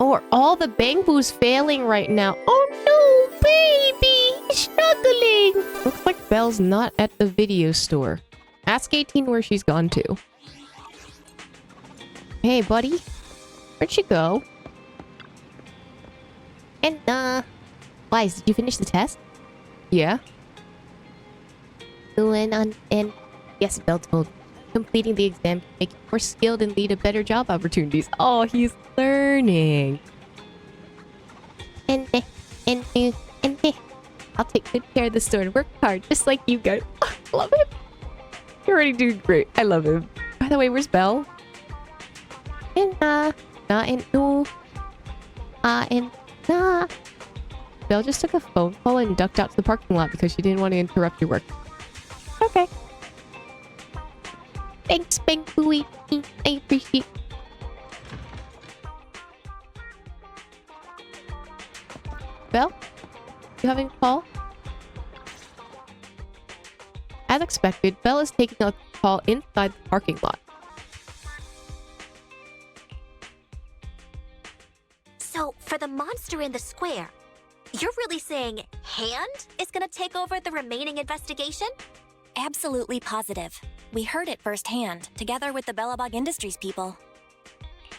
Oh, are all the bamboos failing right now? Oh no, baby! He's struggling! Looks like Belle's not at the video store. Ask 18 where she's gone to. Hey, buddy. Where'd she go? And, Wise, did you finish the test? Yeah. And yes, Belle told me. Completing the exam to make you more skilled and lead to better job opportunities. Oh, he's learning. And I'll take good care of the store and work hard, just like you guys. Love him. You're already doing great. I love him. By the way, where's Belle? Belle just took a phone call and ducked out to the parking lot because she didn't want to interrupt your work. Okay. Thanks, Bangooey. I appreciate it. Belle? You having a call? As expected, Belle is taking a call inside the parking lot. So, for the monster in the square, you're really saying Hand is gonna take over the remaining investigation? Absolutely positive. We heard it firsthand, together with the Bellabog Industries people.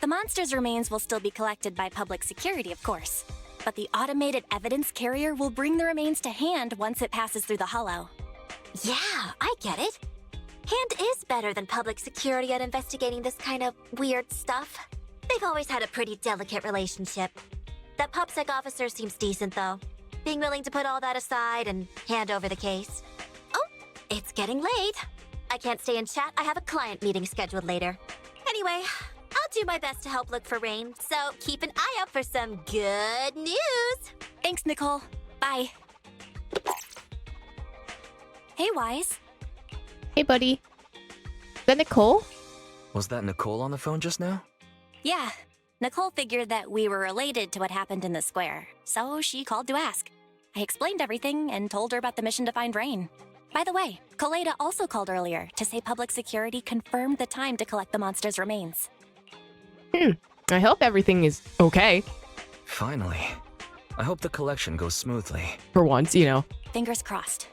The monster's remains will still be collected by public security, of course. But the automated evidence carrier will bring the remains to Hand once it passes through the hollow. Yeah, I get it. Hand is better than public security at investigating this kind of weird stuff. They've always had a pretty delicate relationship. That PubSec officer seems decent, though. Being willing to put all that aside and hand over the case. Oh, it's getting late. I can't stay and chat. I have a client meeting scheduled later. Anyway, I'll do my best to help look for Rain, so keep an eye out for some good news. Thanks, Nicole. Bye. Hey, Wise. Hey, buddy. Is that Nicole? Was that Nicole on the phone just now? Yeah. Nicole figured that we were related to what happened in the square, so she called to ask. I explained everything and told her about the mission to find Rain. By the way, Coleda also called earlier to say public security confirmed the time to collect the monster's remains. I hope everything is okay. Finally. I hope the collection goes smoothly. For once, you know. Fingers crossed.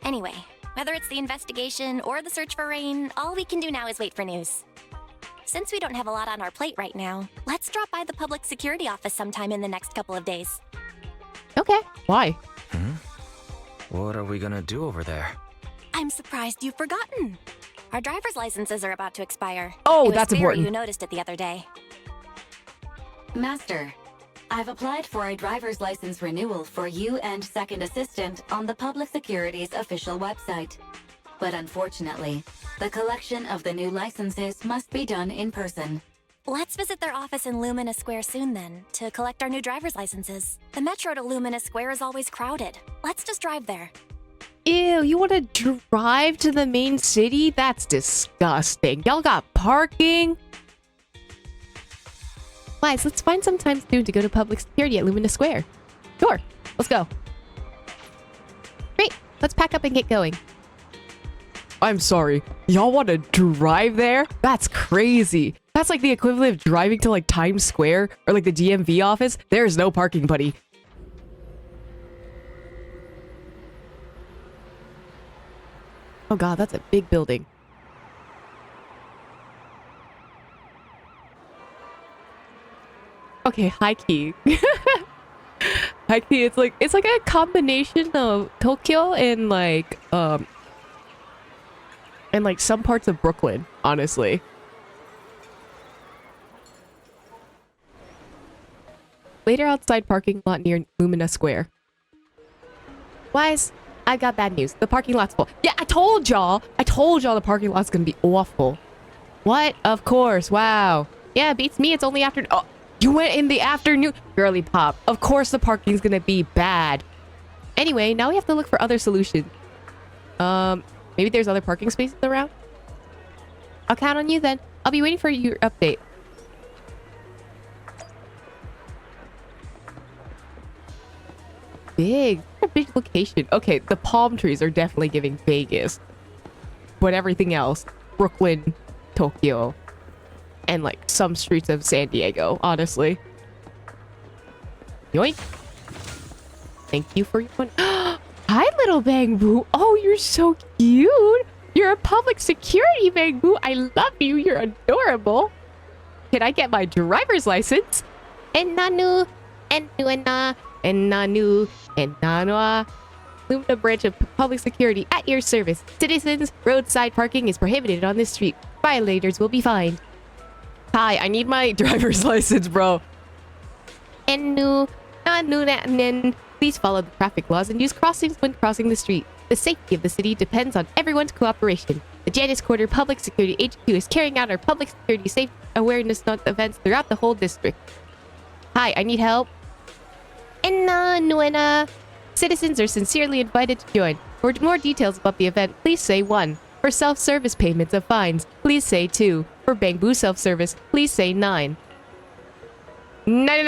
Anyway, whether it's the investigation or the search for Rain, all we can do now is wait for news. Since we don't have a lot on our plate right now, let's drop by the public security office sometime in the next couple of days. Okay. Why? What are we gonna do over there? I'm surprised you've forgotten. Our driver's licenses are about to expire. Oh, It was that's Barry important. who noticed it the other day. Master, I've applied for a driver's license renewal for you and second assistant on the Public Security's official website. But unfortunately, the collection of the new licenses must be done in person. Let's visit their office in Lumina Square soon then, to collect our new driver's licenses. The metro to Lumina Square is always crowded. Let's just drive there. Ew, you want to drive to the main city? That's disgusting. Y'all got parking? Wise, let's find some time soon to go to public security at Lumina Square. Sure, let's go. Great, let's pack up and get going. I'm sorry, y'all want to drive there? That's crazy. That's like the equivalent of driving to like Times Square or like the DMV office. There's no parking, buddy. Oh god, that's a big building. Okay, high key. High key, it's like a combination of Tokyo and like some parts of Brooklyn, honestly. Later outside parking lot near Lumina Square. Wise, I got bad news. The parking lot's full. Yeah, I told y'all the parking lot's gonna be awful. What? Of course. Wow. Yeah, beats me. It's only after. Oh, you went in the afternoon. Girly pop. Of course the parking's gonna be bad. Anyway, now we have to look for other solutions. Maybe there's other parking spaces around? I'll count on you then. I'll be waiting for your update. Big. What a big location. Okay, the palm trees are definitely giving Vegas. But everything else, Brooklyn, Tokyo, and like some streets of San Diego, honestly. Yoink. Thank you for your money. Hi, little Bangbu. Oh, you're so cute. You're a public security, Bangbu. I love you. You're adorable. Can I get my driver's license? Enanu, enuena, enanu, enanua. Lumina branch of public security at your service. Citizens, roadside parking is prohibited on this street. Violators will be fined. Hi, I need my driver's license, bro. Enu, nanu, nen. Please follow the traffic laws and use crossings when crossing the street. The safety of the city depends on everyone's cooperation. The Janice Quarter Public Security HQ is carrying out our public security safety awareness month events throughout the whole district. Hi, I need help. Enna, nuena. Citizens are sincerely invited to join. For more details about the event, please say 1. For self-service payments of fines, please say 2. For Bangbu self-service, please say 9. 9.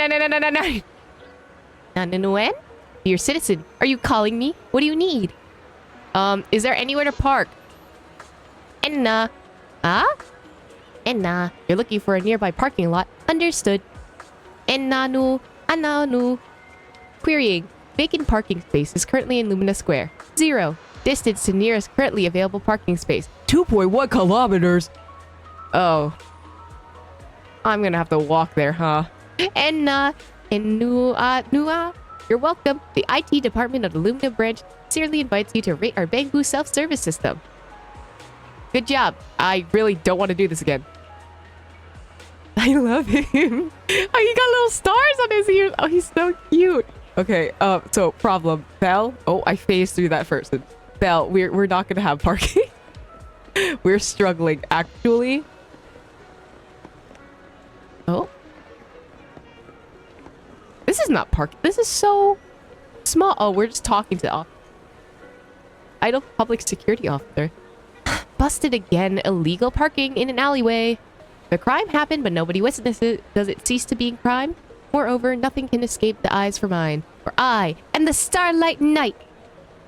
Nananuen? Dear citizen, are you calling me? What do you need? Is there anywhere to park? Enna. Ah? Enna. You're looking for a nearby parking lot. Understood. Ennanu. Ananu. Querying. Vacant parking space is currently in Lumina Square. 0. Distance to nearest currently available parking space. 2.1 kilometers. Oh. I'm gonna have to walk there, huh? Enna. Ennua. Nua. You're welcome. The IT department of the Lumina branch sincerely invites you to rate our Bangbu self-service system. Good job. I really don't want to do this again. I love him. Oh, he got little stars on his ears. Oh, he's so cute. Okay, so problem. Belle. Oh, I phased through that first. Belle, we're not gonna have parking. We're struggling, actually. Oh. This is not parking. This is so small. Oh, we're just talking to the officer. Idle public security officer. Busted again. Illegal parking in an alleyway. The crime happened, but nobody witnessed it. Does it cease to being crime? Moreover, nothing can escape the eyes for mine. For I am the Starlight Knight.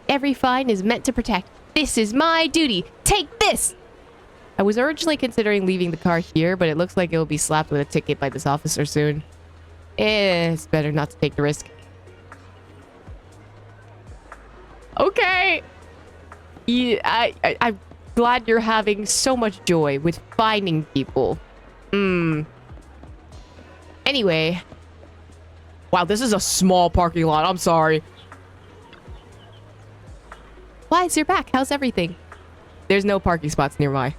Every fine is meant to protect. This is my duty. Take this! I was originally considering leaving the car here, but it looks like it will be slapped with a ticket by this officer soon. It's better not to take the risk. Okay. Yeah, I'm glad you're having so much joy with finding people. Anyway. Wow, this is a small parking lot. I'm sorry. Wise, you're back. How's everything? There's no parking spots nearby.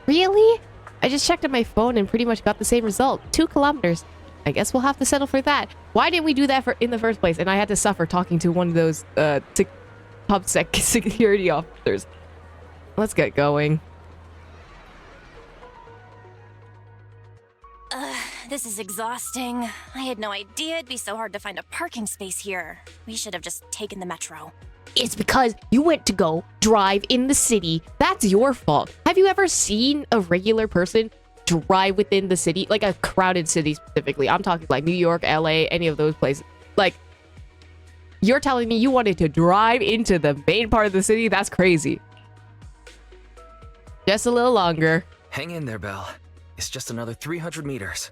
Really? I just checked on my phone and pretty much got the same result. 2 kilometers. I guess we'll have to settle for that. Why didn't we do that in the first place? And I had to suffer talking to one of those PubSec security officers. Let's get going. This is exhausting. I had no idea it'd be so hard to find a parking space here. We should have just taken the metro. It's because you went to go drive in the city. That's your fault. Have you ever seen a regular person drive within the city? Like a crowded city specifically. I'm talking like New York, LA, any of those places. Like, you're telling me you wanted to drive into the main part of the city? That's crazy. Just a little longer. Hang in there, Belle. It's just another 300 meters.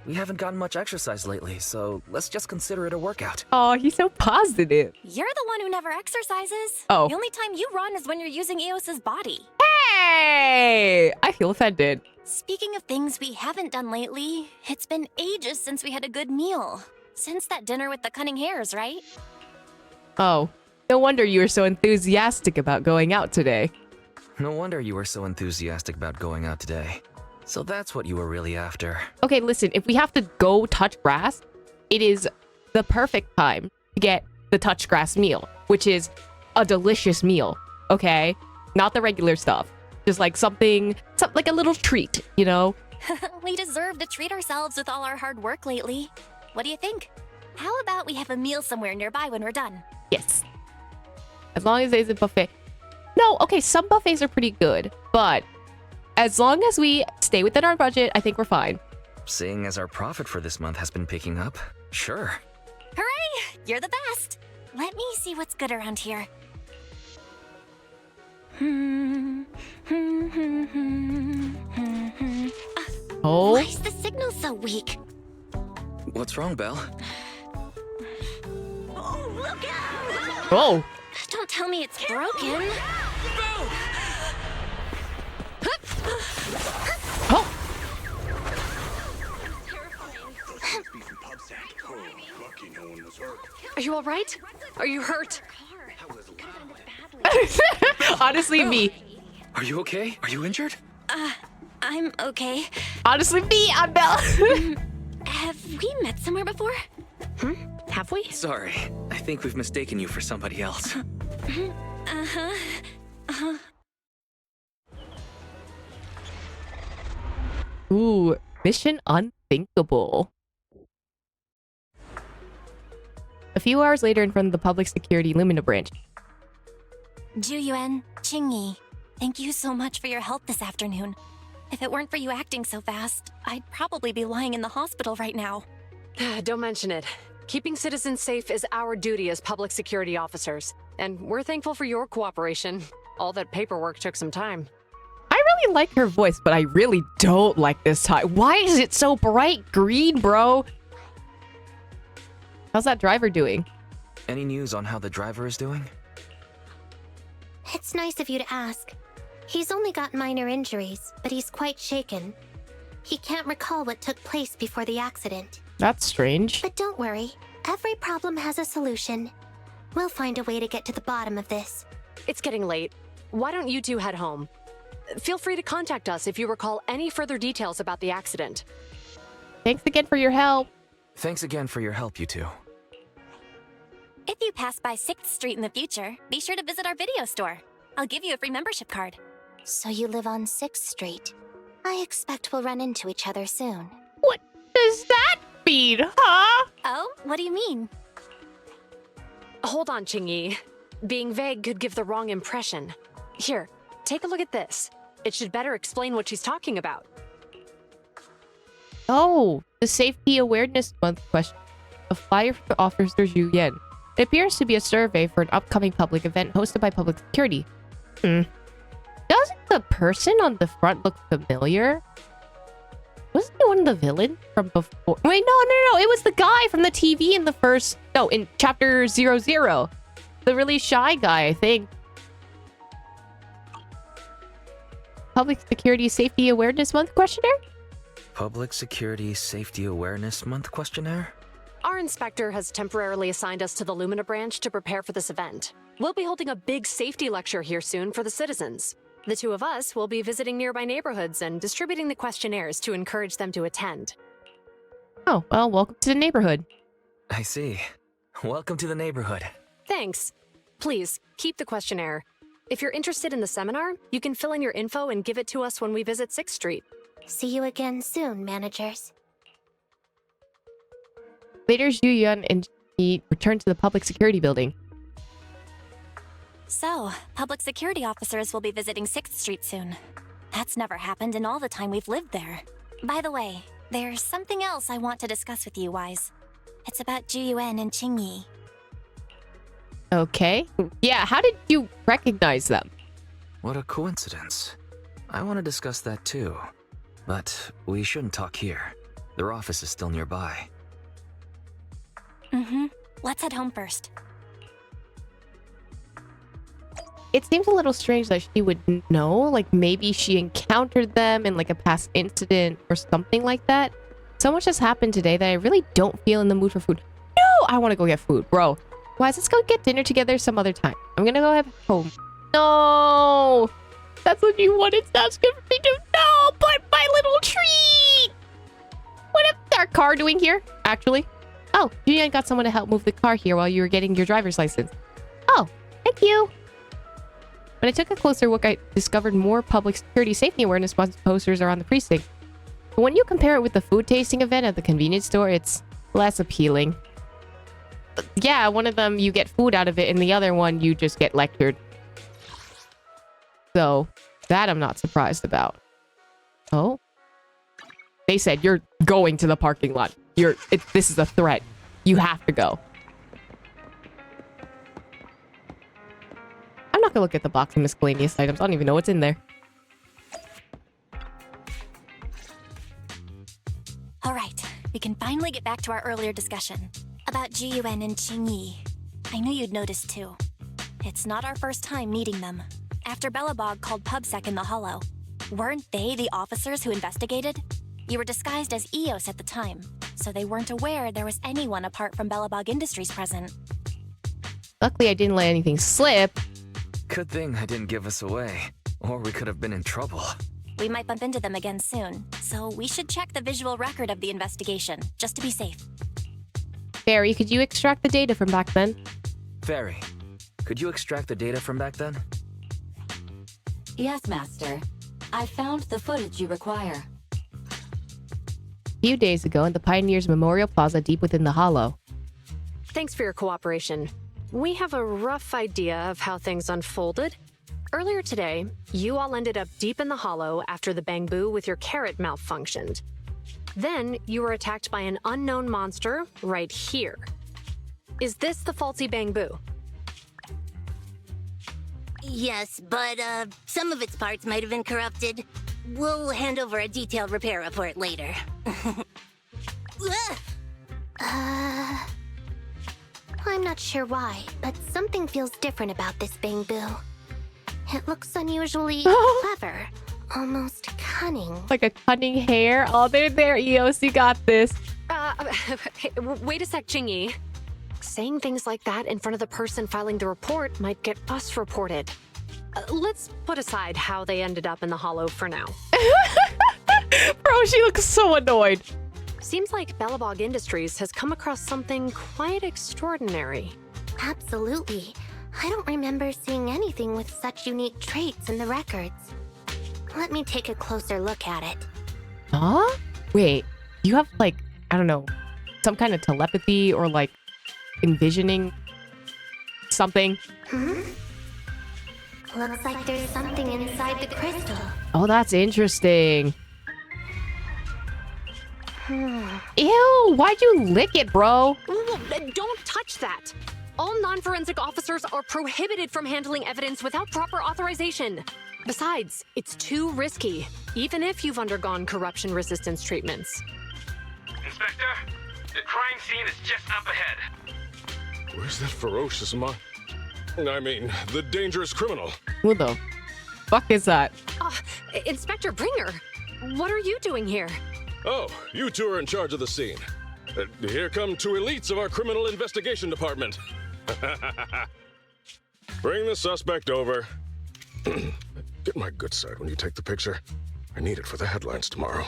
We haven't gotten much exercise lately, so let's just consider it a workout. Oh, he's so positive. You're the one who never exercises. Oh. The only time you run is when you're using Eos's body. Hey! I feel offended. Speaking of things we haven't done lately, it's been ages since we had a good meal. Since that dinner with the cunning hares, right? Oh, no wonder you were so enthusiastic about going out today. No wonder you were so enthusiastic about going out today. So that's what you were really after. Okay, listen, if we have to go touch grass, it is the perfect time to get the touch grass meal, which is a delicious meal, okay? Not the regular stuff. Just like something like a little treat, you know? We deserve to treat ourselves with all our hard work lately. What do you think? How about we have a meal somewhere nearby when we're done? Yes. As long as there's a buffet. No, okay, some buffets are pretty good, but as long as we stay within our budget, I think we're fine. Seeing as our profit for this month has been picking up, sure. Hooray! You're the best! Let me see what's good around here. Oh. Why is the signal so weak? What's wrong, Belle? Oh. Don't tell me it's broken. Oh. Are you all right? Are you hurt? Honestly, me. Are you okay? Are you injured? I'm okay. Honestly, me. I'm Belle. Have we met somewhere before? Have we? Sorry. I think we've mistaken you for somebody else. Ooh, Mission Unthinkable. A few hours later in front of the public security Lumina branch. Juyuan, Qingyi, thank you so much for your help this afternoon. If it weren't for you acting so fast, I'd probably be lying in the hospital right now. Don't mention it. Keeping citizens safe is our duty as public security officers, and we're thankful for your cooperation. All that paperwork took some time. I really like her voice, but I really don't like this tie. Why is it so bright green, bro? How's that driver doing? Any news on how the driver is doing? It's nice of you to ask. He's only got minor injuries, but he's quite shaken. He can't recall what took place before the accident. That's strange. But don't worry, every problem has a solution. We'll find a way to get to the bottom of this. It's getting late. Why don't you two head home? Feel free to contact us if you recall any further details about the accident. Thanks again for your help. Thanks again for your help, you two. If you pass by 6th Street in the future, be sure to visit our video store. I'll give you a free membership card. So you live on 6th Street. I expect we'll run into each other soon. What does that mean, huh? Oh, what do you mean? Hold on, Qingyi. Being vague could give the wrong impression. Here, take a look at this. It should better explain what she's talking about. Oh, the Safety Awareness Month question. A flyer for Officer Zhu Yan. It appears to be a survey for an upcoming public event hosted by public security. Doesn't the person on the front look familiar? Wasn't he one of the villains from before? Wait, no. It was the guy from the TV in the first... No, in Chapter 00. The really shy guy, I think. Public Security Safety Awareness Month questionnaire? Public Security Safety Awareness Month questionnaire? Our inspector has temporarily assigned us to the Lumina branch to prepare for this event. We'll be holding a big safety lecture here soon for the citizens. The two of us will be visiting nearby neighborhoods and distributing the questionnaires to encourage them to attend. Oh, well, welcome to the neighborhood. I see. Welcome to the neighborhood. Thanks. Please, keep the questionnaire. If you're interested in the seminar, you can fill in your info and give it to us when we visit 6th Street. See you again soon, managers. Later, Zhu Yan and he return to the public security building. So, public security officers will be visiting 6th Street soon. That's never happened in all the time we've lived there. By the way, there's something else I want to discuss with you, Wise. It's about Juyuan and Qingyi. Okay. Yeah, how did you recognize them? What a coincidence. I want to discuss that too. But we shouldn't talk here. Their office is still nearby. Let's head home first. It seems a little strange that she would know. Like, maybe she encountered them in, like, a past incident or something like that. So much has happened today that I really don't feel in the mood for food. No! I want to go get food, bro. Wise, let's go get dinner together some other time. I'm gonna go head home. No! That's what you wanted. Sounds good for me to know, but my little treat! What is our car doing here, actually? Oh, Julian got someone to help move the car here while you were getting your driver's license. Oh, thank you. When I took a closer look, I discovered more public security safety awareness posters around the precinct. But when you compare it with the food tasting event at the convenience store, it's less appealing. Yeah, one of them you get food out of it, and the other one you just get lectured. So, that I'm not surprised about. Oh? They said you're going to the parking lot. This is a threat. You have to go. I'm not gonna look at the box of miscellaneous items. I don't even know what's in there. All right, we can finally get back to our earlier discussion about Juyuan and Qingyi. I knew you'd noticed too. It's not our first time meeting them. After Bellabog called PubSec in the Hollow, weren't they the officers who investigated? You were disguised as EOS at the time, so they weren't aware there was anyone apart from Bellabog Industries present. Luckily, I didn't let anything slip. Good thing I didn't give us away, or we could have been in trouble. We might bump into them again soon, so we should check the visual record of the investigation, just to be safe. Barry, could you extract the data from back then? Fairy, could you extract the data from back then? Yes, Master. I found the footage you require. A few days ago in the Pioneers Memorial Plaza deep within the Hollow. Thanks for your cooperation. We have a rough idea of how things unfolded. Earlier today, you all ended up deep in the Hollow after the bamboo with your carrot malfunctioned. Then, you were attacked by an unknown monster right here. Is this the faulty bamboo? Yes, but some of its parts might have been corrupted. We'll hand over a detailed repair report later. I'm not sure why, but something feels different about this bamboo. It looks unusually clever, almost cunning. Like a cunning hair. Oh, they're there, EOS. You got this. Wait a sec, Jingyi. Saying things like that in front of the person filing the report might get us reported. Let's put aside how they ended up in the Hollow for now. Bro, she looks so annoyed. Seems like Bellabog Industries has come across something quite extraordinary. Absolutely. I don't remember seeing anything with such unique traits in the records. Let me take a closer look at it. Huh? Wait, you have like, I don't know, some kind of telepathy or like envisioning something? Looks like there's something inside the crystal. Oh, that's interesting. Ew, why'd you lick it, bro? Ooh, don't touch that! All non-forensic officers are prohibited from handling evidence without proper authorization. Besides, it's too risky, even if you've undergone corruption resistance treatments. Inspector, the crime scene is just up ahead. Where's that ferocious the dangerous criminal? Who the fuck is that? Inspector Bringer, what are you doing here? Oh, you two are in charge of the scene. Here come two elites of our criminal investigation department. Bring the suspect over. Get my good side when you take the picture. I need it for the headlines tomorrow.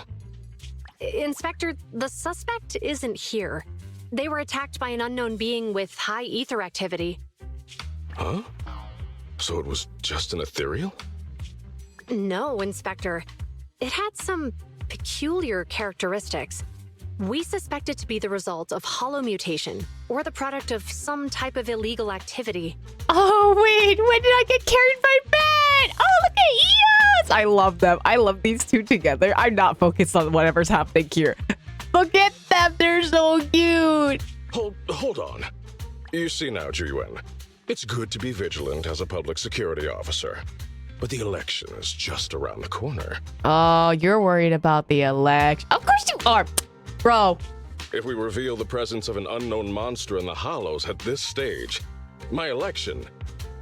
Inspector, the suspect isn't here. They were attacked by an unknown being with high ether activity. Huh? So it was just an ethereal? No, Inspector. It had some peculiar characteristics. We suspect it to be the result of hollow mutation, or the product of some type of illegal activity. Oh, wait, when did I get carried by bed? Oh, look at EOS! I love them. I love these two together. I'm not focused on whatever's happening here. Look at them. They're so cute. Hold on. You see now, Jiyuan. It's good to be vigilant as a public security officer. But the election is just around the corner. Oh, you're worried about the election. Of course you are. Bro. If we reveal the presence of an unknown monster in the Hollows at this stage, my election,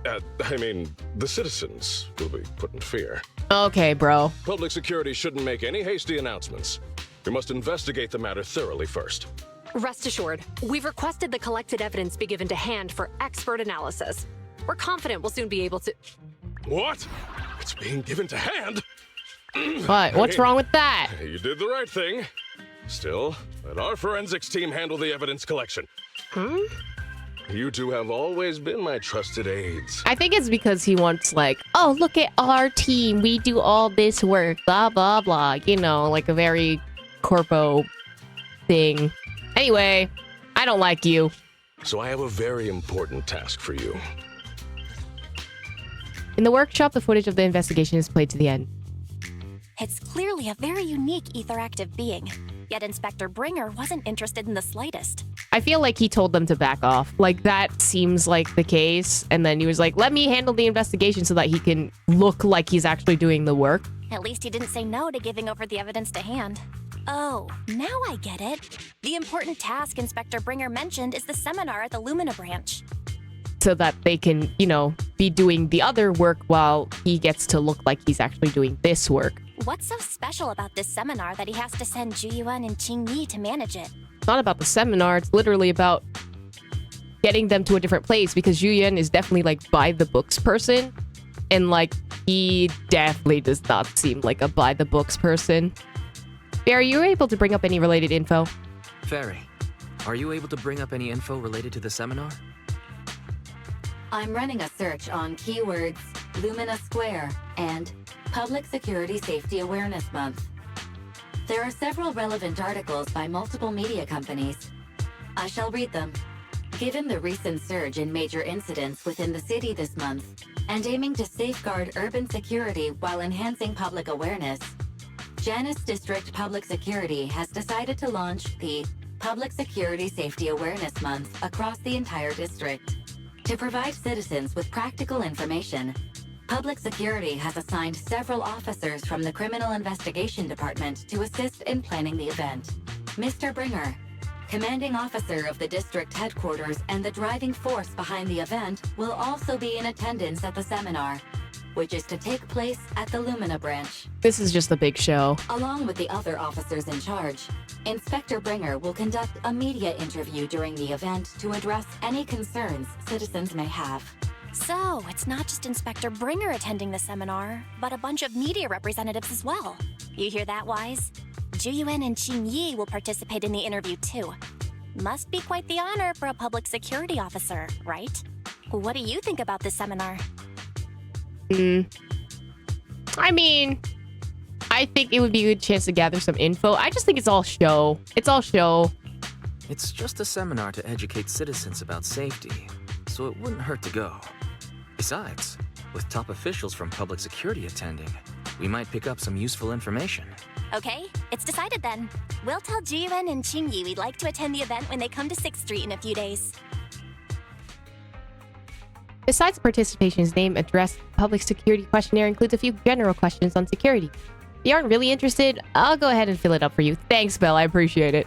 the citizens will be put in fear. Okay, bro. Public security shouldn't make any hasty announcements. We must investigate the matter thoroughly first. Rest assured, we've requested the collected evidence be given to hand for expert analysis. We're confident we'll soon be able to... What? It's being given to hand? What? What's wrong with that? You did the right thing. Still, let our forensics team handle the evidence collection. You two have always been my trusted aides. I think it's because he wants like, oh, look at our team. We do all this work, blah, blah, blah. You know, like a very corpo thing. Anyway, I don't like you. So I have a very important task for you. In the workshop, the footage of the investigation is played to the end. It's clearly a very unique etheractive being, yet Inspector Bringer wasn't interested in the slightest. I feel like he told them to back off. Like, that seems like the case. And then he was like, let me handle the investigation so that he can look like he's actually doing the work. At least he didn't say no to giving over the evidence to hand. Oh, now I get it. The important task Inspector Bringer mentioned is the seminar at the Lumina branch. so that they can, you know, be doing the other work while he gets to look like he's actually doing this work. What's so special about this seminar that he has to send Juyuan and Qingyi to manage it? It's not about the seminar, it's literally about getting them to a different place, because Yuyan is definitely like by the books person, and like he definitely does not seem like a by the books person. Barry, you were able to bring up any related info? Fairy, are you able to bring up any info related to the seminar? I'm running a search on keywords Lumina Square and Public Security Safety Awareness Month. There are several relevant articles by multiple media companies. I shall read them. Given the recent surge in major incidents within the city this month, and aiming to safeguard urban security while enhancing public awareness, Janus District Public Security has decided to launch the Public Security Safety Awareness Month across the entire district. To provide citizens with practical information, Public Security has assigned several officers from the Criminal Investigation Department to assist in planning the event. Mr. Bringer, commanding officer of the district headquarters and the driving force behind the event, will also be in attendance at the seminar, which is to take place at the Lumina branch. This is just a big show. Along with the other officers in charge, Inspector Bringer will conduct a media interview during the event to address any concerns citizens may have. So, it's not just Inspector Bringer attending the seminar, but a bunch of media representatives as well. You hear that, Wise? Juyuan and Qingyi will participate in the interview too. Must be quite the honor for a public security officer, right? What do you think about this seminar? I mean, I think it would be a good chance to gather some info. I just think it's all show. It's all show. It's just a seminar to educate citizens about safety, so it wouldn't hurt to go. Besides, with top officials from public security attending, we might pick up some useful information. Okay, it's decided then. We'll tell Jiyuan and Qingyi we'd like to attend the event when they come to 6th Street in a few days. Besides participation's name, address, public security questionnaire includes a few general questions on security. If you aren't really interested, I'll go ahead and fill it up for you. Thanks, Belle. I appreciate it.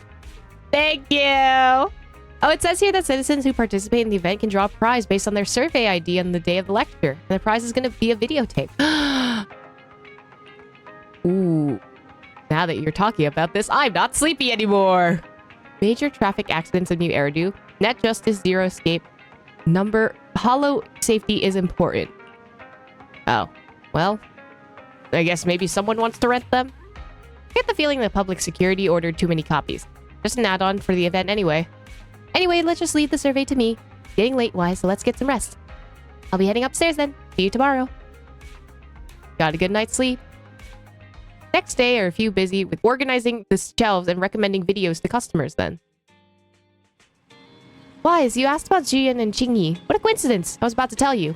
Thank you. Oh, it says here that citizens who participate in the event can draw a prize based on their survey ID on the day of the lecture. And the prize is going to be a videotape. Ooh. Now that you're talking about this, I'm not sleepy anymore. Major traffic accidents of New Eridu. Net justice, zero escape. Number. Hollow safety is important. Oh. Well. I guess maybe someone wants to rent them? I get the feeling that public security ordered too many copies. Just an add-on for the event anyway. Anyway, let's just leave the survey to me. It's getting late, Wise, so let's get some rest. I'll be heading upstairs then. See you tomorrow. Got a good night's sleep. Next day, are a few busy with organizing the shelves and recommending videos to customers then. Wise, you asked about Juyan and Qingyi. What a coincidence. I was about to tell you.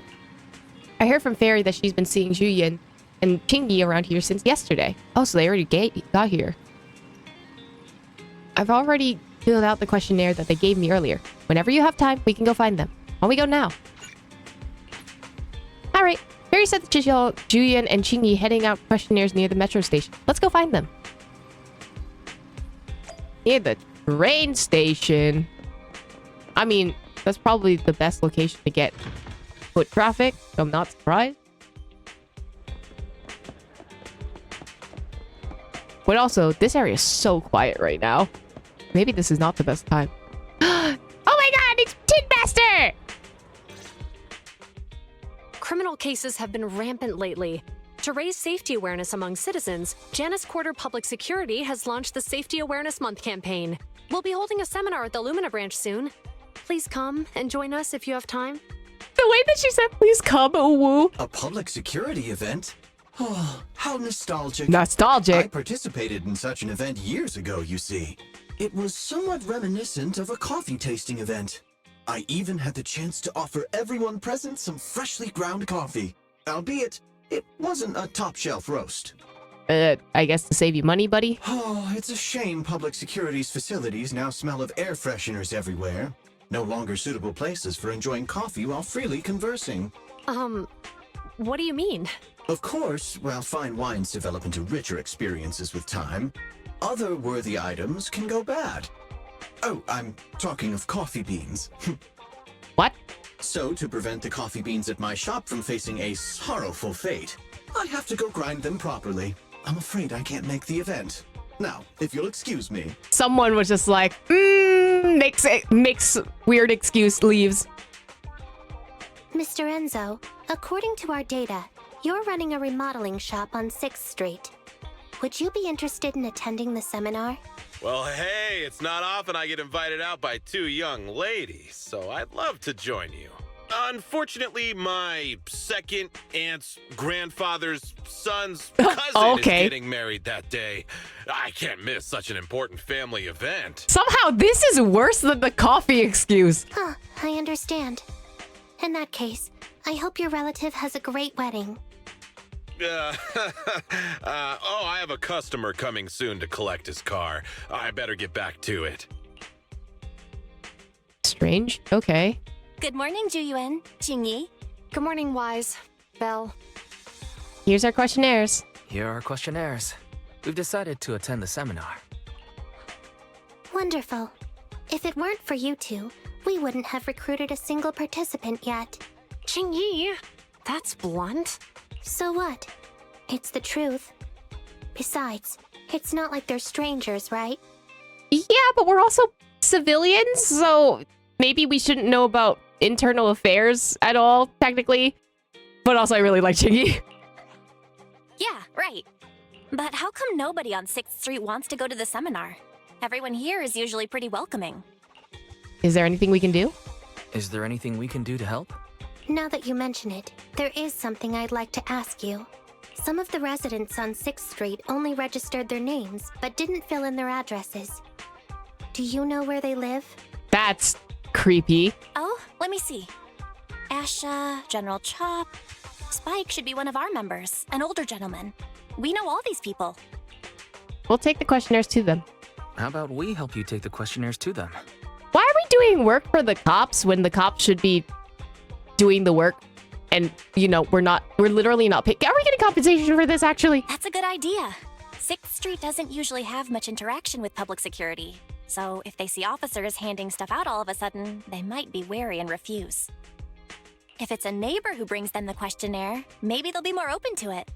I heard from Fairy that she's been seeing Juyan and Qingyi around here since yesterday. Oh, so they already got here. I've already filled out the questionnaire that they gave me earlier. Whenever you have time, we can go find them. Why don't we go now? Alright. Fairy said that she saw Juyan and Qingyi heading out questionnaires near the metro station. Let's go find them. Near the train station. I mean, that's probably the best location to get foot traffic, so I'm not surprised. But also, this area is so quiet right now. Maybe this is not the best time. Oh my god, it's Tin Master! Criminal cases have been rampant lately. To raise safety awareness among citizens, Janus Quarter Public Security has launched the Safety Awareness Month campaign. We'll be holding a seminar at the Lumina branch soon. Please come and join us if you have time. The way that she said, please come, woo. A public security event? Oh, how nostalgic. Nostalgic. I participated in such an event years ago, you see. It was somewhat reminiscent of a coffee tasting event. I even had the chance to offer everyone present some freshly ground coffee. Albeit, it wasn't a top-shelf roast. I guess to save you money, buddy? Oh, it's a shame public security's facilities now smell of air fresheners everywhere. No longer suitable places for enjoying coffee while freely conversing. What do you mean? Of course, while fine wines develop into richer experiences with time, other worthy items can go bad. Oh, I'm talking of coffee beans. What? So, to prevent the coffee beans at my shop from facing a sorrowful fate, I have to go grind them properly. I'm afraid I can't make the event. Now, if you'll excuse me. Someone was just like, makes weird excuse, leaves. Mr. Enzo, according to our data, you're running a remodeling shop on 6th Street. Would you be interested in attending the seminar? Well, hey, it's not often I get invited out by two young ladies, so I'd love to join you. Unfortunately, my second aunt's grandfather's son's cousin is getting married that day. I can't miss such an important family event. Somehow this is worse than the coffee excuse. Huh, I understand. In that case, I hope your relative has a great wedding. I have a customer coming soon to collect his car. I better get back to it. Strange. Okay. Good morning, Juyuan, Jingyi. Good morning, Wise. Belle. Here's our questionnaires. Here are our questionnaires. We've decided to attend the seminar. Wonderful. If it weren't for you two, we wouldn't have recruited a single participant yet. Jingyi, that's blunt. So what? It's the truth. Besides, it's not like they're strangers, right? Yeah, but we're also civilians, so maybe we shouldn't know about internal affairs at all, technically. But also, I really like Chingy. Yeah, right. But how come nobody on 6th Street wants to go to the seminar? Everyone here is usually pretty welcoming. Is there anything we can do? Is there anything we can do to help? Now that you mention it, there is something I'd like to ask you. Some of the residents on 6th Street only registered their names, but didn't fill in their addresses. Do you know where they live? That's creepy. Oh, let me see. Asha, General Chop. Spike should be one of our members, an older gentleman. We know all these people. We'll take the questionnaires to them. How about we help you take the questionnaires to them? Why are we doing work for the cops when the cops should be doing the work? And, you know, we're literally not paying. Are we getting compensation for this, actually? That's a good idea. 6th Street doesn't usually have much interaction with public security. So if they see officers handing stuff out all of a sudden, they might be wary and refuse. If it's a neighbor who brings them the questionnaire, maybe they'll be more open to it.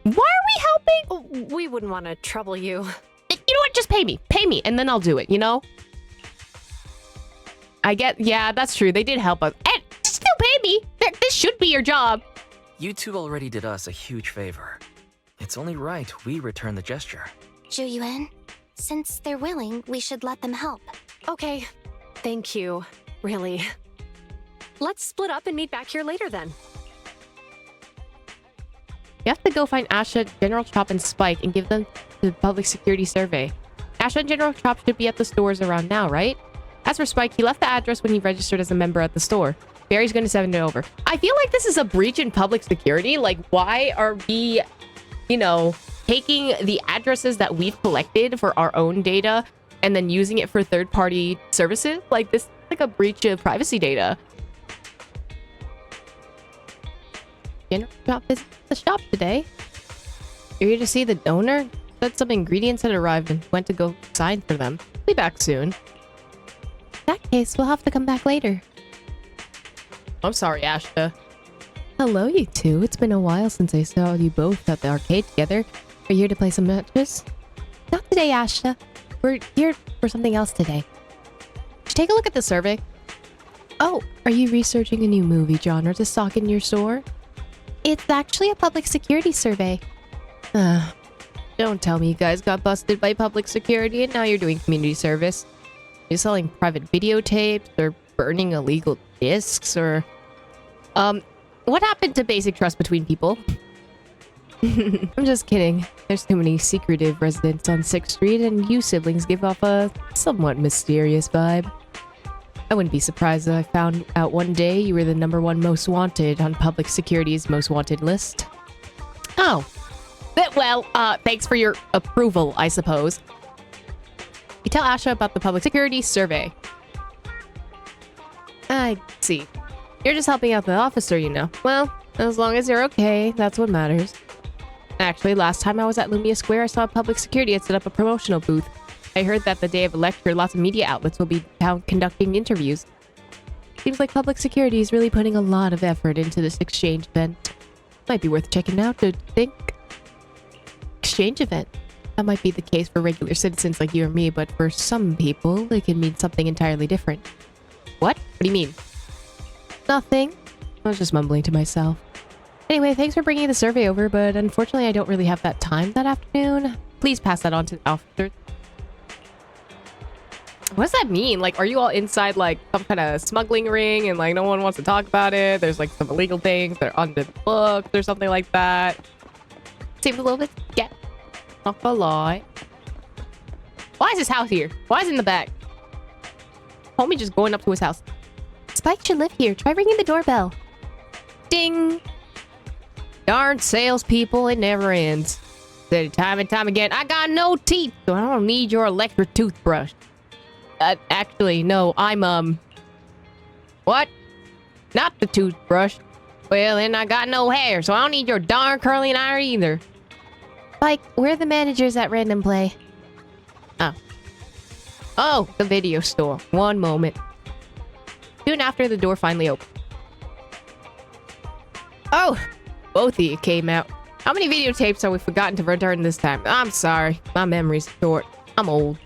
Why are we helping? We wouldn't want to trouble you. You know what? Just pay me. Pay me, and then I'll do it, you know? Yeah, that's true. They did help us. And still pay me. This should be your job. You two already did us a huge favor. It's only right we return the gesture. Juyuan, since they're willing, we should let them help. Okay. Thank you. Really. Let's split up and meet back here later then. You have to go find Asha, General Chop, and Spike and give them the public security survey. Asha and General Chop should be at the stores around now, right? As for Spike, he left the address when he registered as a member at the store. Barry's going to send it over. I feel like this is a breach in public security. Like, why are we, you know, taking the addresses that we've collected for our own data and then using it for third-party services? Like, this is like a breach of privacy data. General Chop visits the shop today. You're here to see the donor? Said some ingredients had arrived and went to go sign for them. Be back soon. In that case, we'll have to come back later. I'm sorry, Ashta. Hello, you two. It's been a while since I saw you both at the arcade together. Are you here to play some matches? Not today, Ashta. We're here for something else today. Did you take a look at the survey? Oh, are you researching a new movie genre to stock in your store? It's actually a public security survey. Don't tell me you guys got busted by public security and now you're doing community service. You're selling private videotapes or burning illegal discs or... what happened to basic trust between people? I'm just kidding. There's too many secretive residents on 6th Street and you siblings give off a somewhat mysterious vibe. I wouldn't be surprised if I found out one day you were the #1 most wanted on public security's most wanted list. Oh. Well, thanks for your approval, I suppose. You tell Asha about the public security survey. I see. You're just helping out the officer, you know. Well, as long as you're okay, that's what matters. Actually, last time I was at Lumia Square, I saw public security had set up a promotional booth. I heard that the day of a lecture, lots of media outlets will be conducting interviews. Seems like public security is really putting a lot of effort into this exchange event. Might be worth checking out, to think. Exchange event. That might be the case for regular citizens like you or me, but for some people, it can mean something entirely different. What? What do you mean? Nothing. I was just mumbling to myself. Anyway, thanks for bringing the survey over, but unfortunately I don't really have that time that afternoon. Please pass that on to the officers. What does that mean? Like, are you all inside, like, some kind of smuggling ring and, like, no one wants to talk about it? There's, like, some illegal things that are under the books or something like that. Seems a little bit sketchy. Not gonna lie. Why is his house here? Why is it in the back? Homie just going up to his house. Spike should live here. Try ringing the doorbell. Ding! Darn salespeople, it never ends. Said it time and time again, I got no teeth, so I don't need your electric toothbrush. Actually, no, I'm, what? Not the toothbrush. Well, then I got no hair, so I don't need your darn curling iron either. Spike, we're the managers at Random Play. Oh. Oh, the video store. One moment. Soon after, the door finally opened. Oh, both of you came out. How many videotapes have we forgotten to return this time? I'm sorry. My memory's short. I'm old.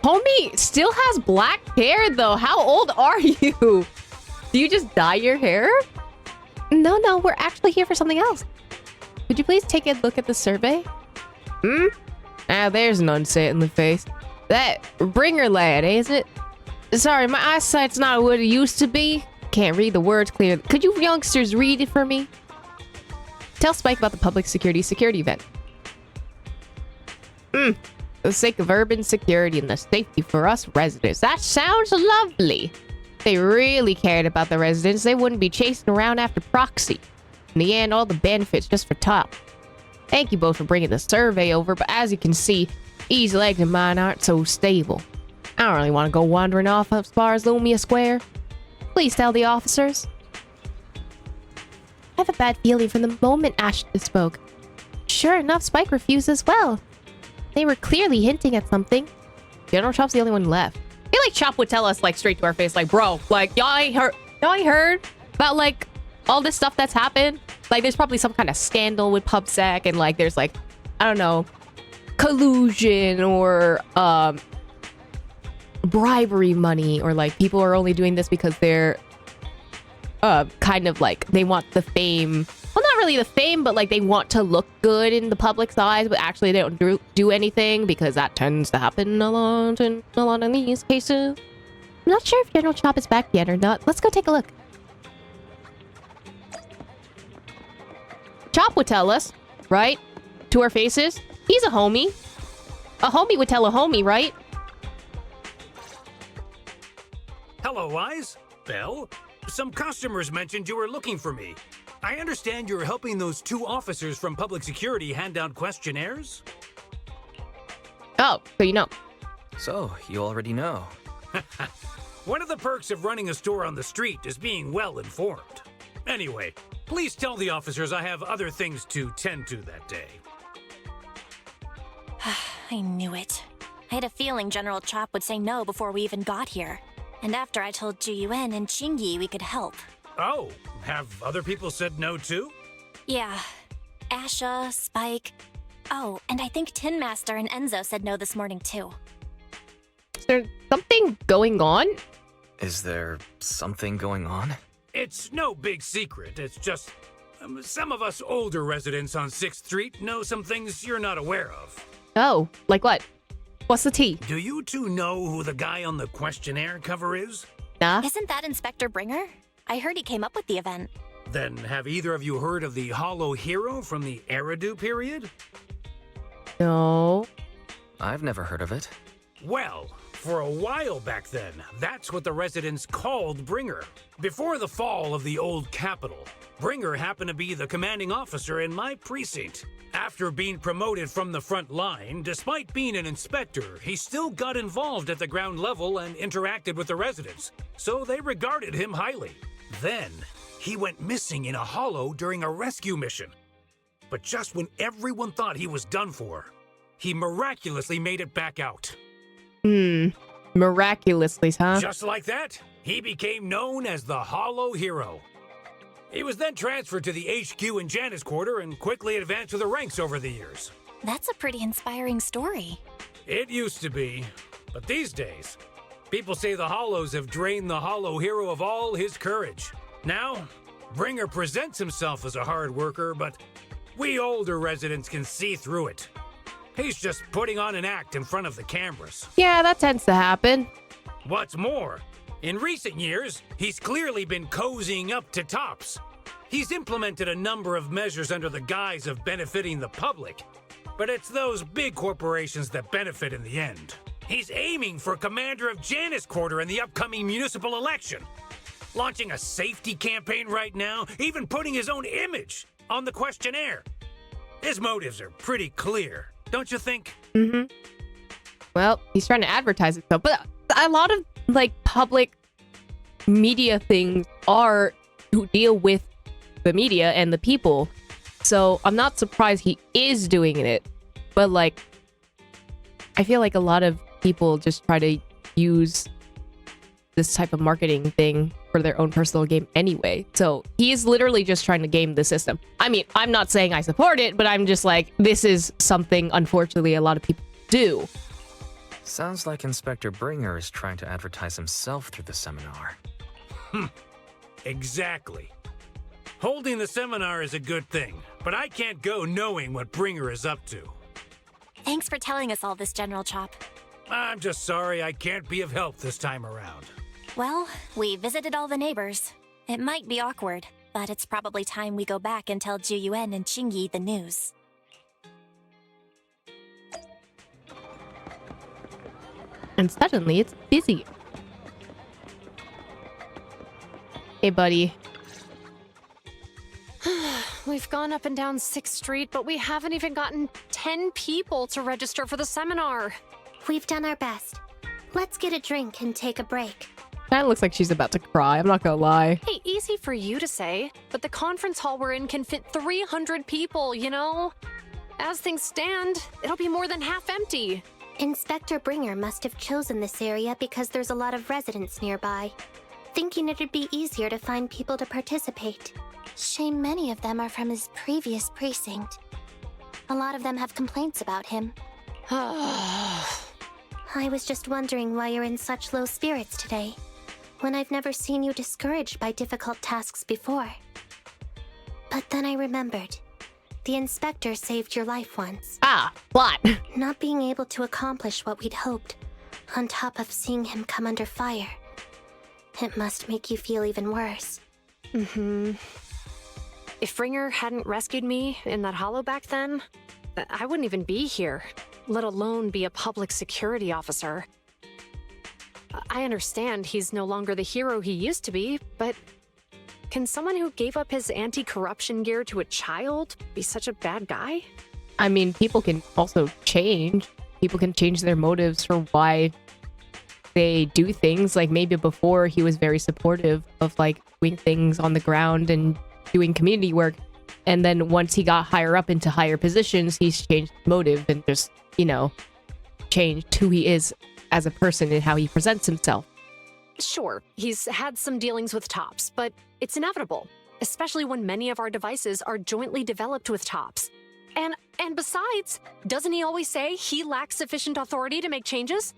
Homie still has black hair, though. How old are you? Do you just dye your hair? No, we're actually here for something else. Would you please take a look at the survey? Ah, there's an unset in the face. That Bringer lad, isn't it? Sorry, my eyesight's not what it used to be. Can't read the words clearly. Could you youngsters read it for me? Tell Spike about the public security event. For the sake of urban security and the safety for us residents. That sounds lovely. If they really cared about the residents, they wouldn't be chasing around after Proxy. In the end, all the benefits just for top. Thank you both for bringing the survey over, but as you can see, these legs of mine aren't so stable. I don't really want to go wandering off as far as Lumia Square. Please tell the officers. I have a bad feeling from the moment Ashton spoke. Sure enough, Spike refused as well. They were clearly hinting at something. General Chop's the only one left. I feel like Chop would tell us, like, straight to our face, like, bro, like, y'all ain't heard about, like, all this stuff that's happened? Like, there's probably some kind of scandal with PubSec, and, like, there's, like, I don't know, collusion or, bribery money, or, like, people are only doing this because they're, kind of, like, they want the fame. Well, not really the fame, but, like, they want to look good in the public's eyes, but actually they don't do anything, because that tends to happen a lot in these cases. I'm not sure if General Chop is back yet or not. Let's go take a look. Chop would tell us, right? To our faces. He's a homie. A homie would tell a homie, right? Hello, Eyes. Belle? Some customers mentioned you were looking for me. I understand you're helping those two officers from public security hand out questionnaires? Oh, so you know. So, you already know. One of the perks of running a store on the street is being well informed. Anyway, please tell the officers I have other things to tend to that day. I knew it. I had a feeling General Chop would say no before we even got here. And after I told Juyuan and Chingy we could help. Oh, have other people said no too? Yeah. Asha, Spike. Oh, and I think Tin Master and Enzo said no this morning too. Is there something going on? Is there something going on? It's no big secret. It's just some of us older residents on 6th Street know some things you're not aware of. Oh, like what? What's the tea? Do you two know who the guy on the questionnaire cover is? Nah. Isn't that Inspector Bringer? I heard he came up with the event. Then have either of you heard of the Hollow Hero from the Eridu period? No. I've never heard of it. Well, for a while back then, that's what the residents called Bringer. Before the fall of the old capital, Bringer happened to be the commanding officer in my precinct. After being promoted from the front line, despite being an inspector, he still got involved at the ground level and interacted with the residents, so they regarded him highly. Then, he went missing in a hollow during a rescue mission. But just when everyone thought he was done for, he miraculously made it back out. Miraculously, huh? Just like that, he became known as the Hollow Hero. He was then transferred to the HQ in Janus Quarter and quickly advanced through the ranks over the years. That's a pretty inspiring story. It used to be, but these days, people say the Hollows have drained the Hollow Hero of all his courage. Now, Bringer presents himself as a hard worker, but we older residents can see through it. He's just putting on an act in front of the cameras. Yeah, that tends to happen. What's more, in recent years, he's clearly been cozying up to Tops. He's implemented a number of measures under the guise of benefiting the public, but it's those big corporations that benefit in the end. He's aiming for commander of Janus Quarter in the upcoming municipal election, launching a safety campaign right now, even putting his own image on the questionnaire. His motives are pretty clear, don't you think? Mm-hmm. Well, he's trying to advertise himself, but a lot of, like, public media things are to deal with the media and the people. So I'm not surprised he is doing it, but, like, I feel like a lot of people just try to use this type of marketing thing for their own personal game anyway. So he is literally just trying to game the system. I mean, I'm not saying I support it, but I'm just like, this is something, unfortunately, a lot of people do. Sounds like Inspector Bringer is trying to advertise himself through the seminar. Exactly. Holding the seminar is a good thing, but I can't go knowing what Bringer is up to. Thanks for telling us all this, General Chop. I'm just sorry I can't be of help this time around. Well, we visited all the neighbors. It might be awkward, but it's probably time we go back and tell Juyuan and Qingyi the news. And suddenly it's busy. Hey, buddy. We've gone up and down 6th Street, but we haven't even gotten 10 people to register for the seminar. We've done our best. Let's get a drink and take a break. Kinda looks like she's about to cry, I'm not gonna lie. Hey, easy for you to say, but the conference hall we're in can fit 300 people, you know? As things stand, it'll be more than half empty. Inspector Bringer must have chosen this area because there's a lot of residents nearby, thinking it'd be easier to find people to participate. Shame many of them are from his previous precinct. A lot of them have complaints about him. I was just wondering why you're in such low spirits today, when I've never seen you discouraged by difficult tasks before. But then I remembered. The inspector saved your life once. Ah, plot. Not being able to accomplish what we'd hoped, on top of seeing him come under fire. It must make you feel even worse. Mm-hmm. If Bringer hadn't rescued me in that hollow back then, I wouldn't even be here, let alone be a public security officer. I understand he's no longer the hero he used to be, but can someone who gave up his anti-corruption gear to a child be such a bad guy? I mean, people can also change. People can change their motives for why they do things. Like, maybe before he was very supportive of, like, doing things on the ground and doing community work. And then once he got higher up into higher positions, he's changed motive and just, you know, changed who he is as a person and how he presents himself. Sure, he's had some dealings with Tops, but it's inevitable, especially when many of our devices are jointly developed with Tops. And besides, doesn't he always say he lacks sufficient authority to make changes?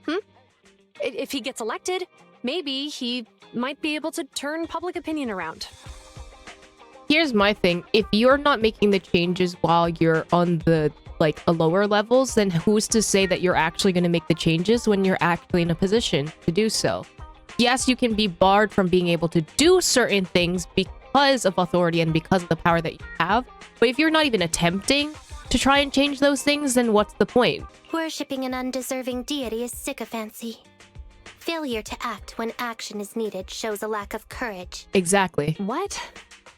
If he gets elected, maybe he might be able to turn public opinion around. Here's my thing. If you're not making the changes while you're on the, like, a lower levels, then who's to say that you're actually going to make the changes when you're actually in a position to do so? Yes, you can be barred from being able to do certain things because of authority and because of the power that you have, but if you're not even attempting to try and change those things, then what's the point? Worshipping an undeserving deity is sycophancy. Failure to act when action is needed shows a lack of courage. Exactly. What?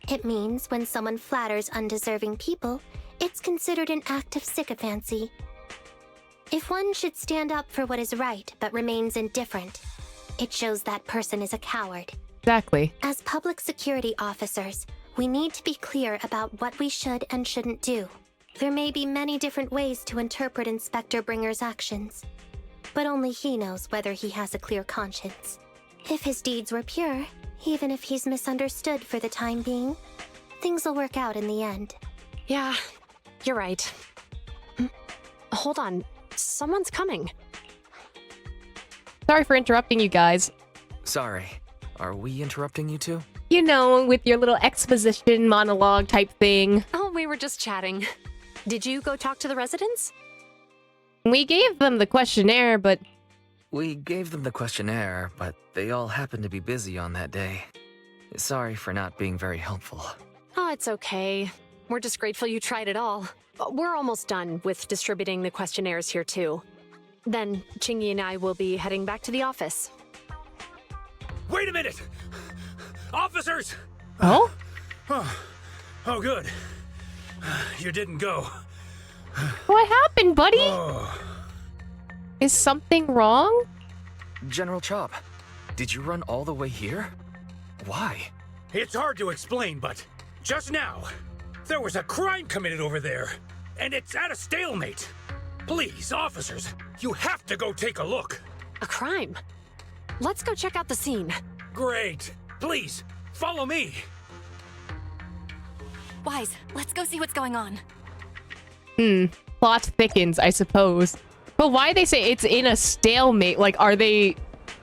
It means when someone flatters undeserving people, it's considered an act of sycophancy. If one should stand up for what is right but remains indifferent, it shows that person is a coward. Exactly. As public security officers, we need to be clear about what we should and shouldn't do. There may be many different ways to interpret Inspector Bringer's actions, but only he knows whether he has a clear conscience. If his deeds were pure, even if he's misunderstood for the time being, things will work out in the end. Yeah, you're right. Hold on. Someone's coming. Sorry for interrupting you guys. Sorry. Are we interrupting you two? You know, with your little exposition monologue type thing. Oh, we were just chatting. Did you go talk to the residents? We gave them the questionnaire, but... We gave them the questionnaire, but they all happened to be busy on that day. Sorry for not being very helpful. Oh, it's okay. We're just grateful you tried it all. We're almost done with distributing the questionnaires here, too. Then, Chingy and I will be heading back to the office. Wait a minute! Officers! Oh? Oh, good. You didn't go. What happened, buddy? Oh. Is something wrong? General Chop, did you run all the way here? Why? It's hard to explain, but just now, there was a crime committed over there, and it's at a stalemate. Please, officers, you have to go take a look. A crime? Let's go check out the scene. Great. Please, follow me. Wise, let's go see what's going on. Plot thickens, I suppose. But why they say it's in a stalemate? Like, are they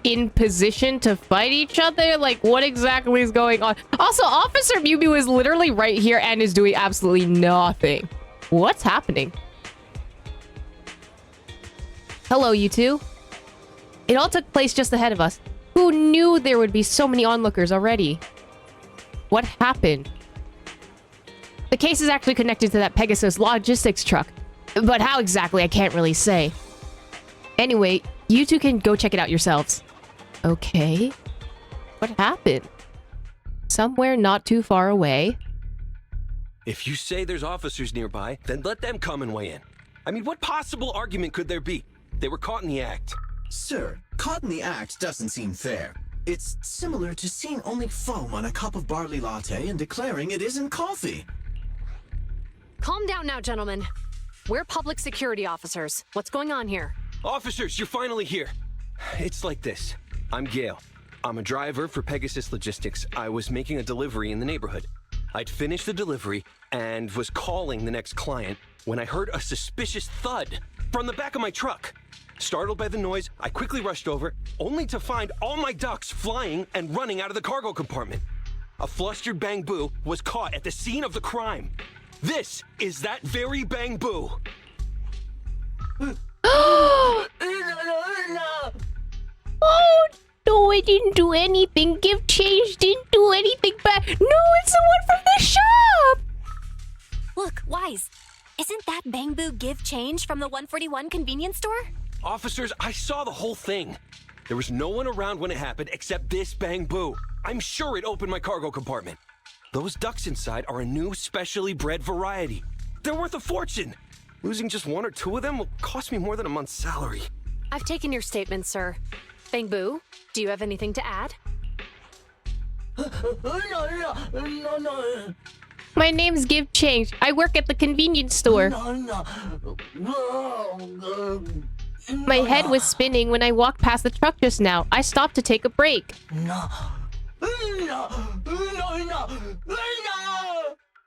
in position to fight each other? Like, what exactly is going on? Also, Officer Mew Mew is literally right here and is doing absolutely nothing. What's happening? Hello, you two. It all took place just ahead of us. Who knew there would be so many onlookers already? What happened? The case is actually connected to that Pegasus logistics truck. But how exactly, I can't really say. Anyway, you two can go check it out yourselves. Okay. What happened? Somewhere not too far away. If you say there's officers nearby, then let them come and weigh in. I mean, what possible argument could there be? They were caught in the act. Sir, caught in the act doesn't seem fair. It's similar to seeing only foam on a cup of barley latte and declaring it isn't coffee. Calm down now, gentlemen. We're public security officers. What's going on here? Officers, you're finally here. It's like this. I'm Gale. I'm a driver for Pegasus Logistics. I was making a delivery in the neighborhood. I'd finished the delivery and was calling the next client when I heard a suspicious thud from the back of my truck. Startled by the noise, I quickly rushed over, only to find all my ducks flying and running out of the cargo compartment. A flustered Bang Boo was caught at the scene of the crime. This is that very Bang Boo. Oh, no, I didn't do anything. Give change didn't do anything bad. No, it's the one from the shop. Look, Wise, isn't that Bang Boo Give Change from the 141 convenience store? Officers, I saw the whole thing. There was no one around when it happened except this Bang Boo. I'm sure it opened my cargo compartment. Those ducks inside are a new specially bred variety. They're worth a fortune. Losing just one or two of them will cost me more than a month's salary. I've taken your statement, sir. Bang Boo, do you have anything to add? My name's Give Change. I work at the convenience store. My head was spinning when I walked past the truck just now. I stopped to take a break.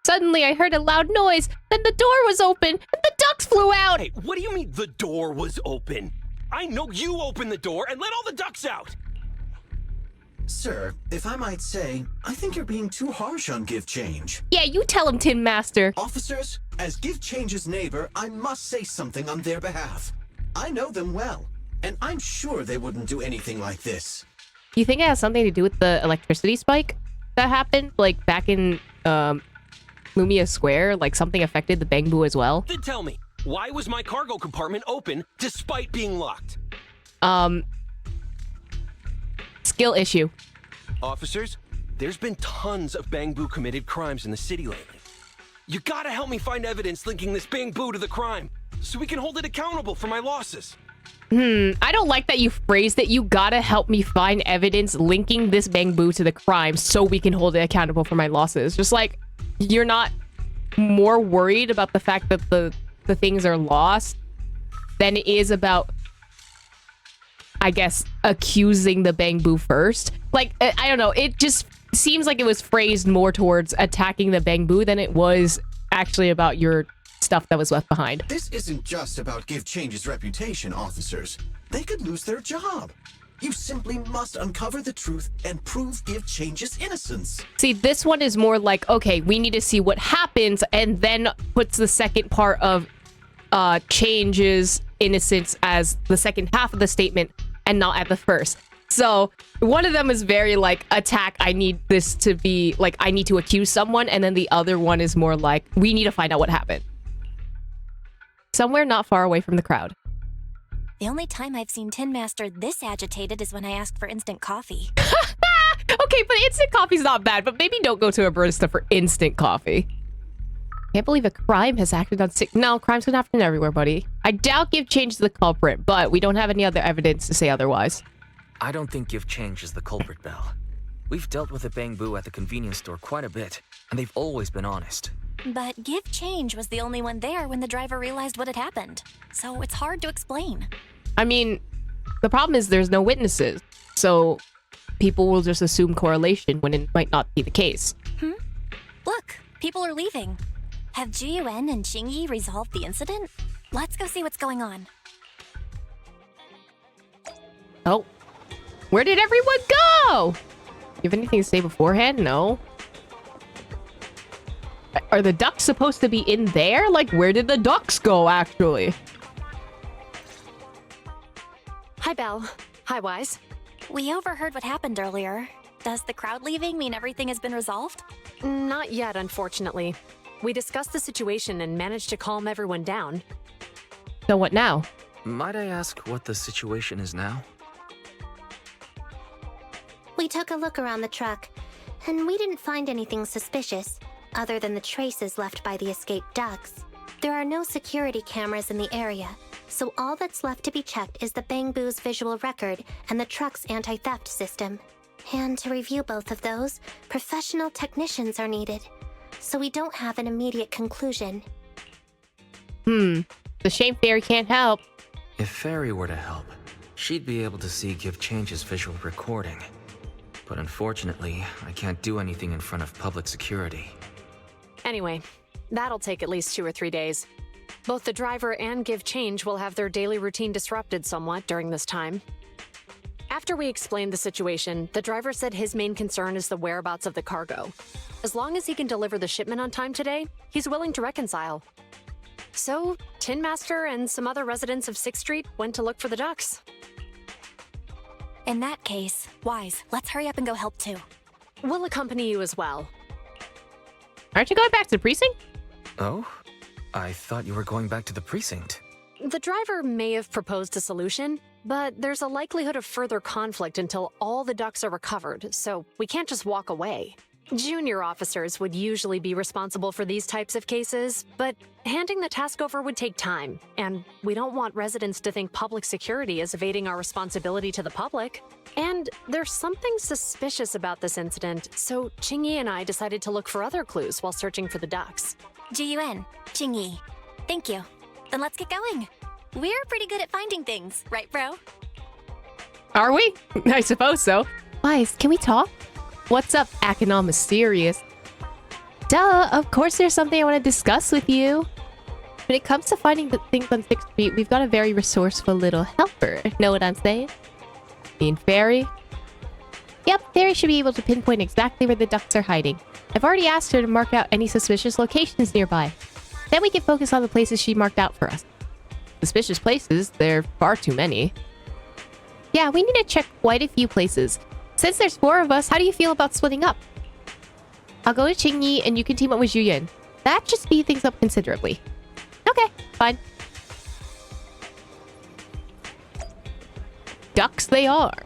Suddenly, I heard a loud noise. Then the door was open, and the ducks flew out. Hey, what do you mean the door was open? I know you opened the door and let all the ducks out. Sir, if I might say, I think you're being too harsh on Give Change. Yeah, you tell him, Tin Master. Officers, as Give Change's neighbor, I must say something on their behalf. I know them well, and I'm sure they wouldn't do anything like this. You think it has something to do with the electricity spike that happened, like back in Lumia Square? Like something affected the Bang Boo as well? Then tell me, why was my cargo compartment open despite being locked? Skill issue. Officers, there's been tons of Bang Boo committed crimes in the city lately. You gotta help me find evidence linking this Bang Boo to the crime, so we can hold it accountable for my losses. I don't like that you phrased it. You gotta help me find evidence linking this Bang Boo to the crime so we can hold it accountable for my losses. Just like, you're not more worried about the fact that the things are lost than it is about I guess, accusing the Bangbu first. Like, I don't know. It just seems like it was phrased more towards attacking the Bangbu than it was actually about your stuff that was left behind. This isn't just about Give Change's reputation, officers. They could lose their job. You simply must uncover the truth and prove Give Change's innocence. See, this one is more like, okay, we need to see what happens, and then puts the second part of Change's innocence as the second half of the statement and not at the first. So one of them is very like attack, I need this to be like, I need to accuse someone, and then the other one is more like, we need to find out what happened. Somewhere not far away from the crowd. The only time I've seen Tin Master this agitated is when I asked for instant coffee. Okay, but instant coffee's not bad, but maybe don't go to a barista for instant coffee. Can't believe a crime has acted on sick. No, crimes can happen everywhere, buddy. I doubt Give Change is the culprit, but we don't have any other evidence to say otherwise. I don't think Give Change is the culprit, Belle. We've dealt with the Bangbu at the convenience store quite a bit, and they've always been honest. But Give Change was the only one there when the driver realized what had happened. So it's hard to explain. I mean, the problem is there's no witnesses, so people will just assume correlation when it might not be the case. Look, people are leaving. Have Jiyuan and Qingyi resolved the incident? Let's go see what's going on. Oh. Where did everyone go? You have anything to say beforehand? No. Are the ducks supposed to be in there? Like, where did the ducks go, actually? Hi, Belle. Hi, Wise. We overheard what happened earlier. Does the crowd leaving mean everything has been resolved? Not yet, unfortunately. We discussed the situation and managed to calm everyone down. So what now? Might I ask what the situation is now? We took a look around the truck, and we didn't find anything suspicious, other than the traces left by the escaped ducks. There are no security cameras in the area, so all that's left to be checked is the Bangbu's visual record and the truck's anti-theft system. And to review both of those, professional technicians are needed, so we don't have an immediate conclusion. The shame Fairy can't help. If Fairy were to help, she'd be able to see Give Change's visual recording. But unfortunately, I can't do anything in front of public security. Anyway, that'll take at least 2 or 3 days. Both the driver and Give Change will have their daily routine disrupted somewhat during this time. After we explained the situation, the driver said his main concern is the whereabouts of the cargo. As long as he can deliver the shipment on time today, he's willing to reconcile. So, Tin Master and some other residents of 6th Street went to look for the ducks. In that case, Wise, let's hurry up and go help too. We'll accompany you as well. Aren't you going back to the precinct? Oh? I thought you were going back to the precinct. The driver may have proposed a solution, but there's a likelihood of further conflict until all the ducks are recovered, so we can't just walk away. Junior officers would usually be responsible for these types of cases, but handing the task over would take time, and we don't want residents to think public security is evading our responsibility to the public. And there's something suspicious about this incident, so Qingyi and I decided to look for other clues while searching for the ducks. Jiyuan, Qingyi. Thank you. Then let's get going. We're pretty good at finding things, right, bro? Are we? I suppose so. Wise, can we talk? What's up, acting all mysterious? Duh, of course there's something I want to discuss with you. When it comes to finding the things on 6th Street, we've got a very resourceful little helper. Know what I'm saying? Me and Fairy? Yep, Fairy should be able to pinpoint exactly where the ducks are hiding. I've already asked her to mark out any suspicious locations nearby. Then we can focus on the places she marked out for us. Suspicious places? There are far too many. Yeah, we need to check quite a few places. Since there's 4 of us, how do you feel about splitting up? I'll go to Qingyi and you can team up with Yuyan. That should speed things up considerably. Okay, fine. Ducks they are.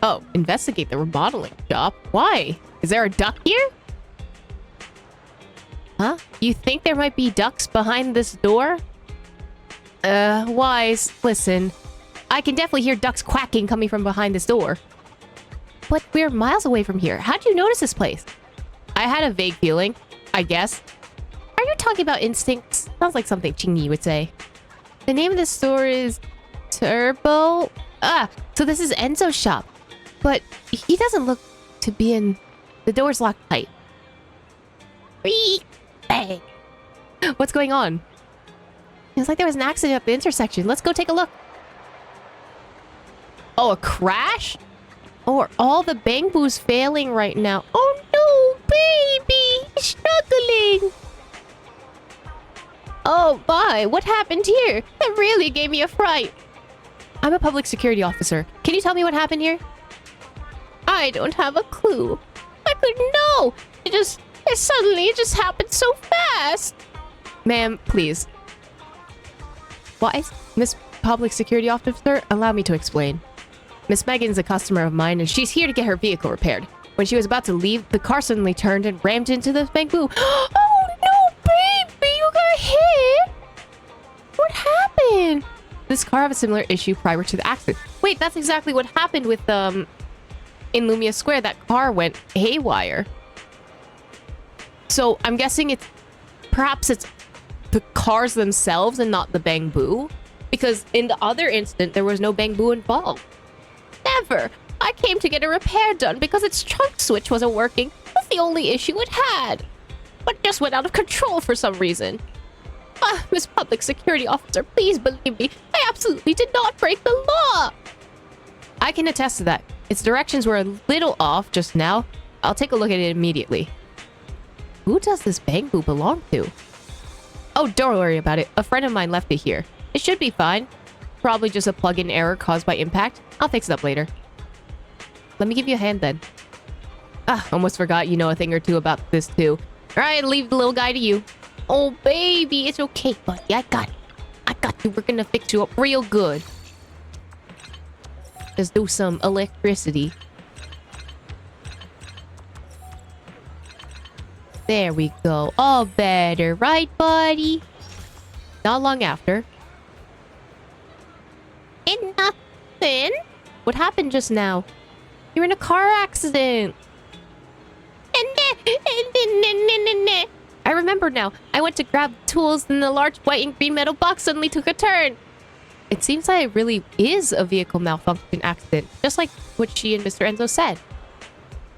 Oh, investigate the remodeling shop. Why? Is there a duck here? Huh? You think there might be ducks behind this door? Wise, listen. I can definitely hear ducks quacking coming from behind this door. But we're miles away from here. How'd you notice this place? I had a vague feeling, I guess. Are you talking about instincts? Sounds like something Qingyi would say. The name of the store is Turbo. Ah, so this is Enzo's shop. But he doesn't look to be in... The door's locked tight. Bang. What's going on? It's like there was an accident at the intersection. Let's go take a look. Oh, a crash? Oh, are all the bang boos failing right now? Oh no, baby! He's struggling! Oh my, what happened here? That really gave me a fright. I'm a public security officer. Can you tell me what happened here? I don't have a clue. I couldn't know. It just happened so fast. Ma'am, please. Why, Miss Public Security Officer, allow me to explain. Miss Megan's a customer of mine, and she's here to get her vehicle repaired. When she was about to leave, the car suddenly turned and rammed into the bamboo. Oh no, baby, you got hit! What happened? This car had a similar issue prior to the accident. Wait, that's exactly what happened with, in Lumia Square. That car went haywire. So, I'm guessing perhaps it's the cars themselves and not the bamboo? Because in the other incident, there was no bamboo involved. Never! I came to get a repair done because its trunk switch wasn't working. That's the only issue it had. But it just went out of control for some reason. Miss Public Security Officer, please believe me. I absolutely did not break the law. I can attest to that. Its directions were a little off just now. I'll take a look at it immediately. Who does this bamboo belong to? Oh, don't worry about it. A friend of mine left it here. It should be fine. Probably just a plug-in error caused by impact. I'll fix it up later. Let me give you a hand then. Almost forgot you know a thing or two about this too. Alright, leave the little guy to you. Oh, baby, it's okay, buddy. I got it. I got you. We're gonna fix you up real good. Let's do some electricity. There we go. All better, right, buddy? Not long after. Ain't nothing. What happened just now? You're in a car accident. I remember now. I went to grab tools and the large white and green metal box suddenly took a turn. It seems like it really is a vehicle malfunction accident, just like what she and Mr. Enzo said.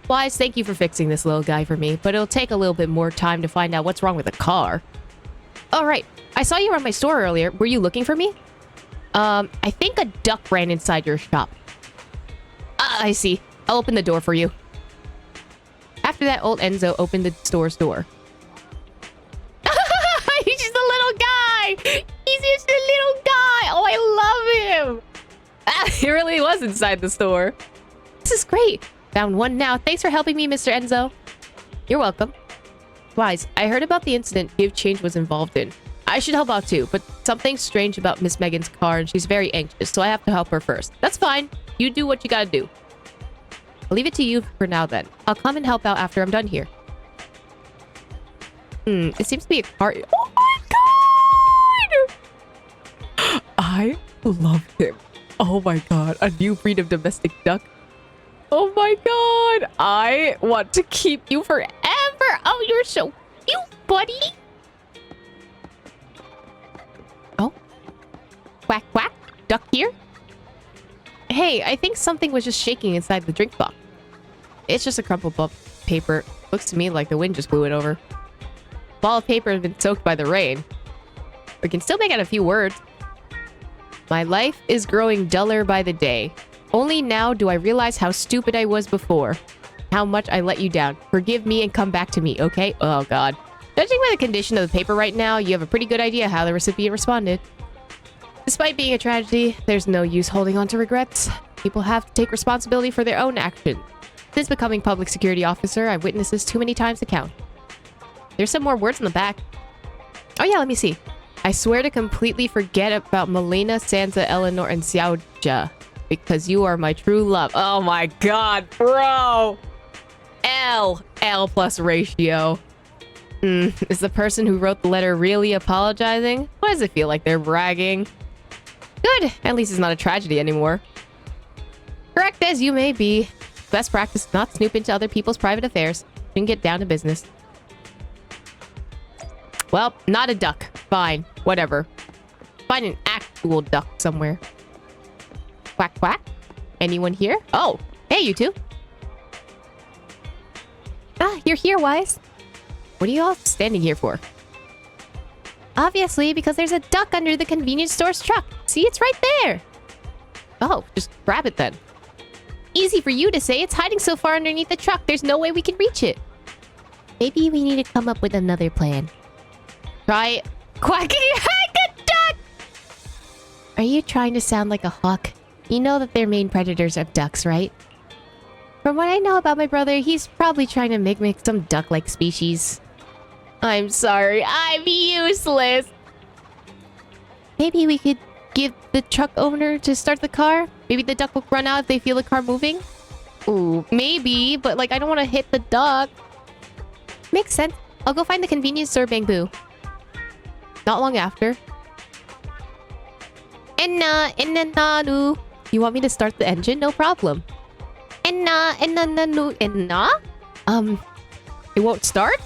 Wise, thank you for fixing this little guy for me, but it'll take a little bit more time to find out what's wrong with the car. Oh, right. I saw you around my store earlier. Were you looking for me? I think a duck ran inside your shop. I see. I'll open the door for you. After that, old Enzo opened the store's door. He's just a little guy! He's just a little guy! Oh, I love him! He really was inside the store. This is great. Found one now. Thanks for helping me, Mr. Enzo. You're welcome. Wise, I heard about the incident Give Change was involved in. I should help out too, but something's strange about Miss Megan's car and she's very anxious, so I have to help her first. That's fine. You do what you gotta do. I'll leave it to you for now then. I'll come and help out after I'm done here. It seems to be a car. Oh my god! I love him. Oh my god. A new breed of domestic duck. Oh my god. I want to keep you forever. Oh, you're so cute, buddy. Oh. Quack, quack. Duck here. Hey, I think something was just shaking inside the drink box. It's just a crumpled ball of paper. Looks to me like the wind just blew it over. Ball of paper has been soaked by the rain. We can still make out a few words. My life is growing duller by the day. Only now do I realize how stupid I was before. How much I let you down. Forgive me and come back to me, okay? Oh, God. Judging by the condition of the paper right now, you have a pretty good idea how the recipient responded. Despite being a tragedy, there's no use holding on to regrets. People have to take responsibility for their own actions. Since becoming public security officer, I've witnessed this too many times to count. There's some more words in the back. Oh yeah, let me see. I swear to completely forget about Melina, Sansa, Eleanor, and Xiaojia. Because you are my true love. Oh my god, bro! L plus ratio. Is the person who wrote the letter really apologizing? Why does it feel like they're bragging? Good, at least it's not a tragedy anymore. Correct as you may be, best practice not snoop into other people's private affairs. You can get down to business. Well, not a duck. Fine, whatever. find an actual duck somewhere. Quack, quack. Anyone here? Oh, hey, you two. Ah, you're here, Wise. What are you all standing here for? Obviously, because there's a duck under the convenience store's truck. See, it's right there. Oh, just grab it then. Easy for you to say. It's hiding so far underneath the truck, there's no way we can reach it. Maybe we need to come up with another plan. Try quacking like a duck! Are you trying to sound like a hawk? You know that their main predators are ducks, right? From what I know about my brother, he's probably trying to mimic some duck-like species. I'm sorry, I'm useless. Maybe we could give the truck owner to start the car? Maybe the duck will run out if they feel the car moving? Ooh, maybe, but like I don't want to hit the duck. Makes sense. I'll go find the convenience store, Bamboo. Not long after. Enna, you want me to start the engine? No problem. Enna. It won't start?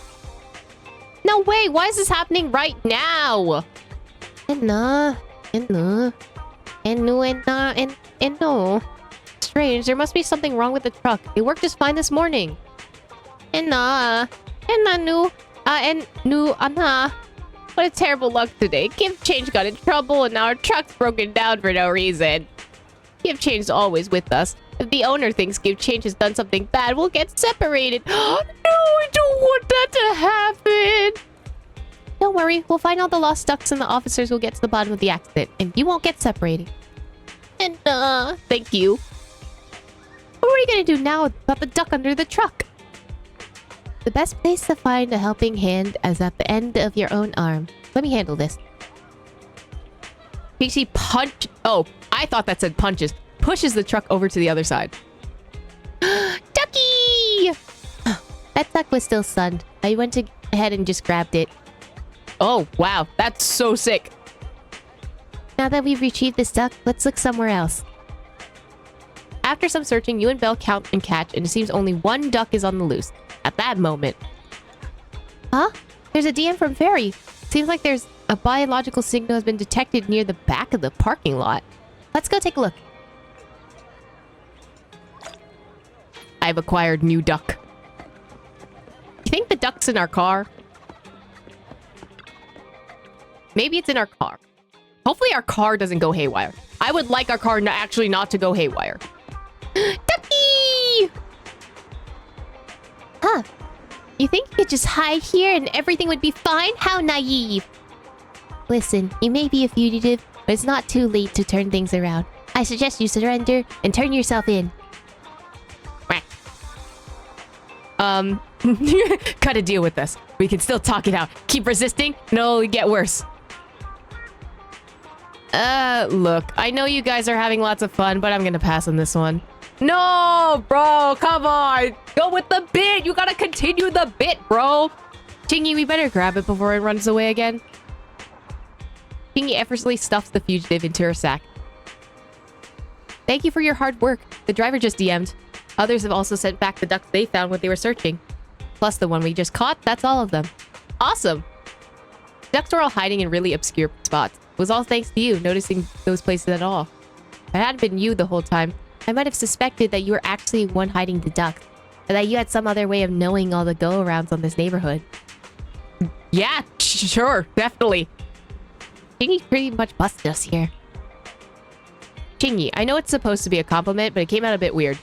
No way, why is this happening right now? Enna. Strange, there must be something wrong with the truck. It worked just fine this morning. Anna. What a terrible luck today. Give Change got in trouble and now our truck's broken down for no reason. Give Change's always with us. If the owner thinks Give Change has done something bad, we'll get separated. No, I don't want that to happen. Don't worry, we'll find all the lost ducks and the officers will get to the bottom of the accident, and you won't get separated. And, thank you. What are we gonna do now about the duck under the truck? The best place to find a helping hand is at the end of your own arm. Let me handle this. Pixie punch... Oh, I thought that said punches. Pushes the truck over to the other side. Ducky! That duck was still stunned. I went ahead and just grabbed it. Oh, wow. That's so sick. Now that we've retrieved this duck, let's look somewhere else. After some searching, you and Belle count and catch, and it seems only one duck is on the loose. At that moment. Huh? There's a DM from Fairy. Seems like there's a biological signal has been detected near the back of the parking lot. Let's go take a look. I've acquired new duck. You think the duck's in our car? Maybe it's in our car. Hopefully our car doesn't go haywire. I would like our car actually not to go haywire. Ducky! Huh. You think you could just hide here and everything would be fine? How naive. Listen, you may be a fugitive, but it's not too late to turn things around. I suggest you surrender and turn yourself in. Cut a deal with this. We can still talk it out. Keep resisting, and it'll only get worse. Look, I know you guys are having lots of fun, but I'm gonna pass on this one. No, bro, come on. Go with the bit. You gotta continue the bit, bro. Chingy, we better grab it before it runs away again. Chingy effortlessly stuffs the fugitive into her sack. Thank you for your hard work. The driver just DM'd. Others have also sent back the ducks they found when they were searching. Plus the one we just caught, that's all of them. Awesome. Ducks were all hiding in really obscure spots. It was all thanks to you noticing those places at all. If it hadn't been you the whole time, I might have suspected that you were actually one hiding the ducks, and that you had some other way of knowing all the go-arounds on this neighborhood. Yeah, sure, definitely. Chingy pretty much busted us here. Chingy, I know it's supposed to be a compliment, but it came out a bit weird.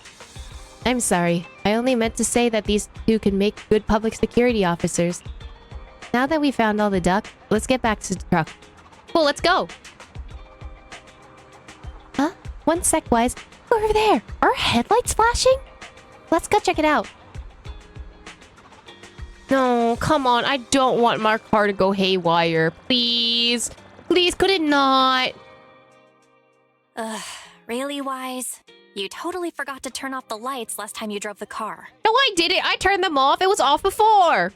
I'm sorry. I only meant to say that these two can make good public security officers. Now that we found all the ducks, let's get back to the truck. Cool, let's go. Huh? One sec, Wise. Over there. Are headlights flashing? Let's go check it out. No, come on. I don't want my car to go haywire. Please. Please, could it not? Ugh, really, Wise? You totally forgot to turn off the lights last time you drove the car. No, I didn't. I turned them off. It was off before.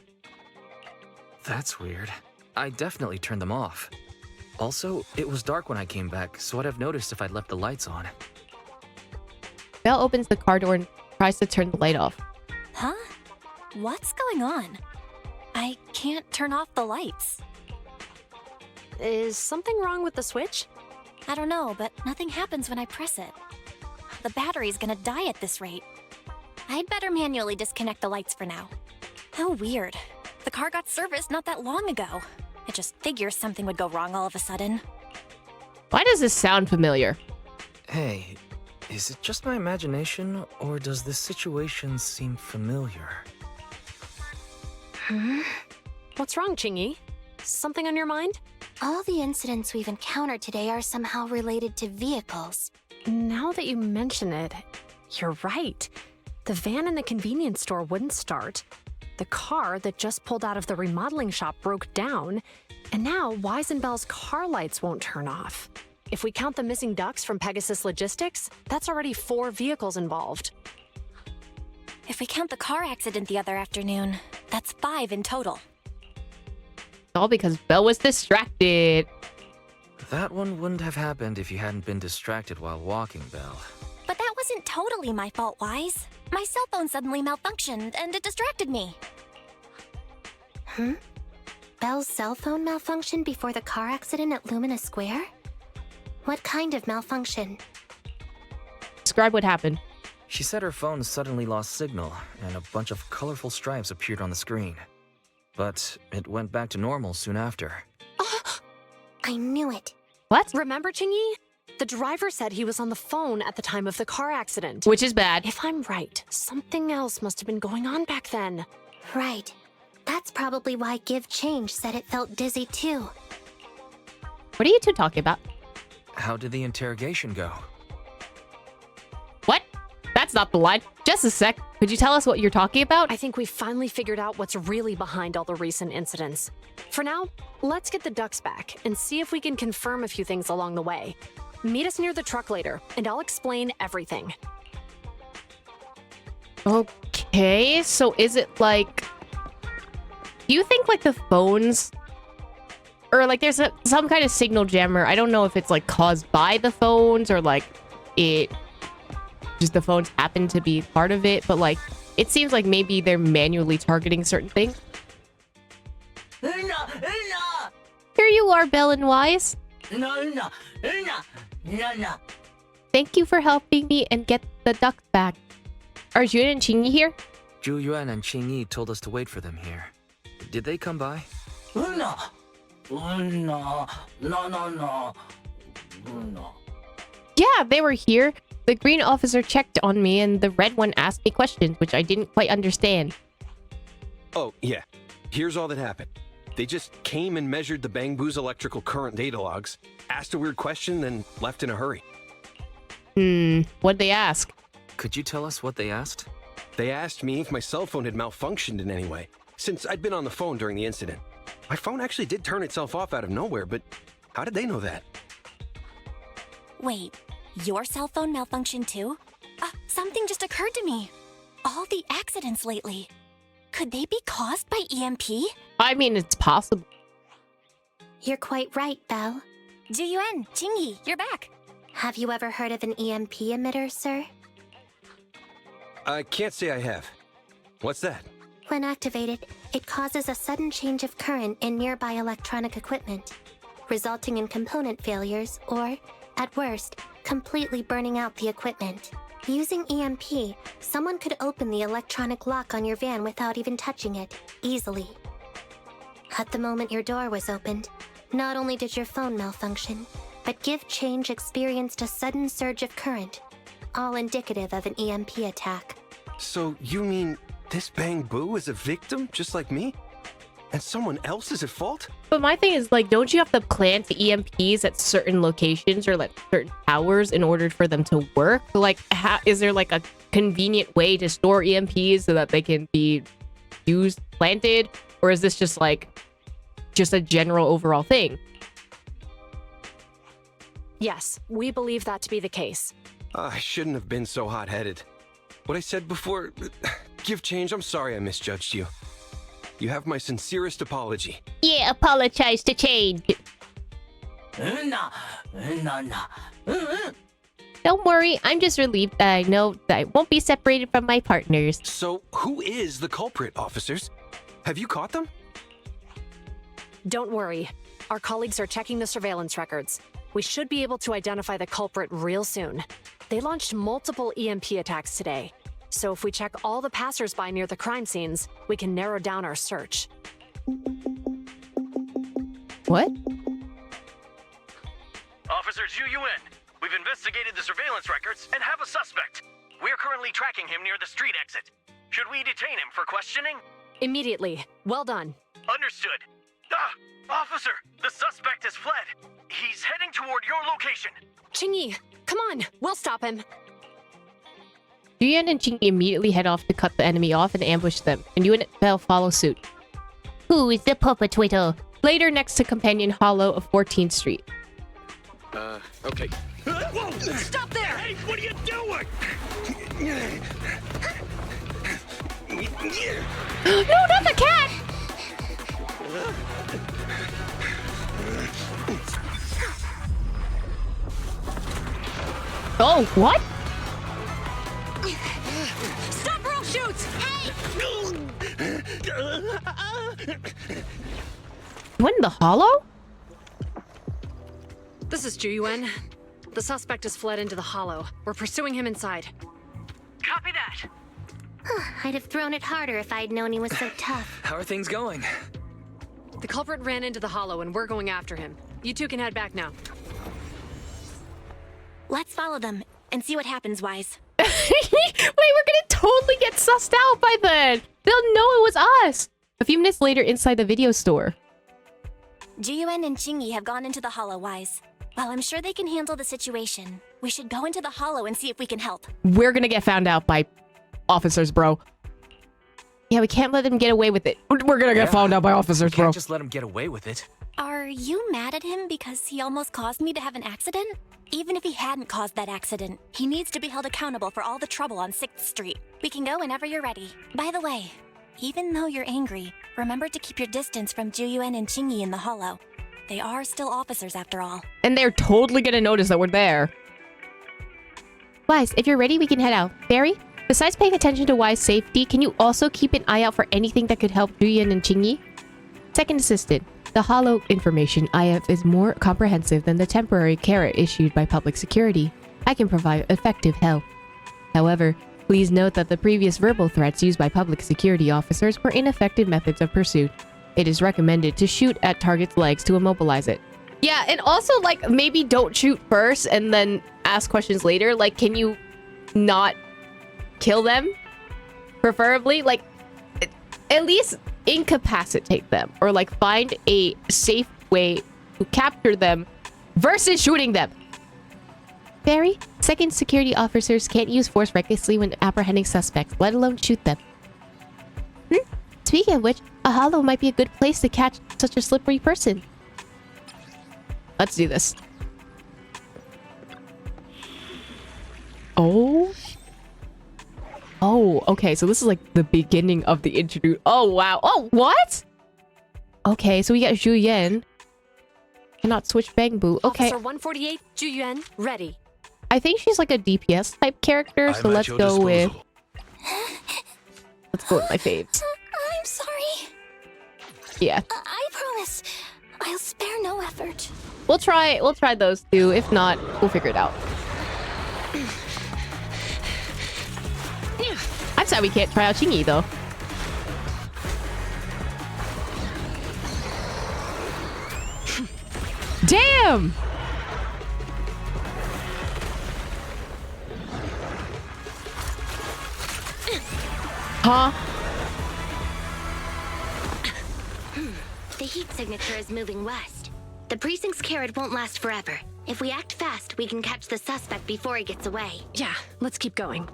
That's weird. I definitely turned them off. Also, it was dark when I came back, so I'd have noticed if I'd left the lights on. Belle opens the car door and tries to turn the light off. Huh? What's going on? I can't turn off the lights. Is something wrong with the switch? I don't know, but nothing happens when I press it. The battery's gonna die at this rate. I'd better manually disconnect the lights for now. How weird. The car got serviced not that long ago. I just figure something would go wrong all of a sudden. Why does this sound familiar? Hey, is it just my imagination, or does this situation seem familiar? What's wrong, Chingy? Something on your mind? All the incidents we've encountered today are somehow related to vehicles. Now that you mention it, you're right. The van in the convenience store wouldn't start. The car that just pulled out of the remodeling shop broke down. And now Weisenbell's car lights won't turn off. If we count the missing ducks from Pegasus Logistics, that's already 4 vehicles involved. If we count the car accident the other afternoon, that's 5 in total. All because Belle was distracted. That one wouldn't have happened if you hadn't been distracted while walking, Belle. But that wasn't totally my fault, Wise. My cell phone suddenly malfunctioned, and it distracted me. Belle's cell phone malfunctioned before the car accident at Lumina Square? What kind of malfunction? Describe what happened. She said her phone suddenly lost signal, and a bunch of colorful stripes appeared on the screen. But it went back to normal soon after. I knew it. What? Remember, Chingy? The driver said he was on the phone at the time of the car accident. Which is bad. If I'm right, something else must have been going on back then. Right. That's probably why Give Change said it felt dizzy too. What are you two talking about? How did the interrogation go? What? That's not the line. Just a sec. Could you tell us what you're talking about? I think we finally figured out what's really behind all the recent incidents. For now, let's get the ducks back and see if we can confirm a few things along the way. Meet us near the truck later, and I'll explain everything. Okay, so is it like... Do you think like the phones... Or like there's some kind of signal jammer. I don't know if it's like caused by the phones or like it... Just the phones happen to be part of it, but like it seems like maybe they're manually targeting certain things. Here you are, Belle and Wise. Thank you for helping me and get the ducks back. Are Jun and Qingyi here? Zhu Yuan and Qing Yi told us to wait for them here. Did they come by? Yeah, they were here. The green officer checked on me and the red one asked me questions, which I didn't quite understand. Oh, yeah. Here's all that happened. They just came and measured the Bang Boo's electrical current data logs, asked a weird question, then left in a hurry. What'd they ask? Could you tell us what they asked? They asked me if my cell phone had malfunctioned in any way, since I'd been on the phone during the incident. My phone actually did turn itself off out of nowhere, but how did they know that? Wait, your cell phone malfunctioned too? Something just occurred to me. All the accidents lately, could they be caused by EMP? I mean, it's possible. You're quite right, Belle. Jiyuan, Qingyi, you're back. Have you ever heard of an EMP emitter, sir? I can't say I have. What's that? When activated, it causes a sudden change of current in nearby electronic equipment, resulting in component failures or, at worst, completely burning out the equipment. Using EMP, someone could open the electronic lock on your van without even touching it, easily. At the moment your door was opened, not only did your phone malfunction, but Give Change experienced a sudden surge of current, all indicative of an EMP attack. So you mean this Bang Boo is a victim just like me? And someone else is at fault? But my thing is, like, don't you have to plant the EMPs at certain locations or like certain towers in order for them to work? Like, is there like a convenient way to store EMPs so that they can be used, planted? Or is this just like, just a general overall thing? Yes, we believe that to be the case. I shouldn't have been so hot-headed. What I said before, Give Change, I'm sorry I misjudged you. You have my sincerest apology. Yeah, apologize to Change. Don't worry, I'm just relieved that I know that I won't be separated from my partners. So, who is the culprit, officers? Have you caught them? Don't worry. Our colleagues are checking the surveillance records. We should be able to identify the culprit real soon. They launched multiple EMP attacks today. So if we check all the passersby near the crime scenes, we can narrow down our search. What? Officer Zhu Yuan, we've investigated the surveillance records and have a suspect. We're currently tracking him near the street exit. Should we detain him for questioning? Immediately. Well done. Understood. Officer, the suspect has fled. He's heading toward your location. Qingyi, come on, we'll stop him. Julian and Qingyi immediately head off to cut the enemy off and ambush them, and Yuan and Bell follow suit. Who is the perpetrator? Later, next to Companion Hollow of 14th Street. Okay. Whoa! Stop there! Hey, what are you doing? No, not the cat! Oh, what? Stop roll shoots! What in the hollow? This is Zhu Yuan. The suspect has fled into the hollow. We're pursuing him inside. Copy that. I'd have thrown it harder if I'd known he was so tough. How are things going? The culprit ran into the hollow and we're going after him. You two can head back now. Let's follow them and see what happens, Wise. Wait, we're gonna totally get sussed out by then. They'll know it was us. A few minutes later, inside the video store. Jiyuan and Qingyi have gone into the hollow, Wise. While I'm sure they can handle the situation, we should go into the hollow and see if we can help. We're gonna get found out by officers, bro. Yeah, we can't let them get away with it. We're gonna get found out by officers, bro. Can't just let him get away with it. Are you mad at him because he almost caused me to have an accident? Even if he hadn't caused that accident, he needs to be held accountable for all the trouble on 6th Street. We can go whenever you're ready. By the way, even though you're angry, remember to keep your distance from Juyuan and Qingyi in the hollow. They are still officers after all. And they're totally gonna notice that we're there. Wise, if you're ready, we can head out. Barry, besides paying attention to Wise's safety, can you also keep an eye out for anything that could help Juyuan and Qingyi? Second assistant, the hollow information I have is more comprehensive than the temporary carrot issued by public security. I can provide effective help. However, please note that the previous verbal threats used by public security officers were ineffective methods of pursuit. It is recommended to shoot at target's legs to immobilize it. Yeah, and also, like, maybe don't shoot first and then ask questions later. Like, can you not kill them? Preferably, like, at least incapacitate them. Or, like, find a safe way to capture them versus shooting them. Barry, second security officers can't use force recklessly when apprehending suspects, let alone shoot them. Speaking of which, a hollow might be a good place to catch such a slippery person. Let's do this. Oh. Oh, okay. So this is like the beginning of the interlude. Oh, wow. Oh, what? Okay, so we got Zhu Yan. Cannot switch Bang Boo. Okay. Officer 148, Zhu Yuan, ready. I think she's like a DPS type character, so let's go with... Let's go with my faves. I'm sorry. Yeah. I promise. I'll spare no effort. We'll try those two. If not, we'll figure it out. I'm sad we can't try out Qingyi though. Damn! Huh? The heat signature is moving west. The precinct's carrot won't last forever. If we act fast, we can catch the suspect before he gets away. Yeah, let's keep going.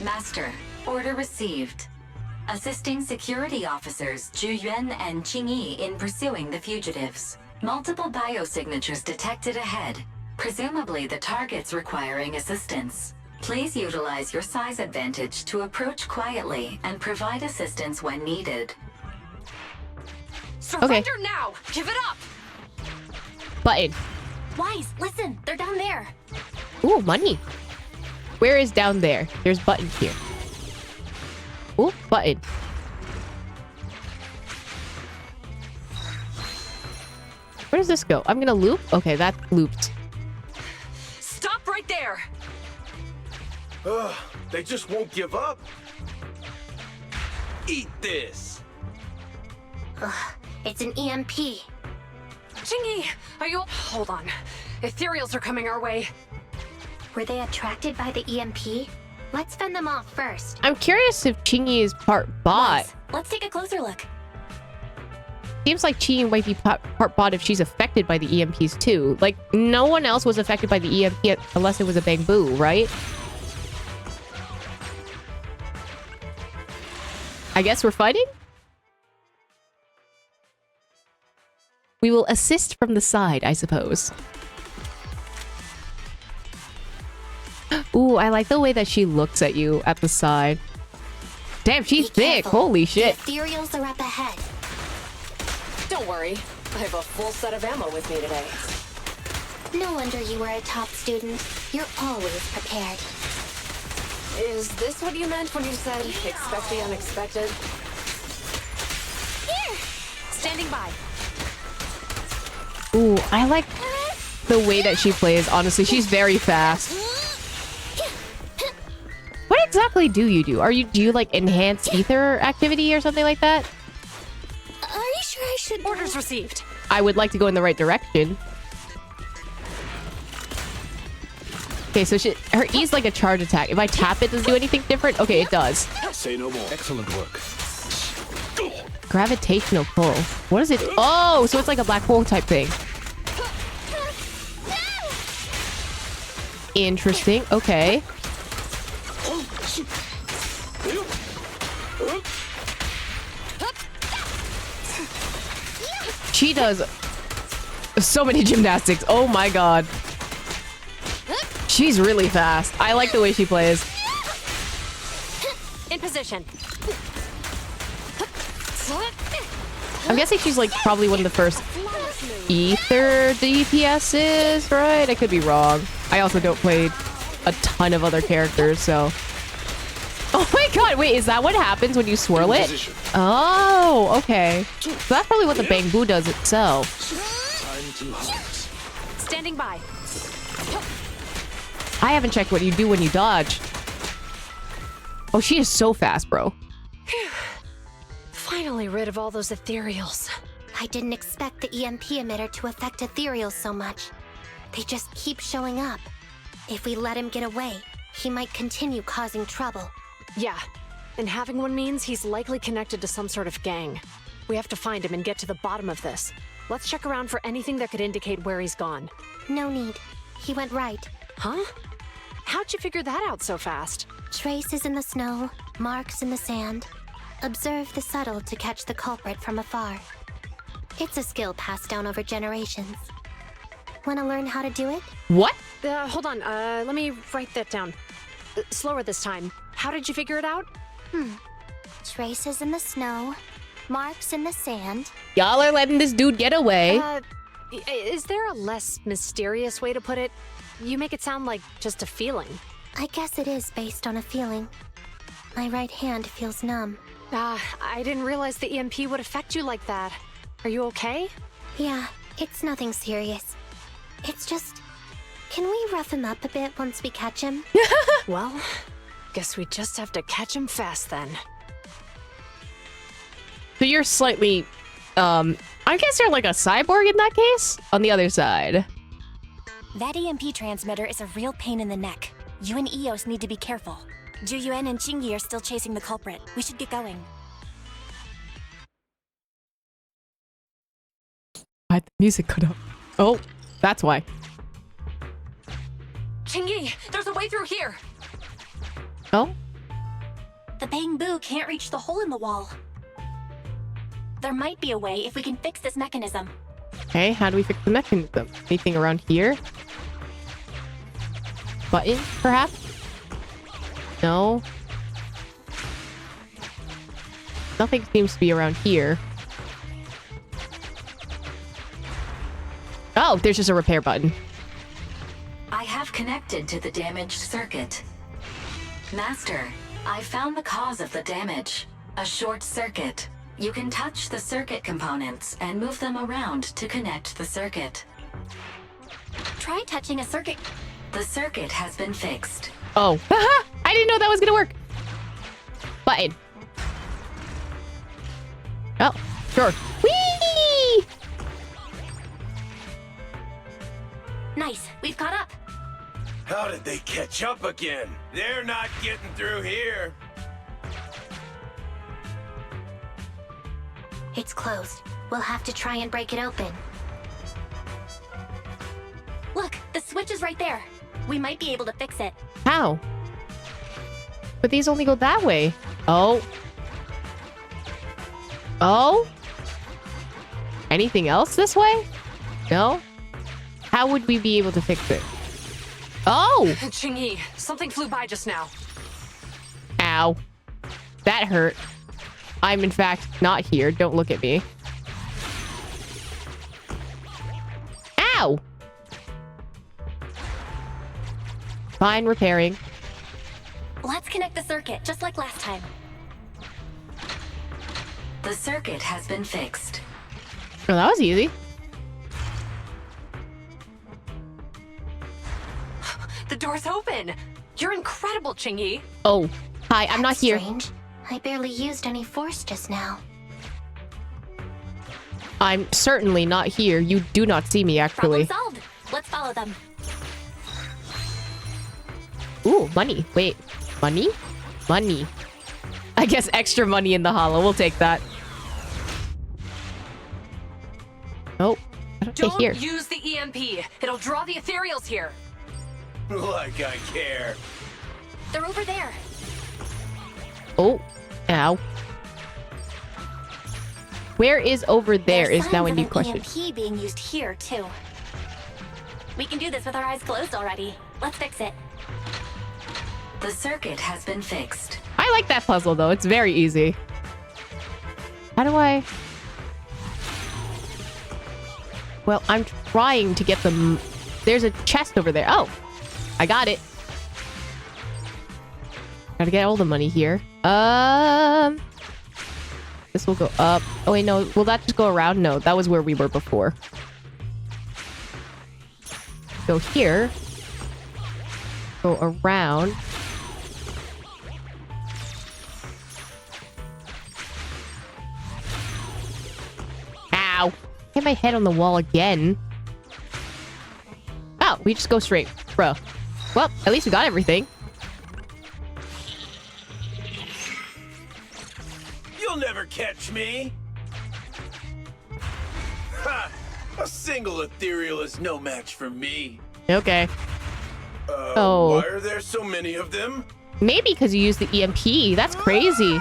Master, order received. Assisting security officers Zhu Yuan and Qingyi in pursuing the fugitives. Multiple biosignatures detected ahead. Presumably the target's requiring assistance. Please utilize your size advantage to approach quietly and provide assistance when needed. Surrender now! Give it up! Button. Wise, listen, they're down there. Ooh, money. Where is down there? There's button here. Ooh, button. Where does this go? I'm gonna loop? Okay, that looped. Stop right there! Ugh, they just won't give up. Eat this. Ugh, it's an EMP. Chingy, are you... Hold on. Ethereals are coming our way. Were they attracted by the EMP? Let's fend them off first. I'm curious if Chingy is part bot. Let's take a closer look. Seems like Chingy might be part bot if she's affected by the EMPs too. Like, no one else was affected by the EMP unless it was a Bamboo, right? I guess we're fighting? We will assist from the side, I suppose. Ooh, I like the way that she looks at you at the side. Damn, she's thick. Holy shit. The ethereals are up ahead. Don't worry. I have a full set of ammo with me today. No wonder you were a top student. You're always prepared. Is this what you meant when you said expect the unexpected? Here! Standing by. Ooh, I like the way that she plays. Honestly, she's very fast. What exactly do you do? Do you like enhance ether activity or something like that? Are you sure I should... Orders received. I would like to go in the right direction. Okay, so her E's like a charge attack. If I tap it, does it do anything different? Okay, it does. Say no more. Excellent work. Gravitational pull. What is it? Oh, so it's like a black hole type thing. Interesting. Okay. She does so many gymnastics. Oh my god. She's really fast. I like the way she plays. In position. I'm guessing she's like probably one of the first ether DPSs, right? I could be wrong. I also don't play a ton of other characters, so... Oh my god, wait, is that what happens when you swirl it? Oh, okay. So that's probably what the Bamboo does itself. Standing by. I haven't checked what you do when you dodge. Oh, she is so fast, bro. Finally rid of all those ethereals. I didn't expect the EMP emitter to affect ethereals so much. They just keep showing up. If we let him get away, he might continue causing trouble. Yeah, and having one means he's likely connected to some sort of gang. We have to find him and get to the bottom of this. Let's check around for anything that could indicate where he's gone. No need. He went right. Huh? How'd you figure that out so fast? Traces in the snow, marks in the sand. Observe the subtle to catch the culprit from afar. It's a skill passed down over generations. Want to learn how to do it? What? Hold on, let me write that down. Slower this time. How did you figure it out? Traces in the snow, marks in the sand. Y'all are letting this dude get away. Is there a less mysterious way to put it? You make it sound like just a feeling. I guess it is based on a feeling. My right hand feels numb. I didn't realize the EMP would affect you like that. Are you okay? Yeah, it's nothing serious. It's just... Can we rough him up a bit once we catch him? Well, guess we just have to catch him fast then. So you're slightly... I guess you're like a cyborg in that case? On the other side. That EMP transmitter is a real pain in the neck. You and Eos need to be careful. Juyuan and Chingy are still chasing the culprit. We should get going. The music cut out. Oh, that's why. Chingy, there's a way through here! Oh? The Bamboo can't reach the hole in the wall. There might be a way if we can fix this mechanism. Okay, how do we fix the mechanism? Anything around here? Button, perhaps? No. Nothing seems to be around here. Oh, there's just a repair button. I have connected to the damaged circuit. Master, I found the cause of the damage. A short circuit. You can touch the circuit components and move them around to connect the circuit. Try touching a circuit. The circuit has been fixed. Oh. I didn't know that was gonna work. Button. Oh, sure. Whee! Nice. We've caught up. How did they catch up again? They're not getting through here. It's closed. We'll have to try and break it open. Look, the switch is right there. We might be able to fix it. How? But these only go that way. Oh. Oh? Anything else this way? No? How would we be able to fix it? Oh! Chingy, something flew by just now. Ow. That hurt. I'm in fact not here. Don't look at me. Ow! Fine, repairing. Let's connect the circuit, just like last time. The circuit has been fixed. Oh, that was easy. The door's open. You're incredible, Chingy. Oh, hi, I'm not here. Strange. I barely used any force just now. I'm certainly not here. You do not see me, actually. Problem solved. Let's follow them. Ooh, money. Wait, money? Money. I guess extra money in the hollow. We'll take that. Oh, I don't Don't here. use the EMP. It'll draw the ethereals here. Like I care. They're over there. Oh, ow. Where is over there There's is now a signs new of an question. EMP being used here too. We can do this with our eyes closed already. Let's fix it. The circuit has been fixed. I like that puzzle though. It's very easy. How do I... Well, I'm trying to get them... There's a chest over there. Oh, I got it. Gotta get all the money here. This will go up. Oh wait, no. Will that just go around? No, that was where we were before. Go here. Go around. Ow. Hit my head on the wall again. Oh, we just go straight. Bro. Well, at least we got everything. You'll never catch me. Ha! A single ethereal is no match for me. Okay. Why are there so many of them? Maybe because you used the EMP. That's crazy.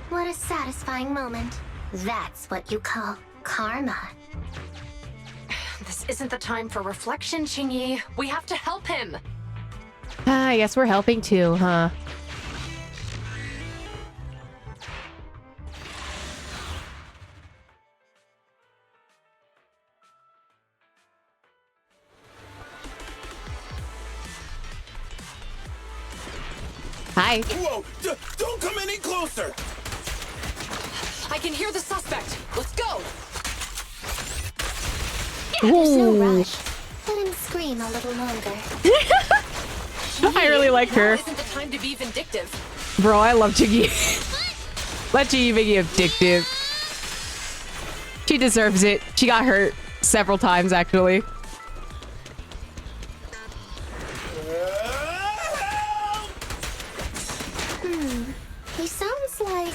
What a satisfying moment. That's what you call karma. This isn't the time for reflection, Chingy. We have to help him. I guess we're helping too, huh? Hi. Whoa! Don't come any closer! I can hear the suspect. Let's go. There's no rush. Let him scream a little longer. I really like her. Now isn't the time to be vindictive. Bro, I love Chiggy. Let Chiggy be addictive. She deserves it. She got hurt several times, actually. He sounds like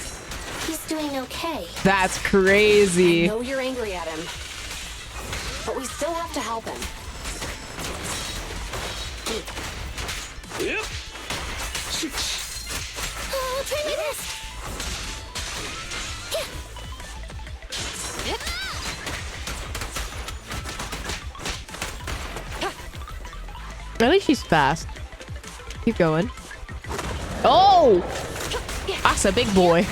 he's doing okay. That's crazy. I know you're angry at him, but we still have to help him. Yep. Oh, try my best. At least she's fast. Keep going. Oh! That's a big boy.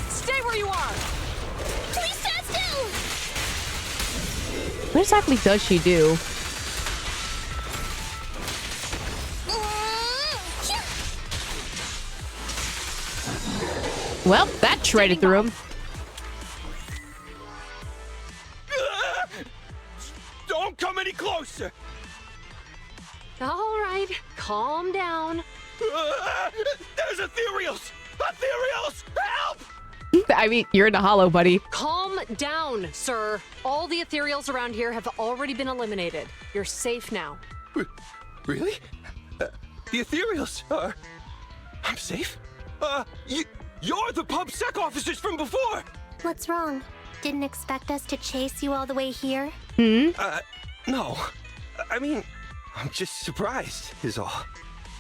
Stay where you are. Please stand still. What exactly does she do? Well, that shredded through him. Don't come any closer! All right, calm down. There's ethereals! Ethereals! Help! I mean, you're in a hollow, buddy. Calm down, sir. All the ethereals around here have already been eliminated. You're safe now. Really? The ethereals are... I'm safe? You're the PubSec officers from before! What's wrong? Didn't expect us to chase you all the way here? No. I mean, I'm just surprised, is all.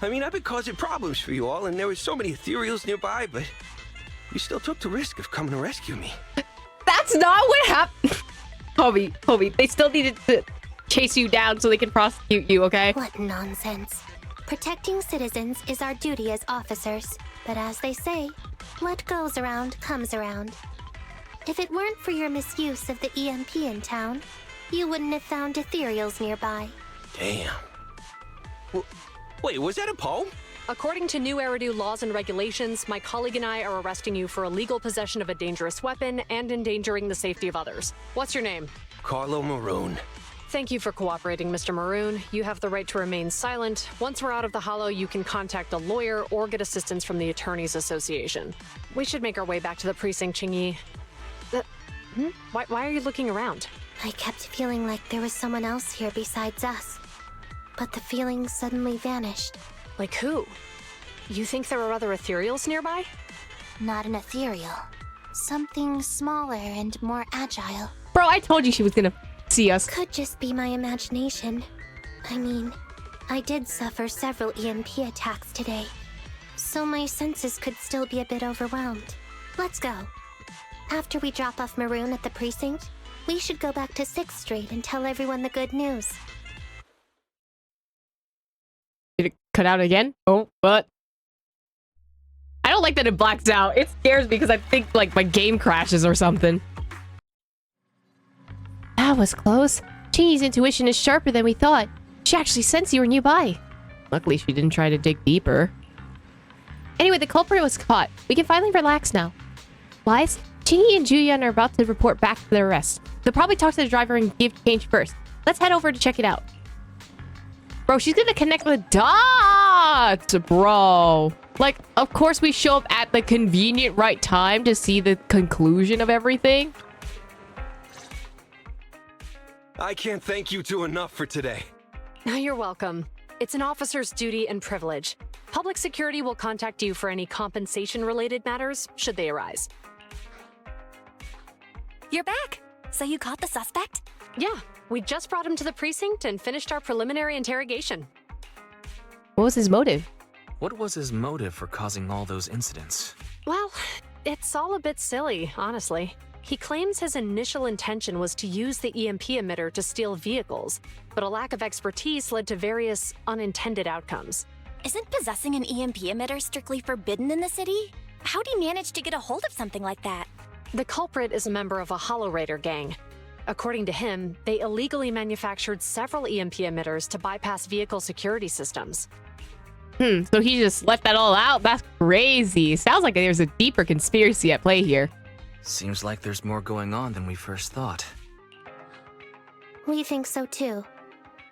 I mean, I've been causing problems for you all, and there were so many ethereals nearby, but you still took the risk of coming to rescue me. That's not what happened. Homie, they still needed to chase you down so they can prosecute you, okay? What nonsense. Protecting citizens is our duty as officers, but as they say, what goes around comes around. If it weren't for your misuse of the EMP in town, you wouldn't have found ethereals nearby. Damn. Wait, was that a poem? According to new Eridu laws and regulations, my colleague and I are arresting you for illegal possession of a dangerous weapon and endangering the safety of others. What's your name? Carlo Maroon. Thank you for cooperating, Mr. Maroon. You have the right to remain silent. Once we're out of the hollow, you can contact a lawyer or get assistance from the Attorneys Association. We should make our way back to the precinct, Chingy. Why are you looking around? I kept feeling like there was someone else here besides us. But the feeling suddenly vanished. Like who? You think there are other ethereals nearby? Not an ethereal. Something smaller and more agile. Bro, I told you she was gonna see us. Could just be my imagination. I mean, I did suffer several EMP attacks today, so my senses could still be a bit overwhelmed. Let's go. After we drop off Maroon at the precinct, we should go back to 6th Street and tell everyone the good news. Did it cut out again? Oh, but... I don't like that it blacks out. It scares me because I think, like, my game crashes or something. That was close. Chingy's intuition is sharper than we thought. She actually sensed you were nearby. Luckily, she didn't try to dig deeper. Anyway, the culprit was caught. We can finally relax now. Wise, Chingy and Julian are about to report back to their arrest. They'll probably talk to the driver and give change first. Let's head over to check it out. Bro, she's gonna connect the dots, bro. Like, of course we show up at the convenient right time to see the conclusion of everything. I can't thank you two enough for today. You're welcome. It's an officer's duty and privilege. Public security will contact you for any compensation-related matters, should they arise. You're back! So you caught the suspect? Yeah, we just brought him to the precinct and finished our preliminary interrogation. What was his motive? What was his motive for causing all those incidents? Well, it's all a bit silly, honestly. He claims his initial intention was to use the EMP emitter to steal vehicles, but a lack of expertise led to various unintended outcomes. Isn't possessing an EMP emitter strictly forbidden in the city? How'd he manage to get a hold of something like that? The culprit is a member of a Hollow Raider gang. According to him, they illegally manufactured several EMP emitters to bypass vehicle security systems. So he just left that all out? That's crazy. Sounds like there's a deeper conspiracy at play here. Seems like there's more going on than we first thought. We think so too.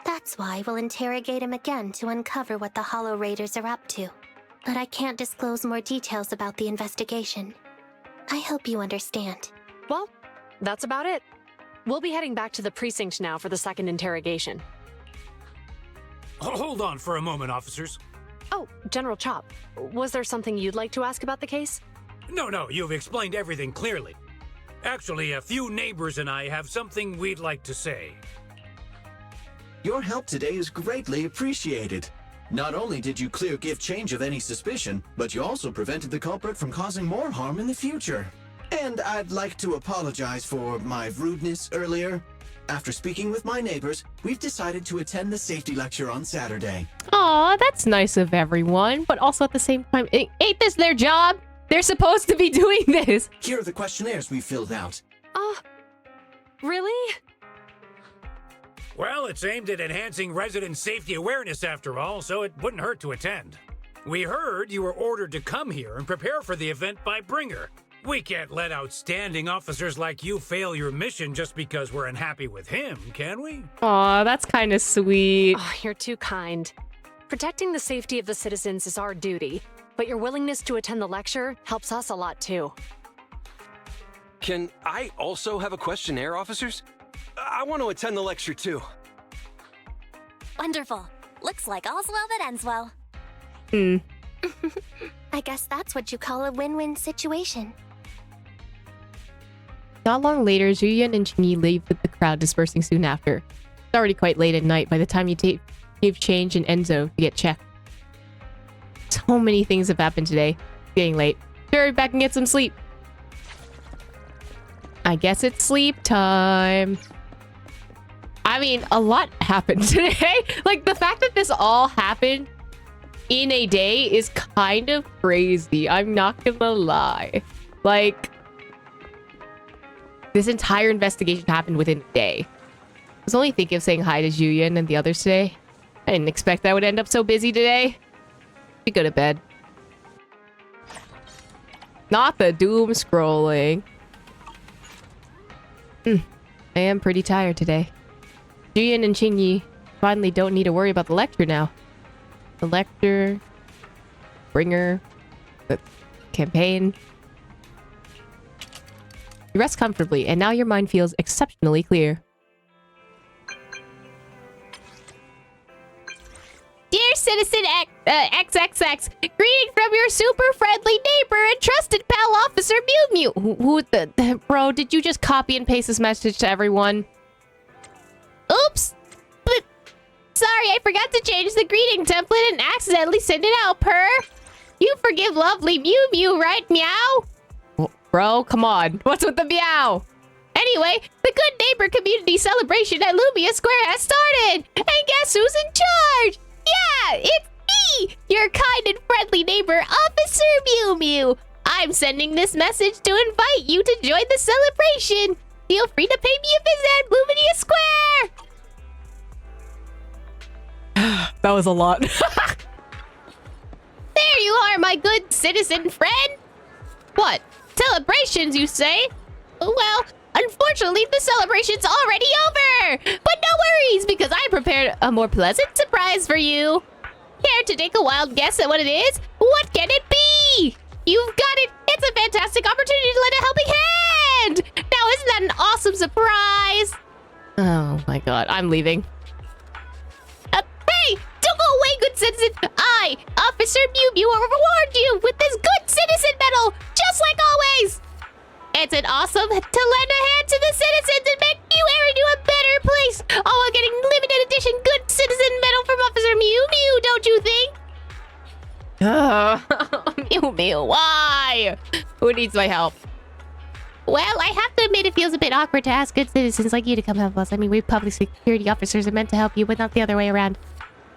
That's why we'll interrogate him again to uncover what the Hollow Raiders are up to. But I can't disclose more details about the investigation. I hope you understand. Well, that's about it. We'll be heading back to the precinct now for the second interrogation. Hold on for a moment, officers. Oh, General Chop, was there something you'd like to ask about the case? No, you've explained everything clearly. Actually, a few neighbors and I have something we'd like to say. Your help today is greatly appreciated. Not only did you clear Give Change of any suspicion, but you also prevented the culprit from causing more harm in the future. And I'd like to apologize for my rudeness earlier. After speaking with my neighbors, we've decided to attend the safety lecture on Saturday. Aw, that's nice of everyone, but also at the same time, ain't this their job? They're supposed to be doing this. Here are the questionnaires we filled out. Really? Well, it's aimed at enhancing resident safety awareness after all, so it wouldn't hurt to attend. We heard you were ordered to come here and prepare for the event by Bringer. We can't let outstanding officers like you fail your mission just because we're unhappy with him, can we? Aw, that's kind of sweet. Oh, you're too kind. Protecting the safety of the citizens is our duty, but your willingness to attend the lecture helps us a lot too. Can I also have a questionnaire, officers? I want to attend the lecture too. Wonderful. Looks like all's well that ends well. I guess that's what you call a win-win situation. Not long later, Zhuyan and Qingyi leave with the crowd dispersing soon after. It's already quite late at night by the time you gave change in Enzo to get checked. So many things have happened today. It's getting late. Hurry back and get some sleep. I guess it's sleep time. I mean, a lot happened today. Like, the fact that this all happened in a day is kind of crazy. I'm not gonna lie. Like, this entire investigation happened within a day. I was only thinking of saying hi to Zhuyan and the others today. I didn't expect I would end up so busy today. Be go to bed. Not the doom scrolling. I am pretty tired today. Zhuyan and Qingyi finally don't need to worry about the lecture now. The lecture, Bringer, the campaign. You rest comfortably, and now your mind feels exceptionally clear. Dear Citizen XXX, greeting from your super friendly neighbor and trusted pal officer Mew Mew. Who the bro? Did you just copy and paste this message to everyone? Oops. But sorry, I forgot to change the greeting template and accidentally send it out. You forgive lovely Mew Mew, right? Meow. Bro, come on. What's with the meow? Anyway, the Good Neighbor Community Celebration at Lumia Square has started! And guess who's in charge? Yeah, it's me! Your kind and friendly neighbor, Officer Mew Mew! I'm sending this message to invite you to join the celebration! Feel free to pay me a visit at Lumia Square! That was a lot. There you are, my good citizen friend! What? Celebrations, you say? Well, unfortunately, the celebration's already over! But no worries, because I prepared a more pleasant surprise for you. Care to take a wild guess at what it is? What can it be? You've got it! It's a fantastic opportunity to lend a helping hand! Now, isn't that an awesome surprise? Oh my god, I'm leaving. Hey! Don't go away, good citizen! I, Officer Mew Mew, will reward you with this good citizen medal, just like always! It's an awesome to lend a hand to the citizens and make New Era into a better place, all while getting limited edition good citizen medal from Officer Mew Mew, don't you think? Mew Mew, why? Who needs my help? Well, I have to admit it feels a bit awkward to ask good citizens like you to come help us. I mean, we public security officers are meant to help you, but not the other way around.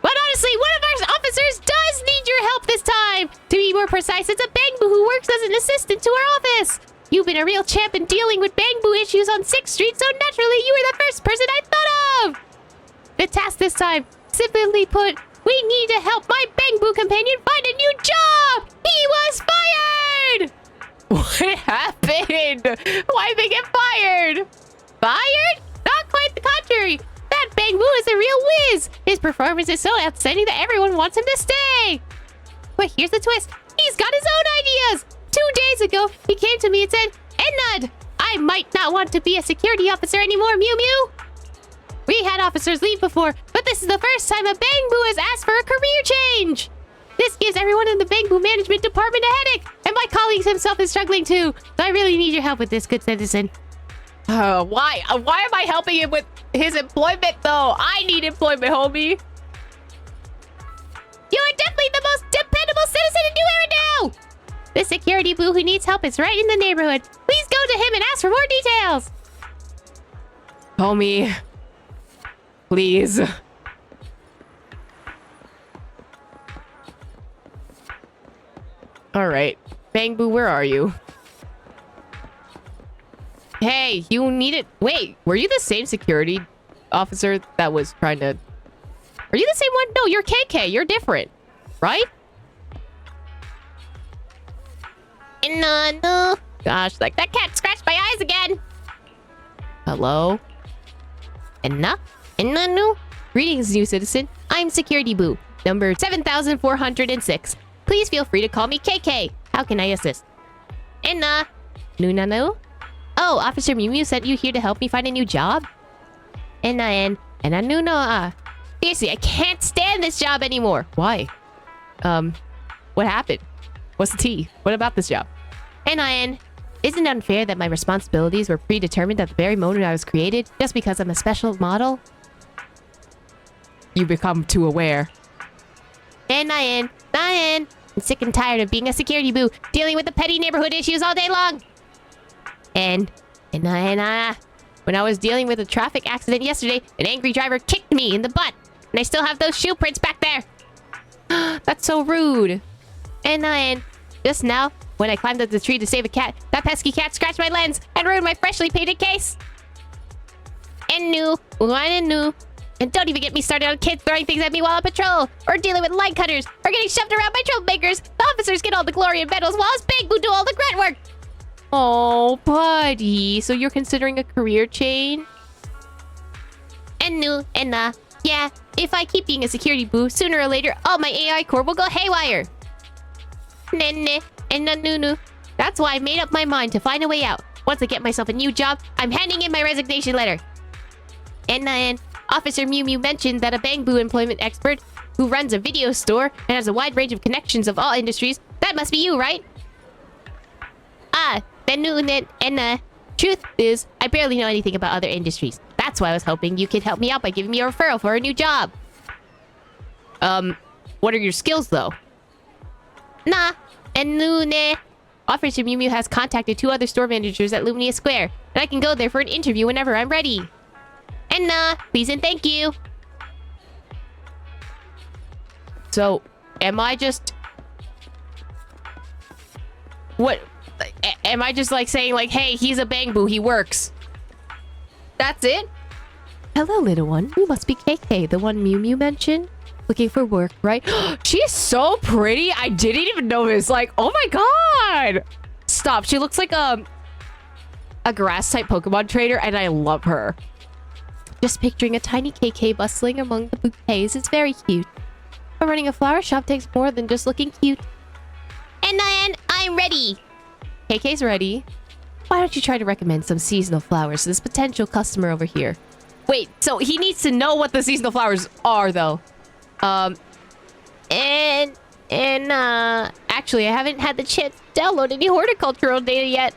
But honestly, one of our officers does need your help this time! To be more precise, it's a Bangbu who works as an assistant to our office! You've been a real champ in dealing with Bangbu issues on 6th Street, so naturally you were the first person I thought of! The task this time, simply put, we need to help my Bangbu companion find a new job! He was fired! What happened? Why'd they get fired? Fired? Not quite the contrary! That Bangbu is a real whiz! His performance is so outstanding that everyone wants him to stay! But here's the twist. He's got his own ideas! 2 days ago, he came to me and said, Ennud, I might not want to be a security officer anymore, Mew Mew! We had officers leave before, but this is the first time a Bangbu has asked for a career change! This gives everyone in the Bangbu management department a headache, and my colleagues himself is struggling too. So I really need your help with this, good citizen. Why? Why am I helping him with his employment, though? I need employment, homie. You're definitely the most dependable citizen in New Era now! The security boo who needs help is right in the neighborhood. Please go to him and ask for more details. Homie. Please. Alright. Bangbu, where are you? Hey, you need it. Wait, were you the same security officer that was trying to... Are you the same one? No, you're KK. You're different. Right? No. Gosh, like that cat scratched my eyes again. Hello? No. Greetings, new citizen. I'm Security Boo, number 7406. Please feel free to call me KK. How can I assist? No. Oh, Officer Mew Mew sent you here to help me find a new job? Seriously, I can't stand this job anymore. Why? What happened? What's the tea? What about this job? Isn't it unfair that my responsibilities were predetermined at the very moment I was created, just because I'm a special model? You become too aware. I'm sick and tired of being a security boo, dealing with the petty neighborhood issues all day long. When I was dealing with a traffic accident yesterday, an angry driver kicked me in the butt, and I still have those shoe prints back there. That's so rude. Just now, when I climbed up the tree to save a cat, that pesky cat scratched my lens and ruined my freshly painted case. And don't even get me started on kids throwing things at me while on patrol, or dealing with line cutters, or getting shoved around by troublemakers. The officers get all the glory and medals while us Big Boo do all the grunt work. Oh, buddy. So you're considering a career change? Yeah, if I keep being a security boo, sooner or later, all my AI core will go haywire. That's why I made up my mind to find a way out. Once I get myself a new job, I'm handing in my resignation letter. Officer Mew Mew mentioned that a Bang Boo employment expert who runs a video store and has a wide range of connections of all industries. That must be you, right? Truth is, I barely know anything about other industries. That's why I was hoping you could help me out by giving me a referral for a new job. What are your skills, though? Officer Mew Mew has contacted 2 other store managers at Lumnia Square, and I can go there for an interview whenever I'm ready. Please and thank you. So, am I just... What... Am I just like saying like, hey, he's a Bang Boo, he works? That's it? Hello, little one. You must be KK, the one Mew Mew mentioned. Looking for work, right? She's so pretty. I didn't even notice. Like, oh my god. Stop. She looks like a grass type Pokemon trainer, and I love her. Just picturing a tiny KK bustling among the bouquets is very cute. But running a flower shop takes more than just looking cute. I'm ready. KK's ready. Why don't you try to recommend some seasonal flowers to this potential customer over here? Wait, so he needs to know what the seasonal flowers are, though. Actually, I haven't had the chance to download any horticultural data yet.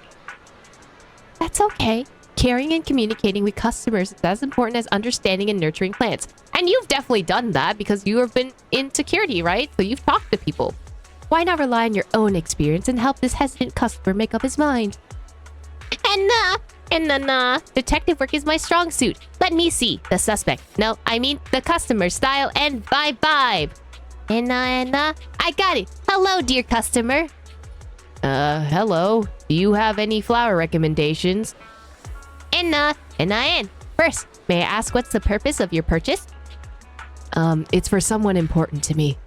That's okay. Caring and communicating with customers is as important as understanding and nurturing plants. And you've definitely done that because you have been in security, right? So you've talked to people. Why not rely on your own experience and help this hesitant customer make up his mind? Detective work is my strong suit. Let me see. The suspect. No, I mean the customer style and vibe. I got it. Hello, dear customer. Hello. Do you have any flower recommendations? First, may I ask what's the purpose of your purchase? It's for someone important to me.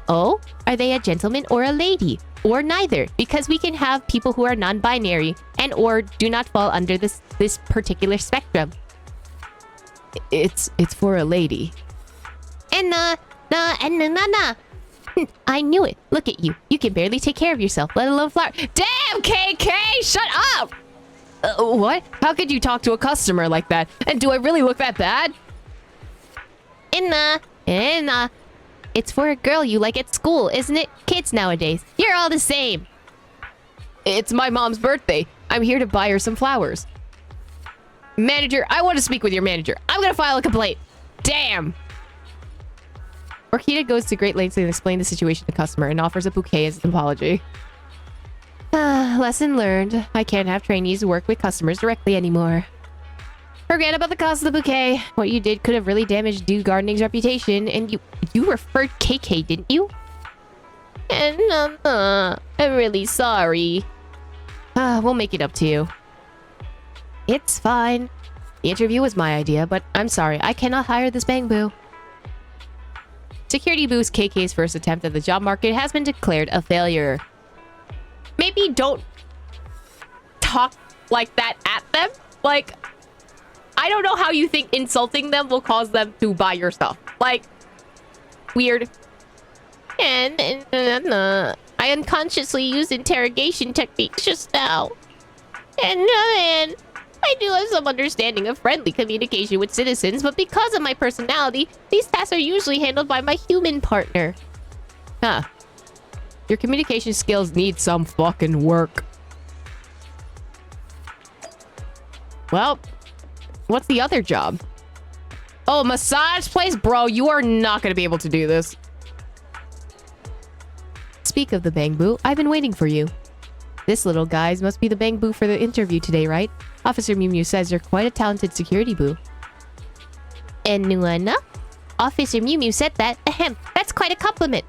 Oh, are they a gentleman or a lady? Or neither, because we can have people who are non-binary and or do not fall under this particular spectrum. It's for a lady. I knew it. Look at you. You can barely take care of yourself, let alone flower. Damn, KK! Shut up! What? How could you talk to a customer like that? And do I really look that bad? It's for a girl you like at school, isn't it? Kids nowadays, you're all the same. It's my mom's birthday. I'm here to buy her some flowers. Manager, I want to speak with your manager. I'm gonna file a complaint. Damn. Orchida goes to great lengths to explain the situation to the customer and offers a bouquet as an apology. Lesson learned. I can't have trainees work with customers directly anymore. Forget about the cost of the bouquet. What you did could have really damaged Do Gardening's reputation, and you referred KK, didn't you? I'm really sorry. We'll make it up to you. It's fine. The interview was my idea, but I'm sorry. I cannot hire this Bang Boo. Security Boo's KK's first attempt at the job market has been declared a failure. Maybe don't talk like that at them. Like, I don't know how you think insulting them will cause them to buy your stuff. Like, weird. And I unconsciously used interrogation techniques just now. And I do have some understanding of friendly communication with citizens, but because of my personality, these tasks are usually handled by my human partner. Huh. Your communication skills need some fucking work. Well, what's the other job? Oh, massage place? Bro, you are not going to be able to do this. Speak of the Bangbu, I've been waiting for you. This little guys must be the Bangbu for the interview today, right? Officer Mew Mew says you're quite a talented security boo. And Officer Mew Mew said that. Ahem, that's quite a compliment.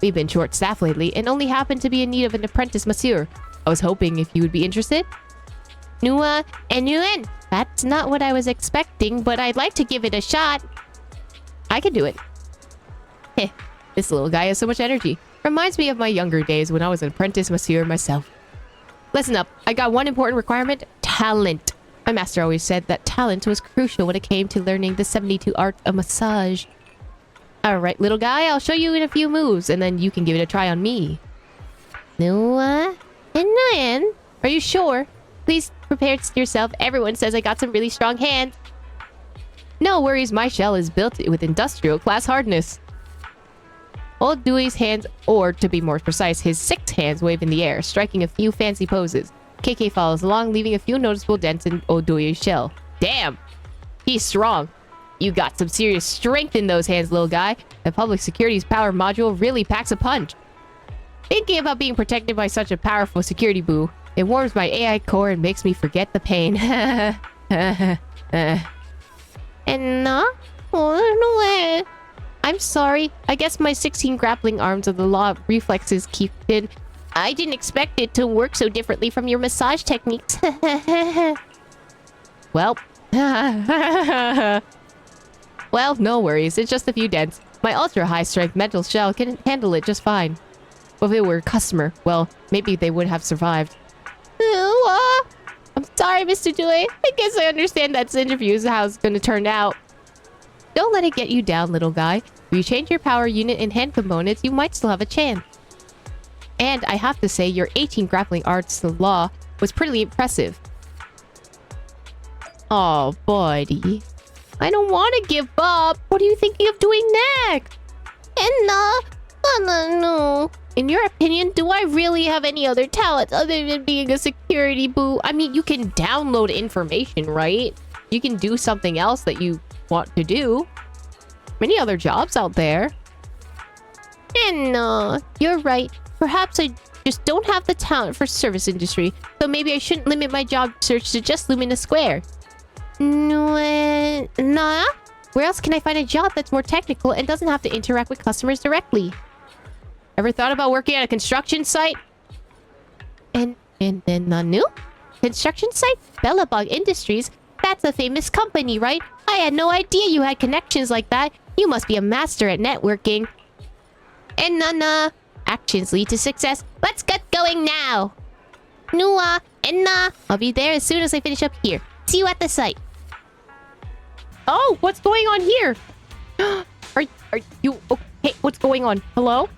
We've been short-staffed lately and only happen to be in need of an apprentice masseur. I was hoping if you would be interested. And that's not what I was expecting, but I'd like to give it a shot. I can do it. Heh, this little guy has so much energy. Reminds me of my younger days when I was an apprentice masseur myself. Listen up, I got one important requirement: talent. My master always said that talent was crucial when it came to learning the 72 art of massage. Alright, little guy, I'll show you in a few moves, and then you can give it a try on me. And are you sure? Please prepare yourself. Everyone says I got some really strong hands. No worries, my shell is built with industrial class hardness. Old Dewey's hands, or to be more precise, his 6 hands wave in the air, striking a few fancy poses. KK follows along, leaving a few noticeable dents in Old Dewey's shell. Damn! He's strong. You got some serious strength in those hands, little guy. The public security's power module really packs a punch. Thinking about being protected by such a powerful security boo, it warms my AI core and makes me forget the pain. I'm sorry. I guess my 16 grappling arms of the law of reflexes keep in. I didn't expect it to work so differently from your massage techniques. Well. Well, no worries. It's just a few dents. My ultra-high-strength mental shell can handle it just fine. If it were a customer, well, maybe they would have survived. I'm sorry, Mr. Dewey. I guess I understand that this interview is how it's going to turn out. Don't let it get you down, little guy. If you change your power unit and hand components, you might still have a chance. And I have to say, your 18 grappling arts to law was pretty impressive. Oh, buddy. I don't want to give up. What are you thinking of doing next? I don't know. In your opinion, do I really have any other talents other than being a security boo? I mean, you can download information, right? You can do something else that you want to do. Many other jobs out there. And you're right. Perhaps I just don't have the talent for service industry, so maybe I shouldn't limit my job search to just Lumina Square. Where else can I find a job that's more technical and doesn't have to interact with customers directly? Ever thought about working at a construction site? And then Nanu? Construction site? Bellabog Industries? That's a famous company, right? I had no idea you had connections like that. You must be a master at networking. And actions lead to success. Let's get going now. I'll be there as soon as I finish up here. See you at the site. Oh, what's going on here? Are you okay? What's going on? Hello?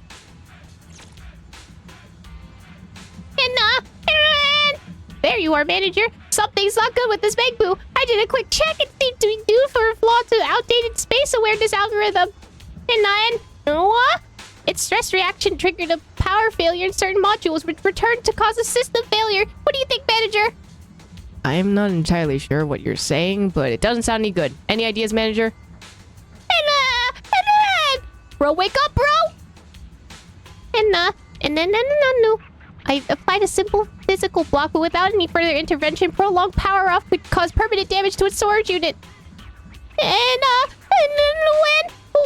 There you are, manager. Something's not good with this Bangbu. I did a quick check. It seemed to be due for a flaw to the outdated space awareness algorithm. Its stress reaction triggered a power failure in certain modules, which returned to cause a system failure. What do you think, manager? I'm not entirely sure what you're saying, but it doesn't sound any good. Any ideas, manager? Bro, wake up, bro! I applied a simple physical block, but without any further intervention, prolonged power off could cause permanent damage to its storage unit.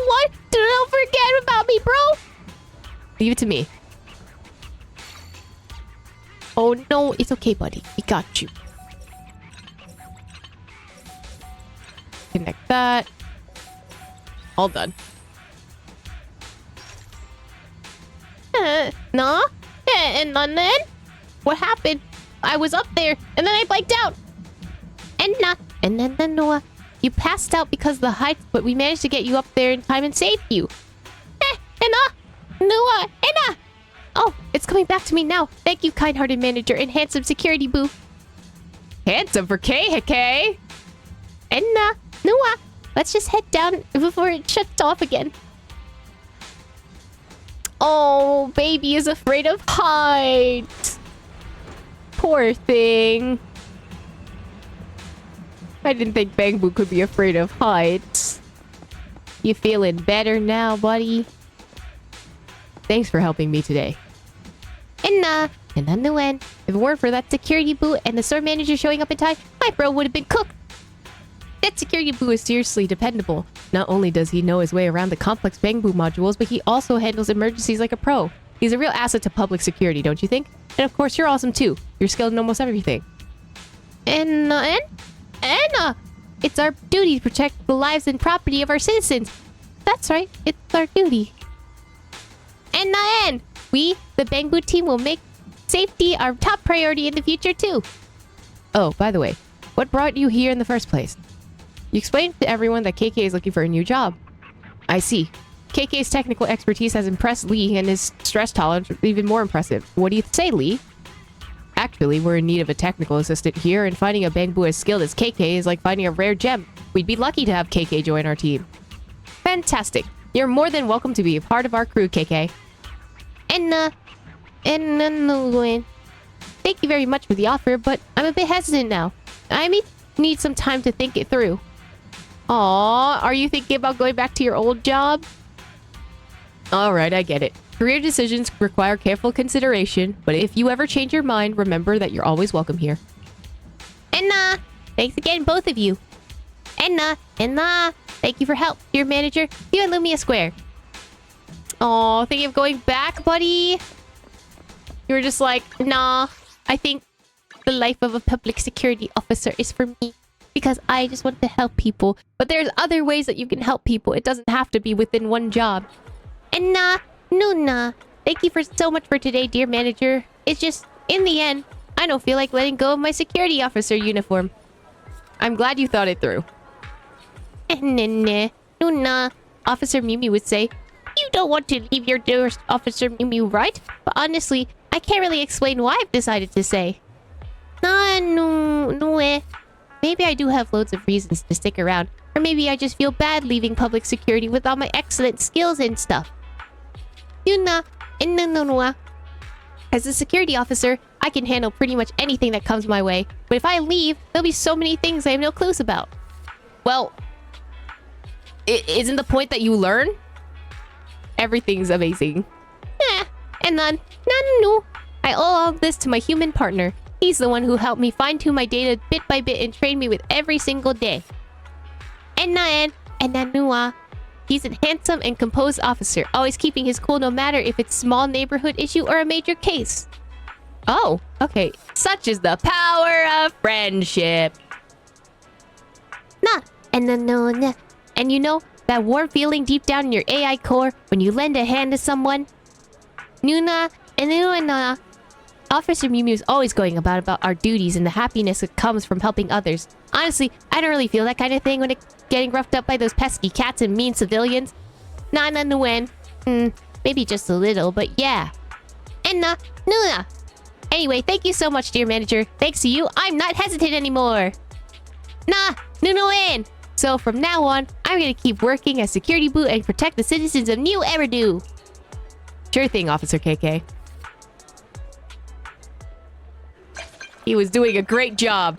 What? Don't forget about me, bro! Leave it to me. Oh no, it's okay, buddy. We got you. Connect that. All done. Nah? And then? What happened? I was up there, and then I blanked out. And then Noah, you passed out because of the heights, but we managed to get you up there in time and saved you. Noah. Oh, it's coming back to me now. Thank you, kind-hearted manager and handsome security boo. Handsome for K. And Noah, let's just head down before it shuts off again. Oh, baby is afraid of heights. Poor thing. I didn't think Bangbu could be afraid of heights. You feeling better now, buddy? Thanks for helping me today. And then the end. If it weren't for that security boo and the store manager showing up in time, my bro would have been cooked. That security boo is seriously dependable. Not only does he know his way around the complex Bangbu modules, but he also handles emergencies like a pro. He's a real asset to public security, don't you think? And of course, you're awesome too. You're skilled in almost everything. And it's our duty to protect the lives and property of our citizens. That's right, it's our duty. And we, the Bangbu team, will make safety our top priority in the future too. Oh, by the way, what brought you here in the first place? You explained to everyone that KK is looking for a new job. I see. KK's technical expertise has impressed Lee, and his stress tolerance is even more impressive. What do you say, Lee? Actually, we're in need of a technical assistant here, and finding a Bangbu as skilled as KK is like finding a rare gem. We'd be lucky to have KK join our team. Fantastic. You're more than welcome to be a part of our crew, KK. And thank you very much for the offer, but I'm a bit hesitant now. I may need some time to think it through. Aw, are you thinking about going back to your old job? Alright, I get it. Career decisions require careful consideration, but if you ever change your mind, remember that you're always welcome here. And thanks again, both of you. And thank you for help, dear manager. You and Lumia Square. Aw, thinking of going back, buddy? You were just like, nah, I think the life of a public security officer is for me. Because I just want to help people. But there's other ways that you can help people. It doesn't have to be within one job. And Nuna, thank you so much for today, dear manager. It's just, in the end, I don't feel like letting go of my security officer uniform. I'm glad you thought it through. Nuna, Officer Miu Miu would say, you don't want to leave your dearest Officer Miu Miu, right? But honestly, I can't really explain why I've decided to say. Maybe I do have loads of reasons to stick around. Or maybe I just feel bad leaving public security with all my excellent skills and stuff. As a security officer, I can handle pretty much anything that comes my way. But if I leave, there'll be so many things I have no clues about. Well, isn't the point that you learn? Everything's amazing. And then, I owe all this to my human partner. He's the one who helped me fine-tune my data bit by bit and trained me with every single day. And Nua. He's a handsome and composed officer, always keeping his cool no matter if it's a small neighborhood issue or a major case. Oh, okay. Such is the power of friendship. And you know, that warm feeling deep down in your AI core when you lend a hand to someone? Officer Miu Miu is always going about our duties and the happiness that comes from helping others. Honestly, I don't really feel that kind of thing when it's getting roughed up by those pesky cats and mean civilians. Maybe just a little, but yeah. And Nuna. Anyway, thank you so much, dear manager. Thanks to you, I'm not hesitant anymore. Nunuin. So from now on, I'm gonna keep working as security boot and protect the citizens of New Eridu. Sure thing, Officer KK. He was doing a great job.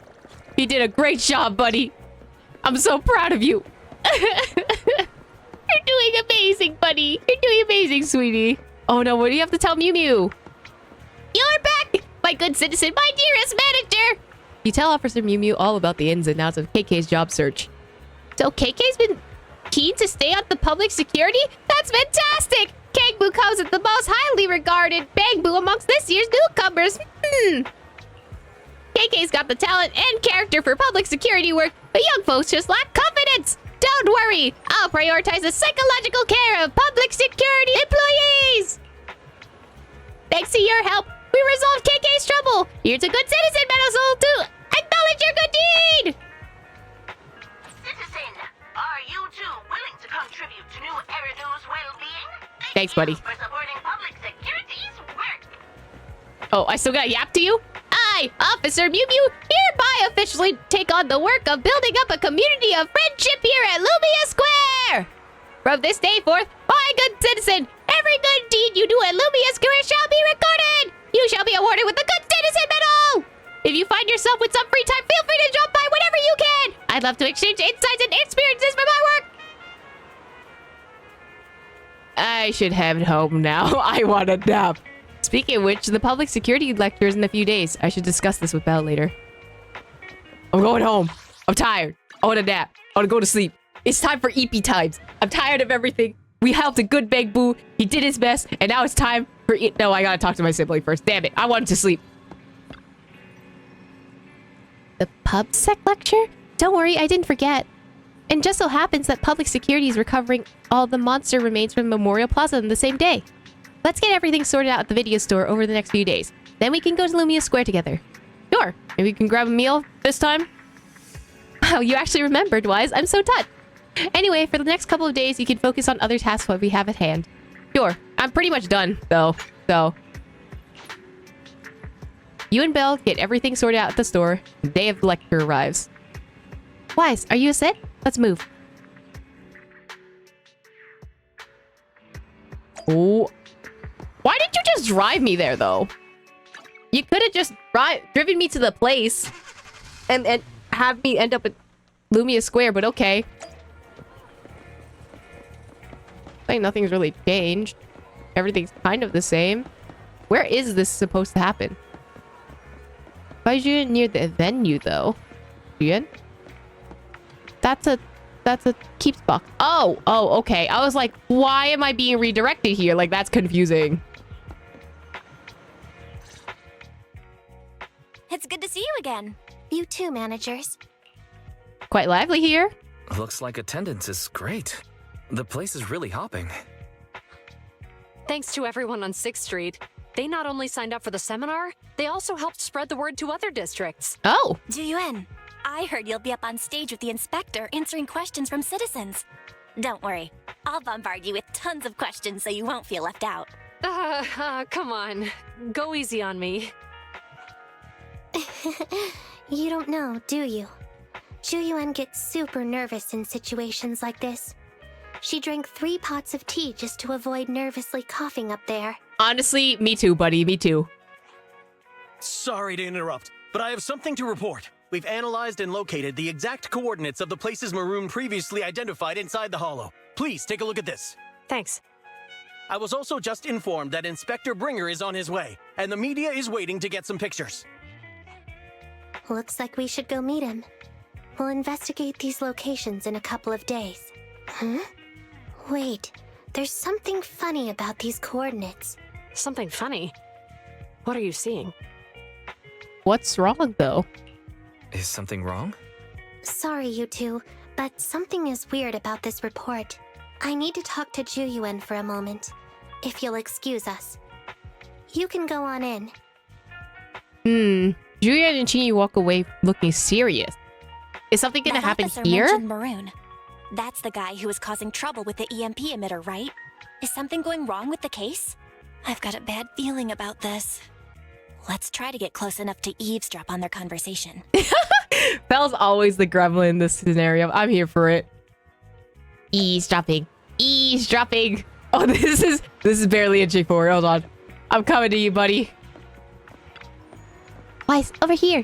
He did a great job, buddy. I'm so proud of you. You're doing amazing, buddy. You're doing amazing, sweetie. Oh no, what do you have to tell Miu Miu? You're back, my good citizen, my dearest manager. You tell Officer Miu Miu all about the ins and outs of KK's job search. So KK's been keen to stay on the public security? That's fantastic! Kangbu comes as the most highly regarded Bangbu amongst this year's newcomers. KK's got the talent and character for public security work, but young folks just lack confidence. Don't worry, I'll prioritize the psychological care of public security employees. Thanks to your help, we resolved KK's trouble. Here's a good citizen medal to acknowledge your good deed. Citizen, are you two willing to contribute to New Eridu's well-being? Thanks, buddy. For supporting public security's work. Oh, I still got yap to you? I, Officer Mew Mew, hereby officially take on the work of building up a community of friendship here at Lumia Square. From this day forth, my good citizen, every good deed you do at Lumia Square shall be recorded. You shall be awarded with the Good Citizen Medal. If you find yourself with some free time, feel free to drop by whenever you can. I'd love to exchange insights and experiences for my work. I should head home now. I want a nap. Speaking of which, the public security lecture is in a few days. I should discuss this with Belle later. I'm going home. I'm tired. I want a nap. I want to go to sleep. It's time for EP times. I'm tired of everything. We helped a good Big Boo. He did his best, and now it's time for No, I gotta talk to my sibling first. Damn it. I want him to sleep. The PubSec lecture? Don't worry, I didn't forget. And just so happens that public security is recovering all the monster remains from Memorial Plaza on the same day. Let's get everything sorted out at the video store over the next few days. Then we can go to Lumia Square together. Sure. Maybe we can grab a meal this time? Wow, you actually remembered, Wise. I'm so touched. Anyway, for the next couple of days, you can focus on other tasks what we have at hand. Sure. I'm pretty much done, though. So, you and Belle get everything sorted out at the store. The day of the lecture arrives. Wise, are you a set? Let's move. Oh. Why didn't you just drive me there, though? You could have just driven me to the place and have me end up at Lumia Square, but okay. Like nothing's really changed. Everything's kind of the same. Where is this supposed to happen? Baiju near the venue, though. Juan? That's a keeps box. Oh, okay. I was like, why am I being redirected here? Like, that's confusing. It's good to see you again. You too, managers. Quite lively here. Looks like attendance is great. The place is really hopping. Thanks to everyone on 6th Street. They not only signed up for the seminar, they also helped spread the word to other districts. Oh! Juyuan, I heard you'll be up on stage with the inspector answering questions from citizens. Don't worry, I'll bombard you with tons of questions so you won't feel left out. Come on. Go easy on me. You don't know, do you? Juyuan gets super nervous in situations like this. She drank 3 pots of tea just to avoid nervously coughing up there. Honestly, me too, buddy. Me too. Sorry to interrupt, but I have something to report. We've analyzed and located the exact coordinates of the places Maroon previously identified inside the hollow. Please take a look at this. Thanks. I was also just informed that Inspector Bringer is on his way, and the media is waiting to get some pictures. Looks like we should go meet him. We'll investigate these locations in a couple of days. Huh? Wait, there's something funny about these coordinates. Something funny? What are you seeing? What's wrong, though? Is something wrong? Sorry, you two, but something is weird about this report. I need to talk to Juyuan for a moment, if you'll excuse us. You can go on in. Julian and Chingy walk away looking serious. Is something gonna happen here? Mentioned Maroon. That's the guy who was causing trouble with the EMP emitter, right? Is something going wrong with the case? I've got a bad feeling about this. Let's try to get close enough to eavesdrop on their conversation. Belle's always the gremlin in this scenario. I'm here for it. Eavesdropping. Eavesdropping. Oh, this is barely inching forward. Hold on. I'm coming to you, buddy. Wise, over here.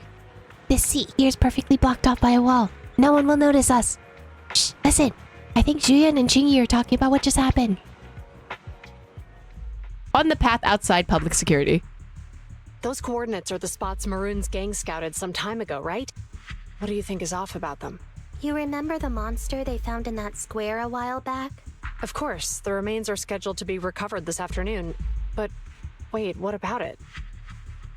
This seat here is perfectly blocked off by a wall. No one will notice us. Shh, listen. I think Julian and Chingy are talking about what just happened. On the path outside public security. Those coordinates are the spots Maroon's gang scouted some time ago, right? What do you think is off about them? You remember the monster they found in that square a while back? Of course, the remains are scheduled to be recovered this afternoon. But wait, what about it?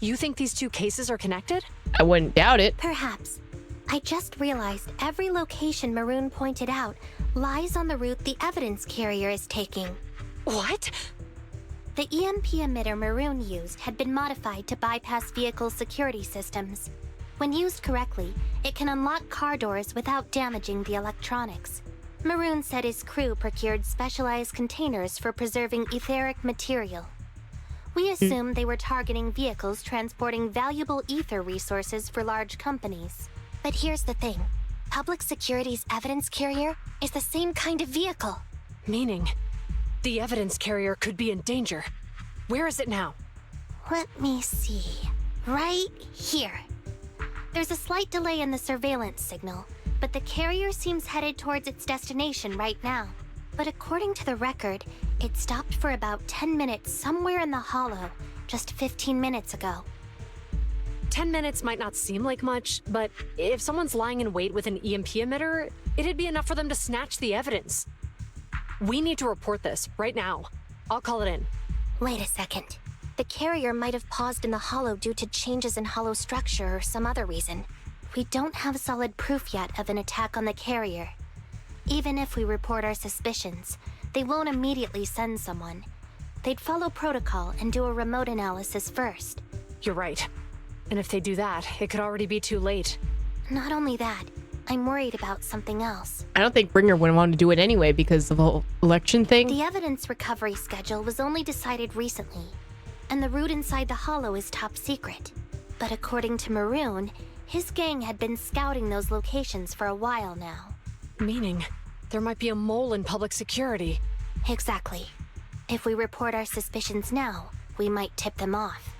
You think these two cases are connected? I wouldn't doubt it. Perhaps. I just realized every location Maroon pointed out lies on the route the evidence carrier is taking. What? The EMP emitter Maroon used had been modified to bypass vehicle security systems. When used correctly, it can unlock car doors without damaging the electronics. Maroon said his crew procured specialized containers for preserving etheric material. We assumed they were targeting vehicles transporting valuable ether resources for large companies. But here's the thing. Public Security's evidence carrier is the same kind of vehicle. Meaning, the evidence carrier could be in danger. Where is it now? Let me see. Right here. There's a slight delay in the surveillance signal, but the carrier seems headed towards its destination right now. But according to the record, it stopped for about 10 minutes somewhere in the hollow, just 15 minutes ago. 10 minutes might not seem like much, but if someone's lying in wait with an EMP emitter, it'd be enough for them to snatch the evidence. We need to report this right now. I'll call it in. Wait a second. The carrier might have paused in the hollow due to changes in hollow structure or some other reason. We don't have solid proof yet of an attack on the carrier. Even if we report our suspicions, they won't immediately send someone. They'd follow protocol and do a remote analysis first. You're right. And if they do that, it could already be too late. Not only that, I'm worried about something else. I don't think Bringer would want to do it anyway because of the whole election thing. The evidence recovery schedule was only decided recently, and the route inside the hollow is top secret. But according to Maroon, his gang had been scouting those locations for a while now. Meaning, there might be a mole in public security. Exactly. If we report our suspicions now, we might tip them off.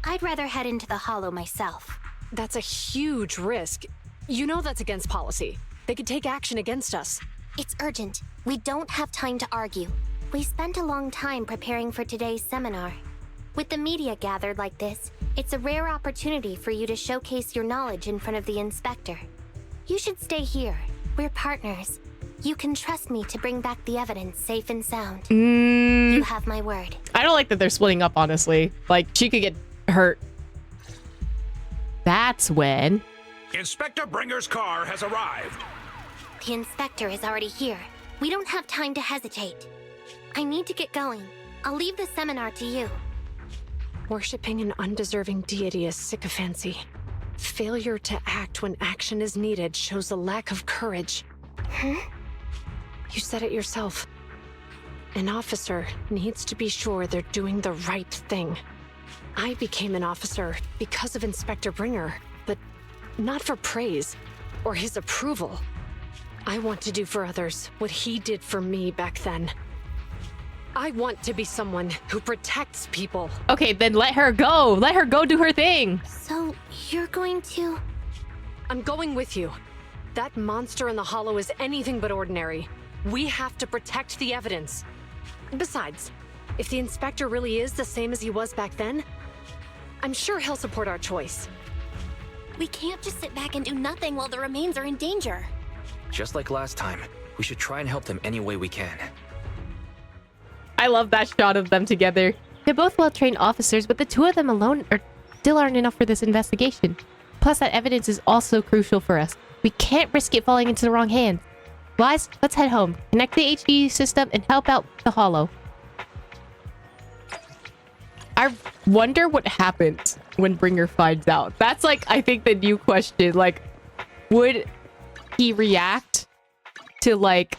I'd rather head into the hollow myself. That's a huge risk. You know that's against policy. They could take action against us. It's urgent. We don't have time to argue. We spent a long time preparing for today's seminar. With the media gathered like this, it's a rare opportunity for you to showcase your knowledge in front of the inspector. You should stay here. We're partners. You can trust me to bring back the evidence safe and sound. You have my word. I don't like that they're splitting up, honestly. Like, she could get hurt. That's when... Inspector Bringer's car has arrived. The inspector is already here. We don't have time to hesitate. I need to get going. I'll leave the seminar to you. Worshipping an undeserving deity is sycophancy. Failure to act when action is needed shows a lack of courage. You said it yourself. An officer needs to be sure they're doing the right thing. I became an officer because of Inspector Bringer, but not for praise or his approval. I want to do for others what he did for me back then. I want to be someone who protects people. Okay, then let her go. Let her go do her thing. So, you're going to... I'm going with you. That monster in the hollow is anything but ordinary. We have to protect the evidence. Besides, if the inspector really is the same as he was back then, I'm sure he'll support our choice. We can't just sit back and do nothing while the remains are in danger. Just like last time, we should try and help them any way we can. I love that shot of them together. They're both well-trained officers, but the two of them alone still aren't enough for this investigation. Plus, that evidence is also crucial for us. We can't risk it falling into the wrong hands. Guys, let's head home, connect the HE system, and help out the hollow. I wonder what happens when Bringer finds out. That's, like, I think the new question. Like, would he react to, like,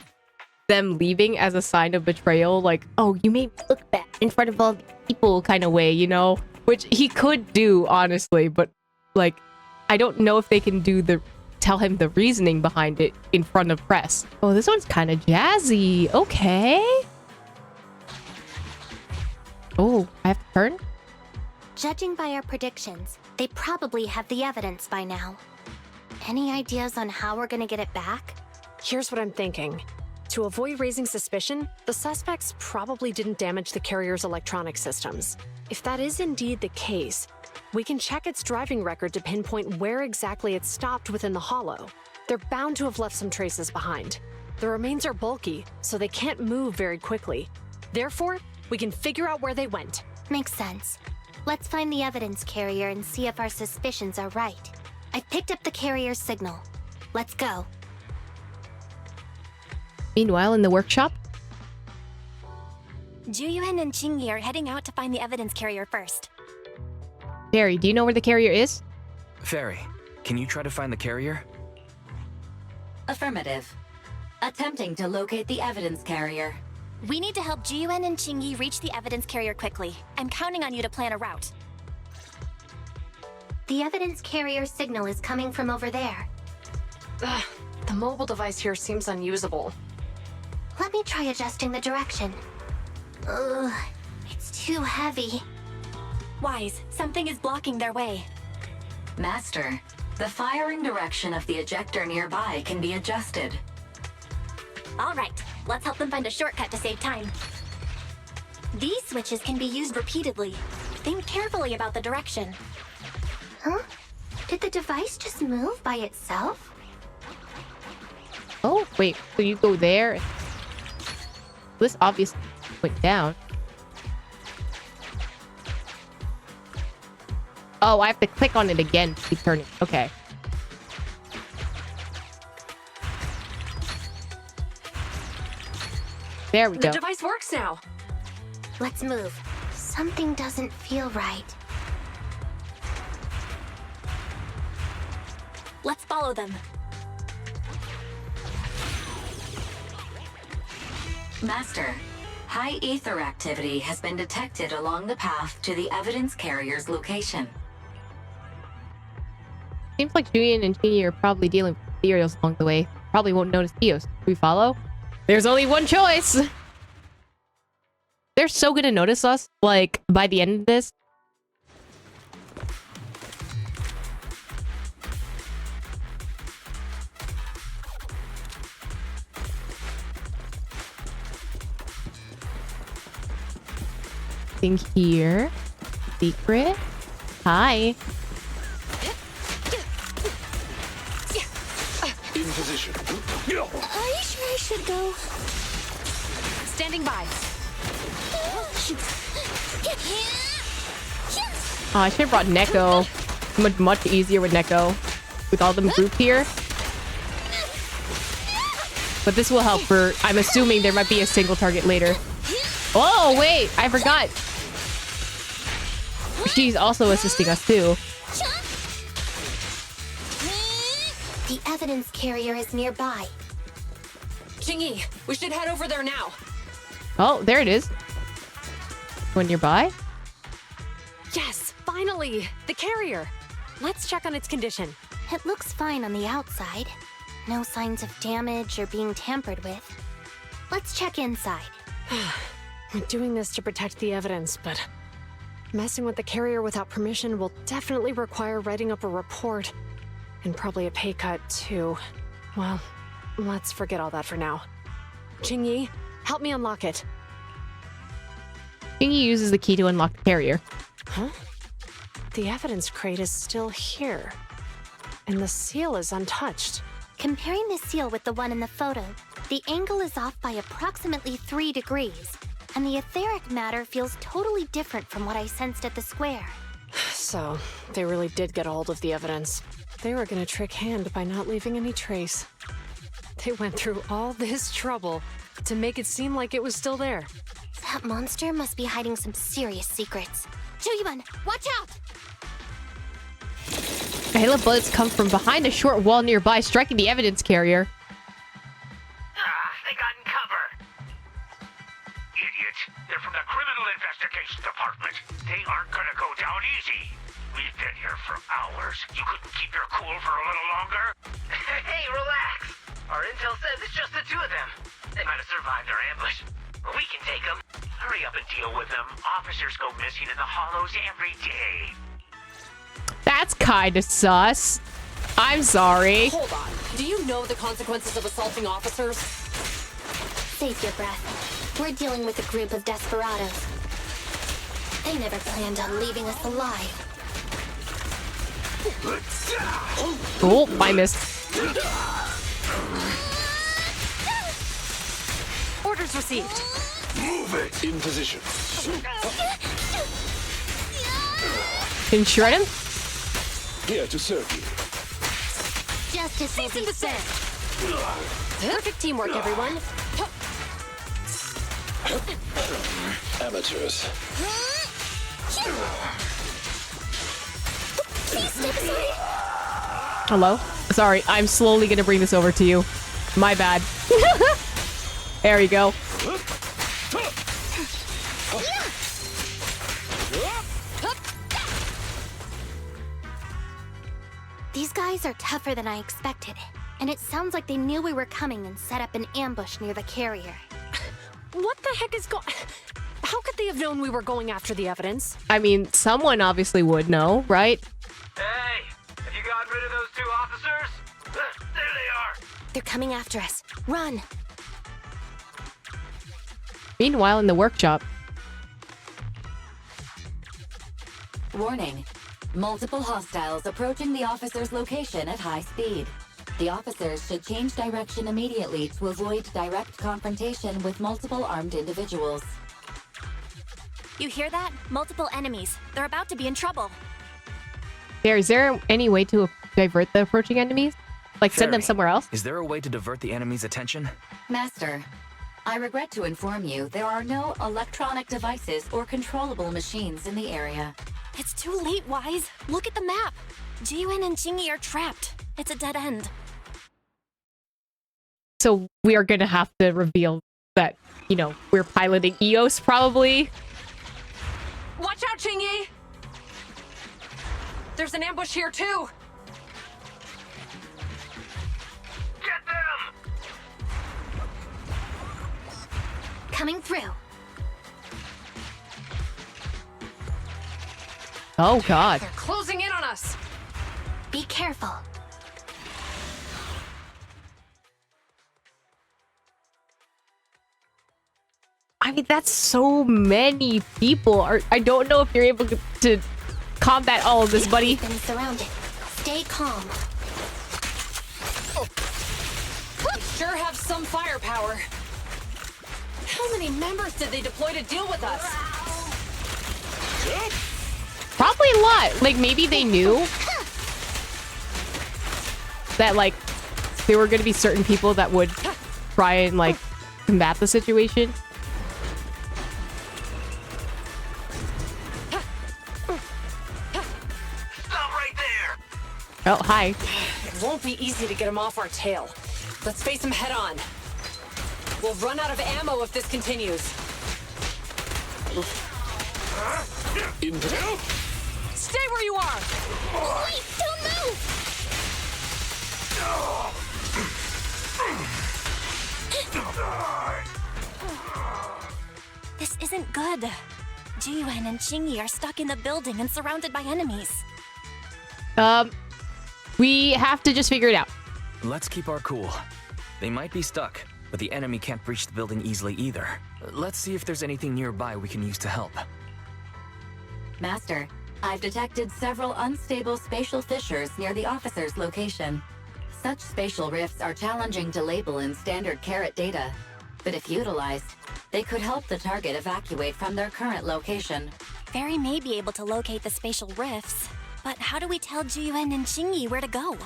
them leaving as a sign of betrayal? Like, oh, you made me look bad in front of all the people kind of way, you know? Which he could do, honestly, but, like, I don't know if they can do tell him the reasoning behind it in front of press. Oh, this one's kind of jazzy. Okay. Oh, I have to turn? Judging by our predictions, they probably have the evidence by now. Any ideas on how we're gonna get it back? Here's what I'm thinking. To avoid raising suspicion, the suspects probably didn't damage the carrier's electronic systems. If that is indeed the case, we can check its driving record to pinpoint where exactly it stopped within the hollow. They're bound to have left some traces behind. The remains are bulky, so they can't move very quickly. Therefore, we can figure out where they went. Makes sense. Let's find the evidence carrier and see if our suspicions are right. I've picked up the carrier's signal. Let's go. Meanwhile, in the workshop. Juyuan and Qingyi are heading out to find the evidence carrier first. Fairy, do you know where the carrier is? Fairy, can you try to find the carrier? Affirmative. Attempting to locate the evidence carrier. We need to help Juyuan and Qingyi reach the evidence carrier quickly. I'm counting on you to plan a route. The evidence carrier signal is coming from over there. Ugh, the mobile device here seems unusable. Let me try adjusting the direction. Ugh, it's too heavy. Wise, something is blocking their way. Master, the firing direction of the ejector nearby can be adjusted. All right, let's help them find a shortcut to save time. These switches can be used repeatedly. Think carefully about the direction. Huh? Did the device just move by itself? Oh, wait. So you go there. This obviously went down. Oh, I have to click on it again to turn it. Okay. There we go. The device works now. Let's move. Something doesn't feel right. Let's follow them. Master, high ether activity has been detected along the path to the evidence carrier's location. Seems like Julian and Qingyi are probably dealing with materials along the way. Probably won't notice Theos. Do we follow? There's only one choice! They're so gonna notice us, like, by the end of this. Thing here. Secret. Hi. In position. Are you sure I should go? Standing by. Oh, I should have brought Neko. Much easier with Neko. With all them grouped here. But this will help for... I'm assuming there might be a single target later. Oh, wait! I forgot. She's also assisting us, too. The evidence carrier is nearby. Qingyi, we should head over there now. Oh, there it is. One nearby? Yes, finally! The carrier! Let's check on its condition. It looks fine on the outside. No signs of damage or being tampered with. Let's check inside. We're doing this to protect the evidence, but messing with the carrier without permission will definitely require writing up a report. And probably a pay cut, too. Well, let's forget all that for now. Qingyi, help me unlock it. Qingyi uses the key to unlock the carrier. Huh? The evidence crate is still here. And the seal is untouched. Comparing the seal with the one in the photo, the angle is off by approximately 3 degrees, and the etheric matter feels totally different from what I sensed at the square. So, they really did get a hold of the evidence. They were gonna trick Hand by not leaving any trace. They went through all this trouble to make it seem like it was still there. That monster must be hiding some serious secrets. Juyuan, watch out! The hail of bullets come from behind a short wall nearby, striking the evidence carrier. They got in cover. Idiots. They're from the Criminal Investigation Department. They aren't gonna go down easy. We've been here for hours. You couldn't keep your cool for a little longer? Hey, relax. Our intel says it's just the two of them. They might have survived our ambush. But we can take them. Hurry up and deal with them. Officers go missing in the hollows every day. That's kinda sus. I'm sorry. Hold on. Do you know the consequences of assaulting officers? Save your breath. We're dealing with a group of desperados. They never planned on leaving us alive. Oh, I missed. Orders received. Move it. In position. Can you shred him? Here to serve you. Justice will be served. Perfect teamwork, everyone. Amateurs. Hello? Sorry, I'm slowly gonna bring this over to you. My bad. There you go. These guys are tougher than I expected. And it sounds like they knew we were coming and set up an ambush near the carrier. What the heck is going... How could they have known we were going after the evidence? I mean, someone obviously would know, right? Hey, have you gotten rid of those 2 officers? There they are. They're coming after us. Run! Meanwhile, in the workshop. Warning. Multiple hostiles approaching the officer's location at high speed. The officers should change direction immediately to avoid direct confrontation with multiple armed individuals. You hear that? Multiple enemies. They're about to be in trouble. Is there any way to divert the approaching enemies? Like, send them Fairy, somewhere else? Is there a way to divert the enemy's attention? Master, I regret to inform you there are no electronic devices or controllable machines in the area. It's too late, Wise. Look at the map. Jiyuan and Jingy are trapped. It's a dead end. So we are gonna have to reveal that, you know, we're piloting EOS, probably. Watch out, Chingy! There's an ambush here, too! Get them! Coming through. Oh, God. They're closing in on us! Be careful. I mean, that's so many people. I don't know if you're able to combat all of this, buddy. We've been surrounded. Stay calm. We sure have some firepower. How many members did they deploy to deal with us? Probably a lot. Like, maybe they knew that, like, there were going to be certain people that would try and, like, combat the situation. Stop right there! Oh, hi. It won't be easy to get them off our tail. Let's face them head on. We'll run out of ammo if this continues. Intel? Stay where you are! Wait, don't move! This isn't good. Jiyuan and Jingy are stuck in the building and surrounded by enemies. We have to just figure it out. Let's keep our cool. They might be stuck, but the enemy can't breach the building easily either. Let's see if there's anything nearby we can use to help. Master, I've detected several unstable spatial fissures near the officer's location. Such spatial rifts are challenging to label in standard carat data, but if utilized, they could help the target evacuate from their current location. Fairy may be able to locate the spatial rifts, but how do we tell Jiyuan and Jingy where to go?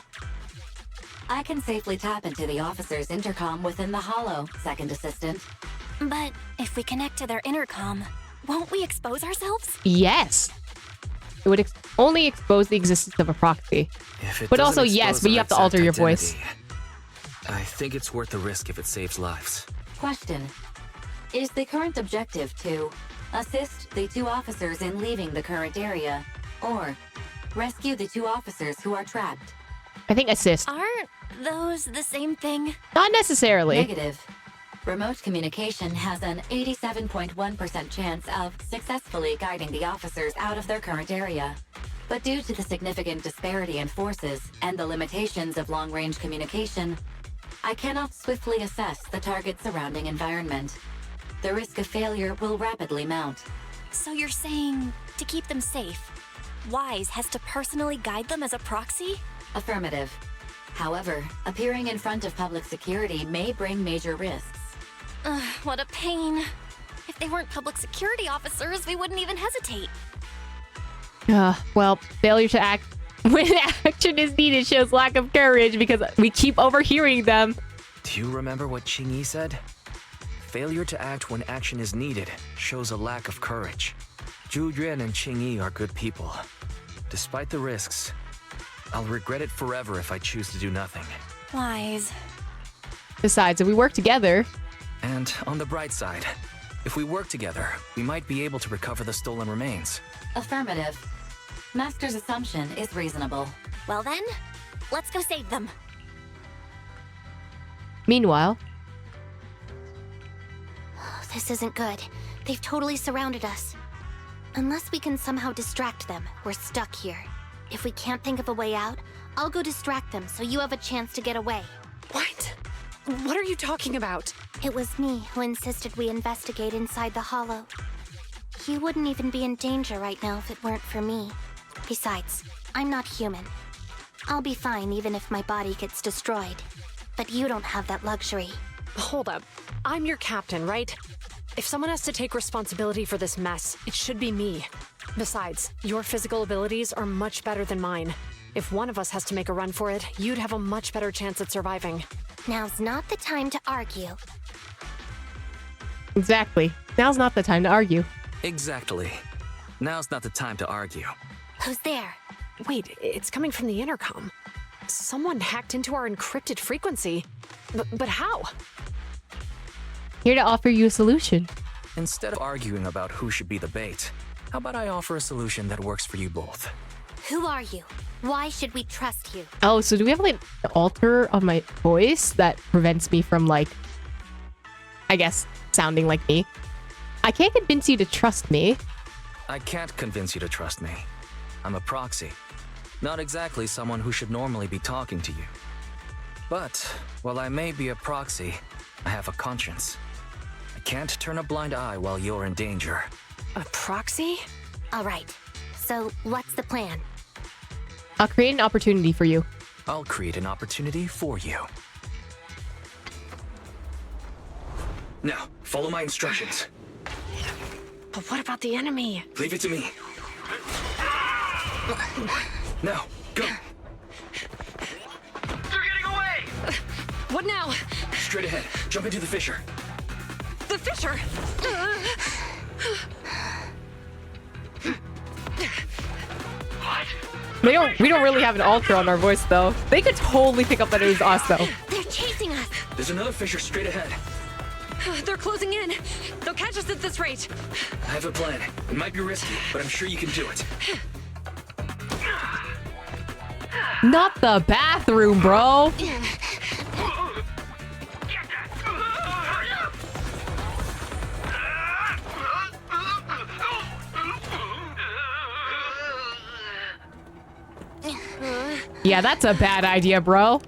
I can safely tap into the officer's intercom within the hollow, second assistant. But if we connect to their intercom, won't we expose ourselves? Yes. It would only expose the existence of a proxy. But also, yes, but you have to alter your voice. I think it's worth the risk if it saves lives. Question. Is the current objective to assist the 2 officers in leaving the current area, or rescue the 2 officers who are trapped? I think assist. Aren't those the same thing? Not necessarily. Negative. Remote communication has an 87.1% chance of successfully guiding the officers out of their current area. But due to the significant disparity in forces and the limitations of long-range communication, I cannot swiftly assess the target's surrounding environment. The risk of failure will rapidly mount. So you're saying to keep them safe, Wise has to personally guide them as a proxy? Affirmative. However, appearing in front of public security may bring major risks. What a pain. If they weren't public security officers, we wouldn't even hesitate. Well, failure to act when action is needed shows lack of courage because we keep overhearing them. Do you remember what Chingy said? Failure to act when action is needed shows a lack of courage. Zhu Yuan and Qing Yi are good people. Despite the risks, I'll regret it forever if I choose to do nothing. Wise. Besides, if we work together... And on the bright side, if we work together, we might be able to recover the stolen remains. Affirmative. Master's assumption is reasonable. Well then, let's go save them. Meanwhile... This isn't good. They've totally surrounded us. Unless we can somehow distract them, we're stuck here. If we can't think of a way out, I'll go distract them so you have a chance to get away. What? What are you talking about? It was me who insisted we investigate inside the hollow. You wouldn't even be in danger right now if it weren't for me. Besides, I'm not human. I'll be fine even if my body gets destroyed. But you don't have that luxury. Hold up. I'm your captain, right? If someone has to take responsibility for this mess, it should be me. Besides, your physical abilities are much better than mine. If one of us has to make a run for it, you'd have a much better chance at surviving. Now's not the time to argue. Exactly. Now's not the time to argue. Exactly. Now's not the time to argue. Who's there? Wait, it's coming from the intercom. Someone hacked into our encrypted frequency. But how? Here to offer you a solution. Instead of arguing about who should be the bait, how about I offer a solution that works for you both? Who are you? Why should we trust you? Oh, so do we have like an alter of my voice that prevents me from like, I guess, sounding like me? I can't convince you to trust me. I can't convince you to trust me. I'm a proxy. Not exactly someone who should normally be talking to you. But, while I may be a proxy, I have a conscience. I can't turn a blind eye while you're in danger. A proxy? All right. So, what's the plan? I'll create an opportunity for you. I'll create an opportunity for you. Now, follow my instructions. But what about the enemy? Leave it to me. Now, go. They're getting away! What now? Straight ahead. Jump into the fissure. The fissure? What? We don't really have an alter on our voice though. They could totally pick up that it was us though. They're chasing us! There's another fissure straight ahead. They're closing in. They'll catch us at this rate. I have a plan. It might be risky, but I'm sure you can do it. Not the bathroom, bro. Yeah, that's a bad idea, bro.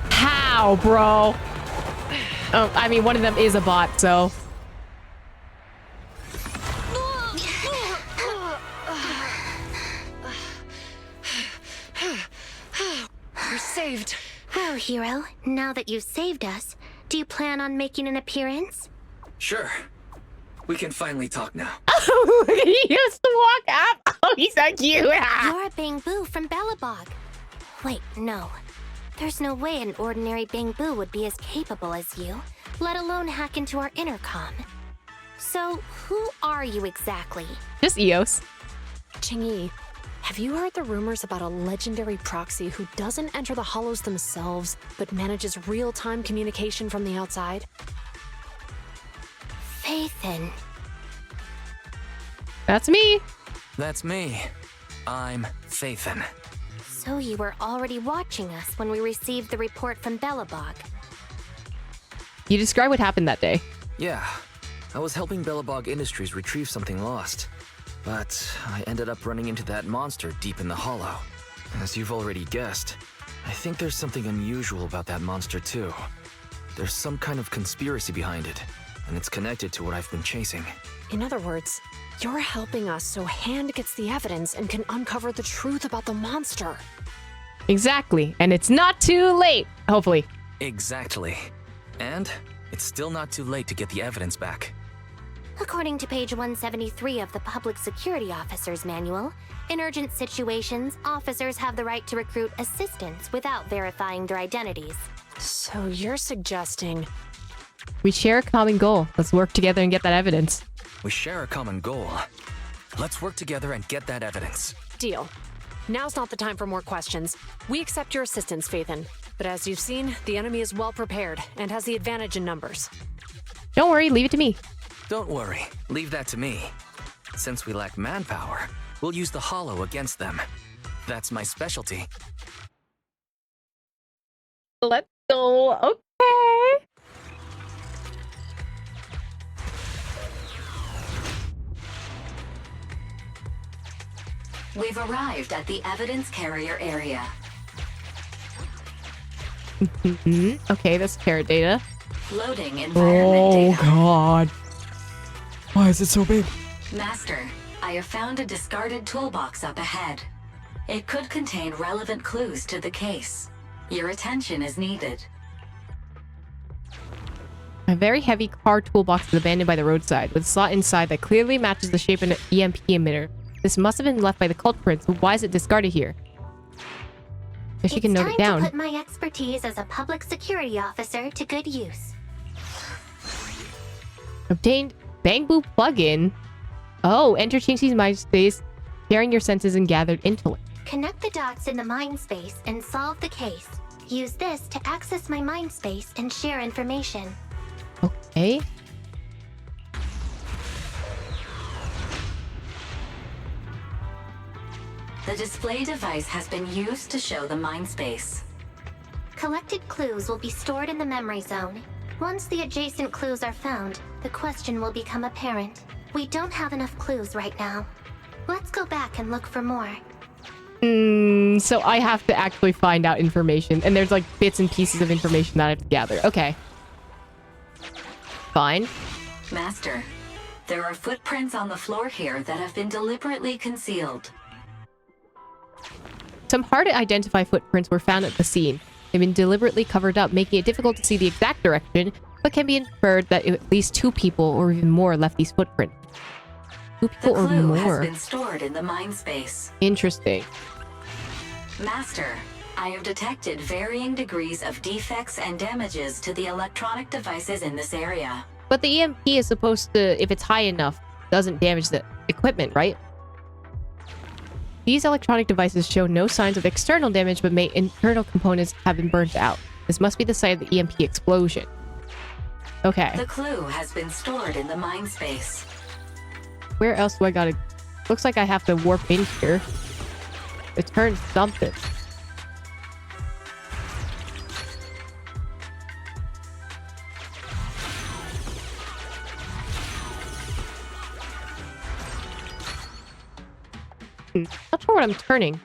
How, bro? Oh, I mean, one of them is a bot, so. We're saved. Well, hero, now that you've saved us, do you plan on making an appearance? Sure. We can finally talk now. Oh, he used to walk up. Oh, he's so cute. You're a Bang-Boo from Belobog. Wait, no. There's no way an ordinary Bang-Boo would be as capable as you, let alone hack into our intercom. So, who are you exactly? Just Eos. Qing-Yi, have you heard the rumors about a legendary proxy who doesn't enter the hollows themselves, but manages real-time communication from the outside? Faithin. That's me. That's me. I'm Faithin. So you were already watching us when we received the report from Belobog. You describe what happened that day. Yeah. I was helping Belobog Industries retrieve something lost. But I ended up running into that monster deep in the hollow. As you've already guessed, I think there's something unusual about that monster too. There's some kind of conspiracy behind it, and it's connected to what I've been chasing. In other words, you're helping us so Hand gets the evidence and can uncover the truth about the monster. Exactly. And it's not too late, hopefully. Exactly. And it's still not too late to get the evidence back. According to page 173 of the Public Security Officer's Manual, in urgent situations, officers have the right to recruit assistants without verifying their identities. So you're suggesting... We share a common goal. Let's work together and get that evidence. We share a common goal. Let's work together and get that evidence. Deal. Now's not the time for more questions. We accept your assistance, Phaethon. But as you've seen, the enemy is well prepared and has the advantage in numbers. Don't worry, leave it to me. Don't worry, leave that to me. Since we lack manpower, we'll use the Hollow against them. That's my specialty. Let's go. Okay. We've arrived at the evidence carrier area. Okay, that's carrot data. Loading environment data. God. Why is it so big? Master, I have found a discarded toolbox up ahead. It could contain relevant clues to the case. Your attention is needed. A very heavy car toolbox is abandoned by the roadside, with a slot inside that clearly matches the shape of an EMP emitter. This must have been left by the culprit, so why is it discarded here? If she can note it down. It's time to put my expertise as a public security officer to good use. Obtained Bangbu plugin. Oh, enter Chinxie's mind space, sharing your senses and gathered intellect. Connect the dots in the mind space and solve the case. Use this to access my mind space and share information. Okay. The display device has been used to show the mind space. Collected clues will be stored in the memory zone. Once the adjacent clues are found, the question will become apparent. We don't have enough clues right now. Let's go back and look for more. So I have to actually find out information, and there's like bits and pieces of information that I have to gather. Okay. Fine. Master, there are footprints on the floor here that have been deliberately concealed. Some hard to identify footprints were found at the scene. They've been deliberately covered up, making it difficult to see the exact direction, but can be inferred that at least 2 people or even more left these footprints. 2 people or The clue more. has been stored in the mind space. Interesting. Master, I have detected varying degrees of defects and damages to the electronic devices in this area. But the EMP is supposed to, if it's high enough, doesn't damage the equipment, right? These electronic devices show no signs of external damage, but internal components have been burnt out. This must be the site of the EMP explosion. Okay. The clue has been stored in the mind space. Where else do I gotta... Looks like I have to warp in here. Return something. Not sure what I'm turning.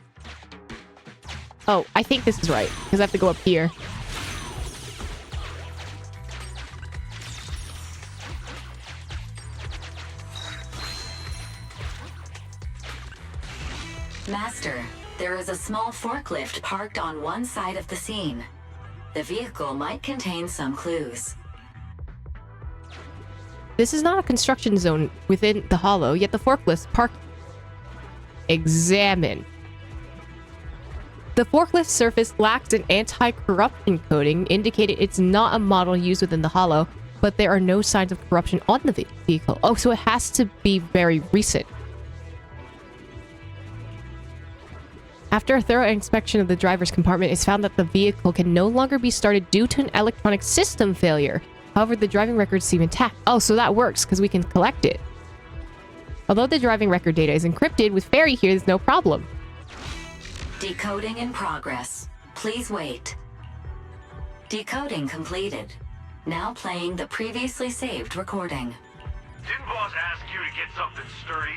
Oh, I think this is right, because I have to go up here. Master, there is a small forklift parked on one side of the scene. The vehicle might contain some clues. This is not a construction zone within the Hollow, yet the forklift parked. Examine. The forklift surface lacks an anti-corruption coating, indicating it's not a model used within the Hollow, but there are no signs of corruption on the vehicle. Oh, so it has to be very recent. After a thorough inspection of the driver's compartment, it's found that the vehicle can no longer be started due to an electronic system failure. However, the driving records seem intact. Oh, so that works, because we can collect it. Although the driving record data is encrypted, with Fairy here, there's no problem. Decoding in progress. Please wait. Decoding completed. Now playing the previously saved recording. Didn't boss ask you to get something sturdy?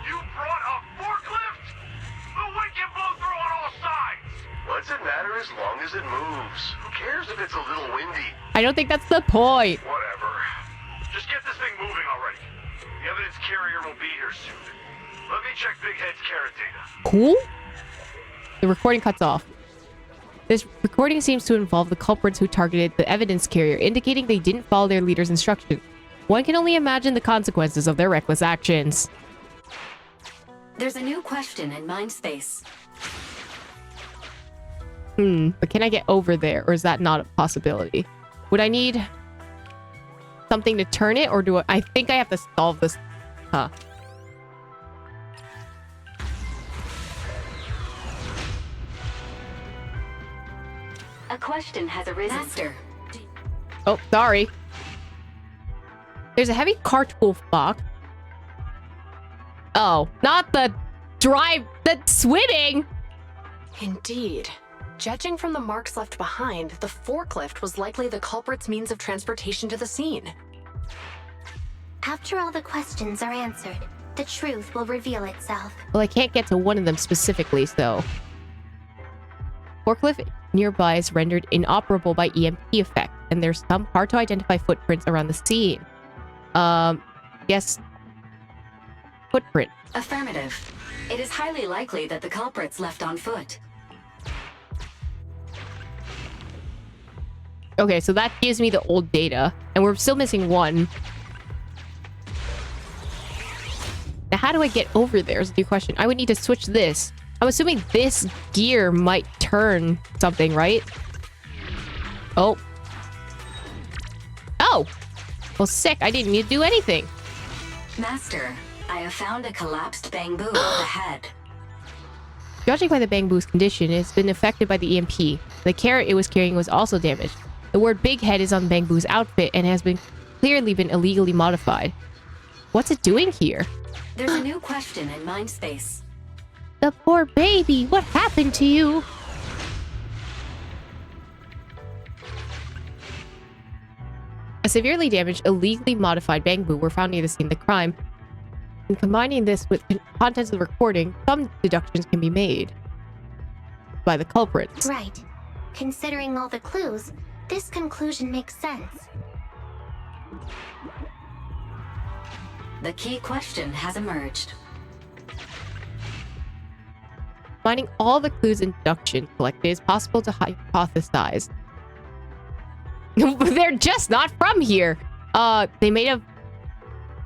You brought a forklift? The wind can blow through on all sides! What's it matter as long as it moves? Who cares if it's a little windy? I don't think that's the point. Whatever. Just get this thing moving already. The evidence carrier will be here soon. Let me check Big Head's carrot data. Cool? The recording cuts off. This recording seems to involve the culprits who targeted the evidence carrier, indicating they didn't follow their leader's instructions. One can only imagine the consequences of their reckless actions. There's a new question in Mindspace. But can I get over there, or is that not a possibility? Would I need something to turn it, or do I think I have to solve this? Huh. A question has arisen. Master. Oh, sorry. There's a heavy cart tool fuck. Oh, not the swimming! Indeed. Judging from the marks left behind, the forklift was likely the culprit's means of transportation to the scene. After all the questions are answered, the truth will reveal itself. Well, I can't get to one of them specifically, so... Forklift nearby is rendered inoperable by EMP effect, and there's some hard-to-identify footprints around the scene. Yes. Footprint. Affirmative. It is highly likely that the culprit's left on foot. Okay, so that gives me the old data, and we're still missing one. Now, how do I get over there is the question. I would need to switch this. I'm assuming this gear might turn something, right? Oh. Oh! Well, sick. I didn't need to do anything. Master, I have found a collapsed bamboo ahead. Judging by the bamboo's condition, it's been affected by the EMP. The carrot it was carrying was also damaged. The word Big Head is on Bamboo's outfit and has clearly been illegally modified. What's it doing here? There's a new question in Mindspace. The poor baby! What happened to you? A severely damaged, illegally modified bamboo were found near the scene of the crime. And combining this with contents of the recording, some deductions can be made by the culprits. Right. Considering all the clues, this conclusion makes sense. The key question has emerged. Finding all the clues and deductions collected is possible to hypothesize. They're just not from here. They may have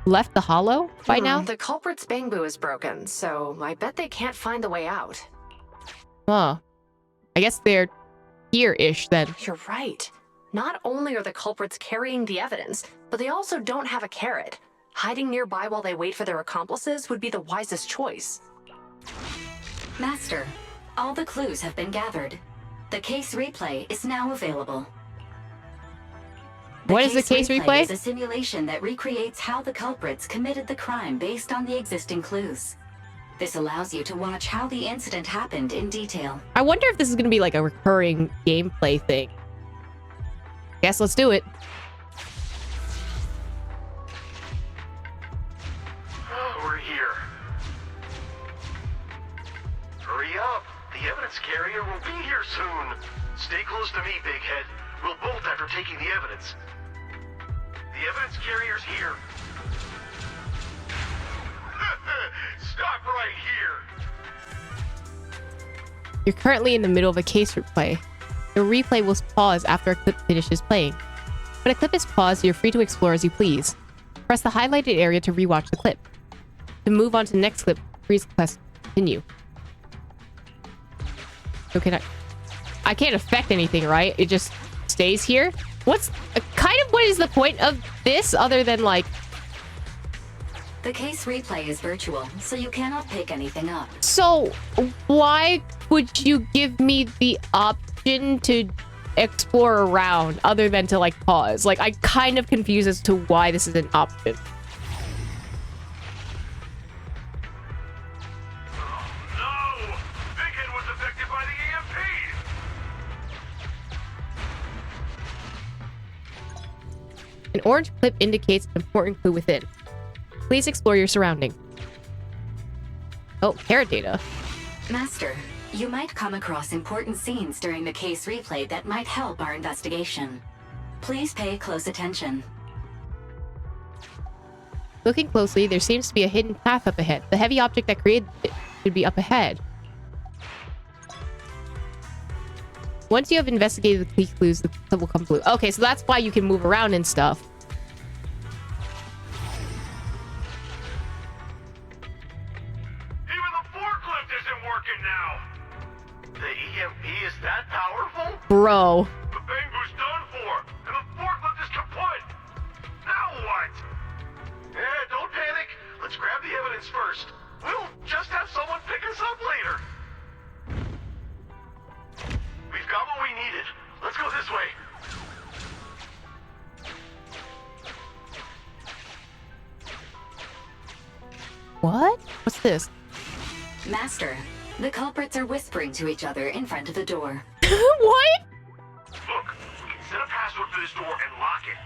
left the hollow by now. The culprit's bamboo is broken, so I bet they can't find the way out. Huh. I guess they're here-ish then. You're right. Not only are the culprits carrying the evidence, but they also don't have a carrot. Hiding nearby while they wait for their accomplices would be the wisest choice. Master, all the clues have been gathered. The case replay is now available. What is the case replay? It's a simulation that recreates how the culprits committed the crime based on the existing clues. This allows you to watch how the incident happened in detail. I wonder if this is going to be like a recurring gameplay thing. Guess let's do it. We're here. Hurry up. The evidence carrier will be here soon. Stay close to me, Big Head. We'll bolt after taking the evidence. The evidence carrier's here. Stop right here. You're currently in the middle of a case replay. The replay will pause after a clip finishes playing. When a clip is paused, you're free to explore as you please. Press the highlighted area to rewatch the clip. To move on to the next clip, please press continue. So can I can't affect anything, right? It just stays here? What's kind of what is the point of this other than like... The case replay is virtual, so you cannot pick anything up. So why would you give me the option to explore around other than to like pause? Like, I'm kind of confused as to why this is an option. An orange clip indicates an important clue within. Please explore your surrounding. Oh, carrot data. Master, you might come across important scenes during the case replay that might help our investigation. Please pay close attention. Looking closely, there seems to be a hidden path up ahead. The heavy object that created it should be up ahead. Once you have investigated the key clues, the clip will come blue. Okay, so that's why you can move around and stuff. Bro. The Bangboo's done for, and the forklift is kaput. Now what? Yeah, don't panic. Let's grab the evidence first. We'll just have someone pick us up later. We've got what we needed. Let's go this way. What? What's this? Master, the culprits are whispering to each other in front of the door. What? Look, we can set a password for this door and lock it.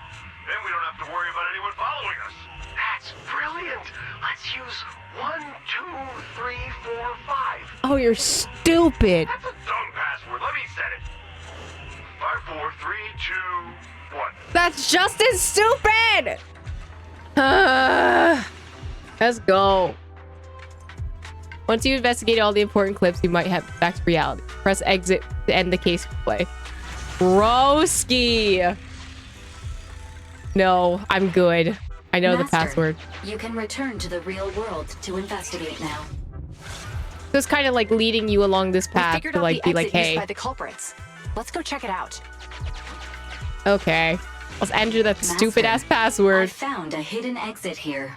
Then we don't have to worry about anyone following us. That's brilliant. Let's use 1, 2, 3, 4, 5. Oh, you're stupid. That's a dumb password. Let me set it. 5, 4, 3, 2, 1. That's just as stupid. Let's go. Once you investigate all the important clips, you might have back to reality. Press exit to end the case play. Broski. No, I'm good. I know the password. You can return to the real world to investigate now. So it's kind of like leading you along this path to like be like, hey. By the culprits. Let's go check it out. Okay. Let's enter that Master, stupid ass password. I found a hidden exit here.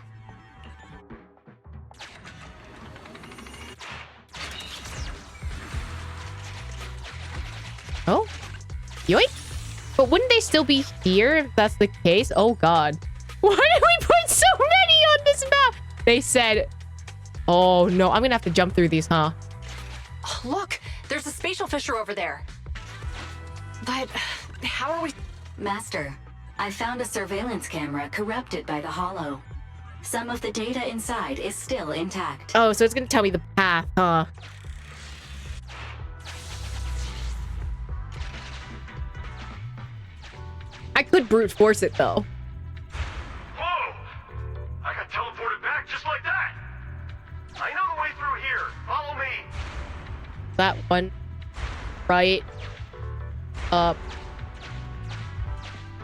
Oh. Yoink. But wouldn't they still be here if that's the case? Oh god. Why did we put so many on this map? They said, oh no, I'm gonna have to jump through these, huh? Oh, look, there's a spatial fissure over there. But how are we... Master, I found a surveillance camera corrupted by the hollow. Some of the data inside is still intact. Oh, so it's gonna tell me the path, huh? I could brute force it though. Whoa! I got teleported back just like that. I know the way through here. Follow me. That one. Right. Up.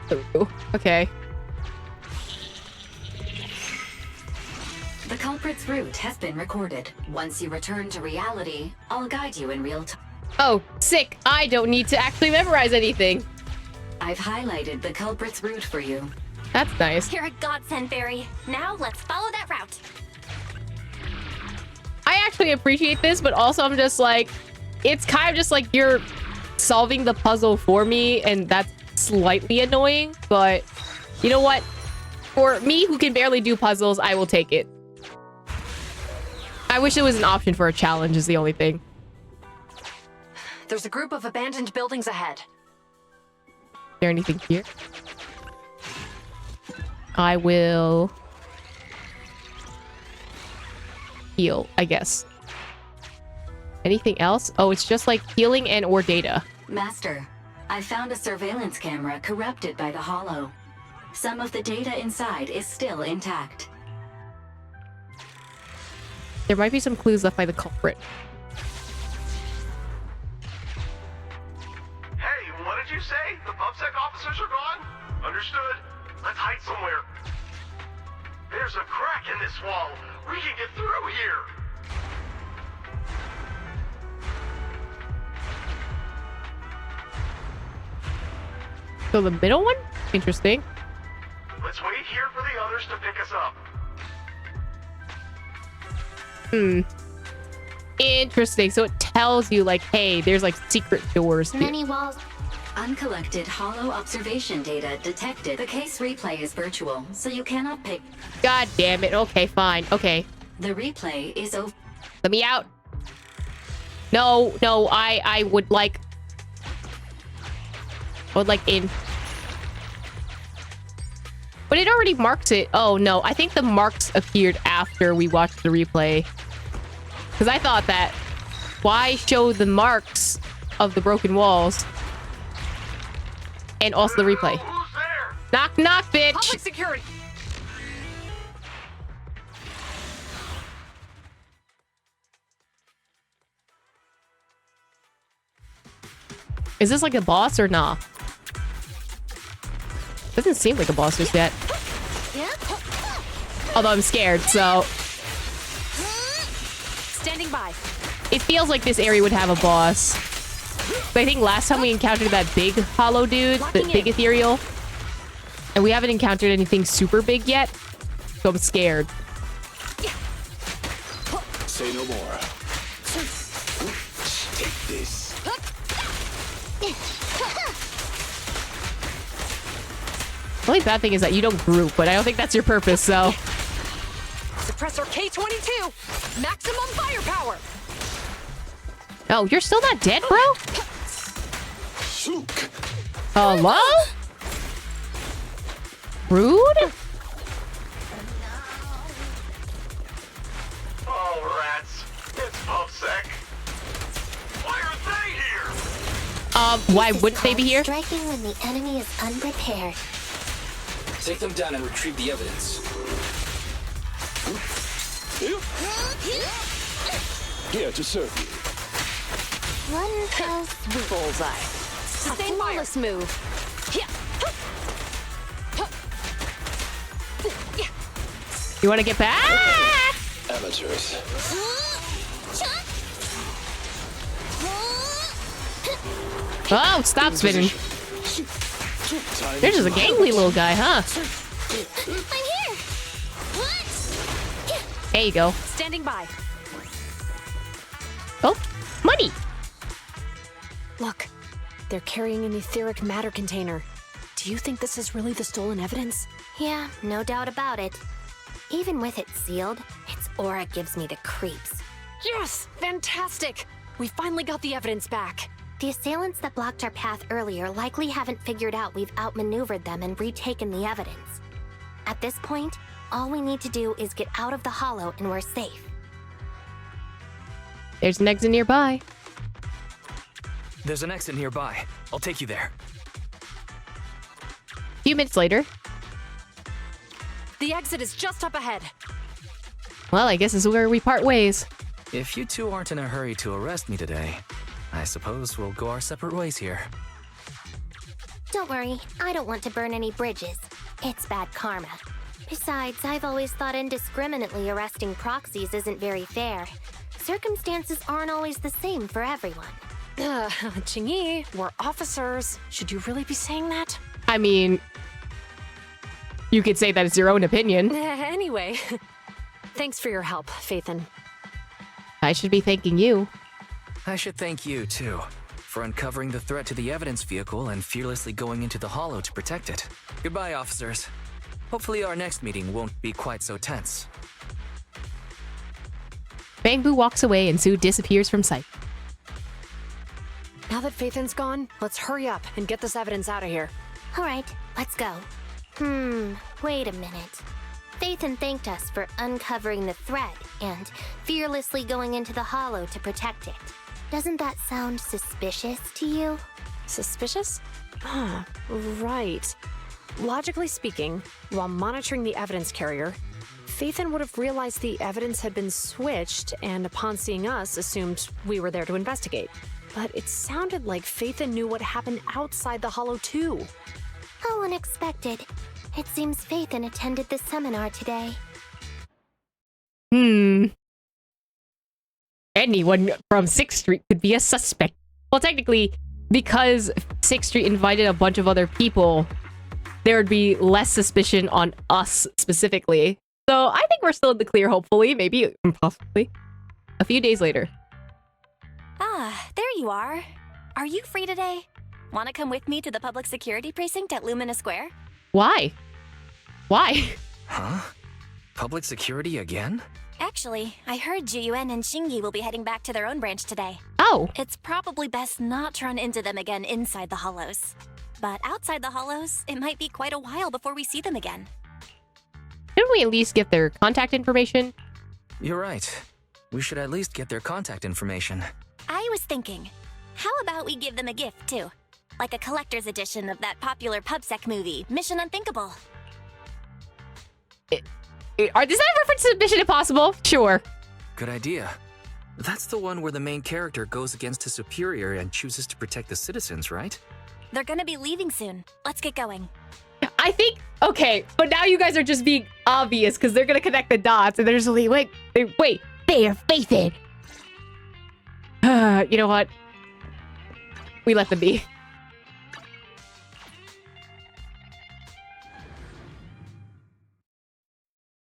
Through. Okay. The culprit's route has been recorded. Once you return to reality, I'll guide you in real time. Oh, sick. I don't need to actually memorize anything. I've highlighted the culprit's route for you. That's nice. You're a godsend, Barry. Now let's follow that route. I actually appreciate this, but also I'm just like, it's kind of just like you're solving the puzzle for me, and that's slightly annoying, but you know what? For me, who can barely do puzzles, I will take it. I wish it was an option for a challenge is the only thing. There's a group of abandoned buildings ahead. Is there anything here? I will heal, I guess. Anything else? Oh, it's just like healing and or data. Master, I found a surveillance camera corrupted by the hollow. Some of the data inside is still intact. There might be some clues left by the culprit. Hey, what did you say? The PubSec officers are gone? Understood. Let's hide somewhere. There's a crack in this wall. We can get through here. So the middle one? Interesting. Let's wait here for the others to pick us up. Interesting. So it tells you like, hey, there's like secret doors here. Many walls. Uncollected hollow observation data detected. The case replay is virtual, so you cannot pick. God damn it. Okay, fine. Okay. The replay is over. Let me out. No, I would like... in. But it already marks it. Oh, no. I think the marks appeared after we watched the replay. Because I thought that, why show the marks of the broken walls? And also the replay. Knock, knock, bitch. Public security. Is this like a boss or nah? Doesn't seem like a boss just yet. Although I'm scared, so... Standing by. It feels like this area would have a boss. But I think last time we encountered that big hollow dude, the big ethereal, and we haven't encountered anything super big yet, so I'm scared. Say no more. Take this. The only bad thing is that you don't group, but I don't think that's your purpose, so... Suppressor K-22! Maximum firepower! Oh, you're still not dead, bro? Hello? Rude? Oh, rats. It's PubSec. Why are they here? Why wouldn't they be here? Striking when the enemy is unprepared. Take them down and retrieve the evidence. Here to serve you. One fell swoop. Bullseye. Sustain flawless move. You want to get back? Amateurs. Oh, stop spinning. There's just a gangly little guy, huh? I'm here. What? There you go. Standing by. Oh, money. Look, they're carrying an etheric matter container. Do you think this is really the stolen evidence? Yeah, no doubt about it. Even with it sealed, its aura gives me the creeps. Yes! Fantastic! We finally got the evidence back. The assailants that blocked our path earlier likely haven't figured out we've outmaneuvered them and retaken the evidence. At this point, all we need to do is get out of the hollow and we're safe. There's an exit nearby. There's an exit nearby. I'll take you there. A few minutes later. The exit is just up ahead. Well, I guess this is where we part ways. If you two aren't in a hurry to arrest me today, I suppose we'll go our separate ways here. Don't worry, I don't want to burn any bridges. It's bad karma. Besides, I've always thought indiscriminately arresting proxies isn't very fair. Circumstances aren't always the same for everyone. Qingyi, we're officers. Should you really be saying that? I mean, you could say that it's your own opinion. Anyway, thanks for your help, Phaethon. I should be thanking you. I should thank you, too, for uncovering the threat to the evidence vehicle and fearlessly going into the hollow to protect it. Goodbye, officers. Hopefully our next meeting won't be quite so tense. Bangbu walks away and Sue disappears from sight. Now that Phaethon's gone, let's hurry up and get this evidence out of here. All right, let's go. Wait a minute. Phaethon thanked us for uncovering the threat and fearlessly going into the hollow to protect it. Doesn't that sound suspicious to you? Suspicious? Right. Logically speaking, while monitoring the evidence carrier, Phaethon would have realized the evidence had been switched and upon seeing us, assumed we were there to investigate. But it sounded like Phaethon knew what happened outside the hollow too. How unexpected. It seems Phaethon attended the seminar today. Anyone from 6th Street could be a suspect. Well, technically, because 6th Street invited a bunch of other people, there would be less suspicion on us specifically. So I think we're still in the clear, hopefully. Maybe, possibly. A few days later. Ah, there you are. Are you free today? Want to come with me to the public security precinct at Lumina Square? Why? Why? Huh? Public security again? Actually, I heard Jiyuan and Qingyi will be heading back to their own branch today. Oh. It's probably best not to run into them again inside the hollows. But outside the hollows, it might be quite a while before we see them again. Shouldn't we at least get their contact information? You're right. We should at least get their contact information. I was thinking, how about we give them a gift, too? Like a collector's edition of that popular PubSec movie, Mission Unthinkable. Is that a reference to Mission Impossible? Sure. Good idea. That's the one where the main character goes against his superior and chooses to protect the citizens, right? They're gonna be leaving soon. Let's get going. I think, okay, but now you guys are just being obvious because they're gonna connect the dots and they're just like, wait, they are Phaethon. You know what? We let them be.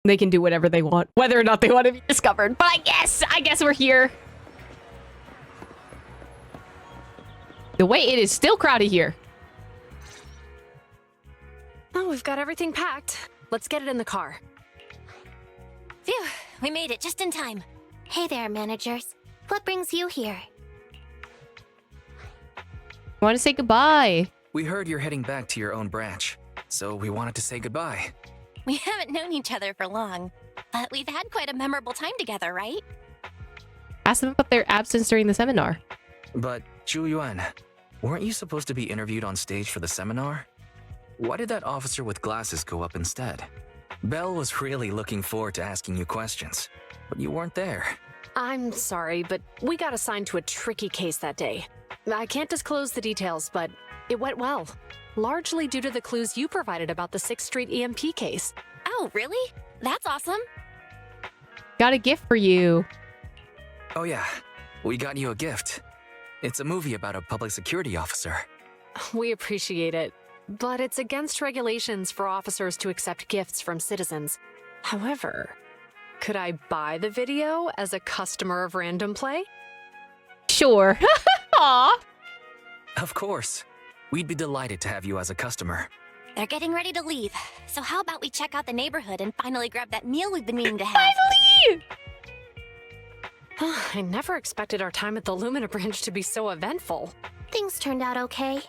They can do whatever they want, whether or not they want to be discovered. But I guess we're here. The way it is still crowded here. Oh, we've got everything packed. Let's get it in the car. Phew, we made it just in time. Hey there, managers. What brings you here? I want to say goodbye. We heard you're heading back to your own branch, so we wanted to say goodbye. We haven't known each other for long, but we've had quite a memorable time together, right? Ask them about their absence during the seminar. But, Zhu Yuan, weren't you supposed to be interviewed on stage for the seminar? Why did that officer with glasses go up instead? Belle was really looking forward to asking you questions, but you weren't there. I'm sorry, but we got assigned to a tricky case that day. I can't disclose the details, but it went well. Largely due to the clues you provided about the 6th Street EMP case. Oh, really? That's awesome. Got a gift for you. Oh yeah, we got you a gift. It's a movie about a public security officer. We appreciate it, but it's against regulations for officers to accept gifts from citizens. However, could I buy the video as a customer of Random Play? Sure. Aw. Of course. We'd be delighted to have you as a customer. They're getting ready to leave, so how about we check out the neighborhood and finally grab that meal we've been meaning to have? Finally! I never expected our time at the Lumina branch to be so eventful. Things turned out okay.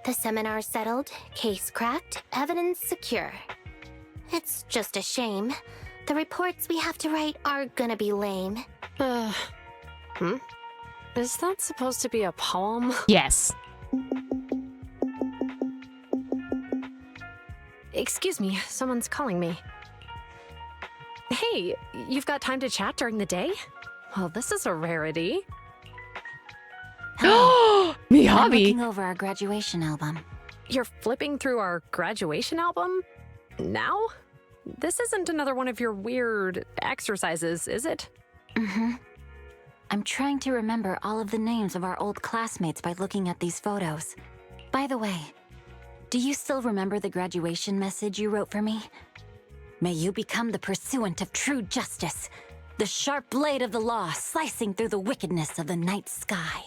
The seminar settled, case cracked, evidence secure. It's just a shame. The reports we have to write are gonna be lame. Is that supposed to be a poem? Yes. Excuse me, someone's calling me. Hey, you've got time to chat during the day? Well, this is a rarity. I'm Miyabi. looking over our graduation album. You're flipping through our graduation album? Now? This isn't another one of your weird exercises, is it? Mm-hmm. I'm trying to remember all of the names of our old classmates by looking at these photos. By the way, do you still remember the graduation message you wrote for me? May you become the pursuant of true justice, the sharp blade of the law slicing through the wickedness of the night sky.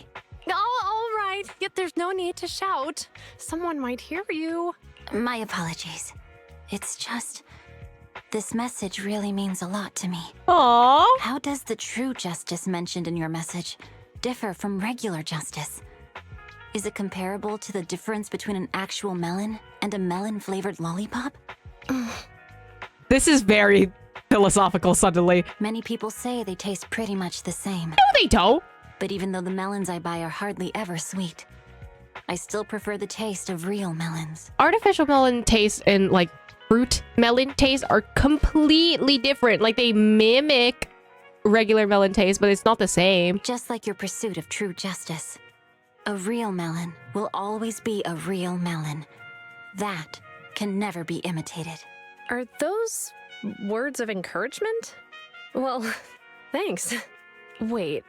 Oh, all right. Yet there's no need to shout. Someone might hear you. My apologies. It's just, this message really means a lot to me. Aww. How does the true justice mentioned in your message differ from regular justice? Is it comparable to the difference between an actual melon and a melon-flavored lollipop? This is very philosophical suddenly. Many people say they taste pretty much the same. No, they don't. But even though the melons I buy are hardly ever sweet, I still prefer the taste of real melons. Artificial melon taste and like fruit melon taste are completely different. Like they mimic regular melon taste, but it's not the same. Just like your pursuit of true justice. A real melon will always be a real melon. That can never be imitated. Are those words of encouragement? Well, thanks. Wait,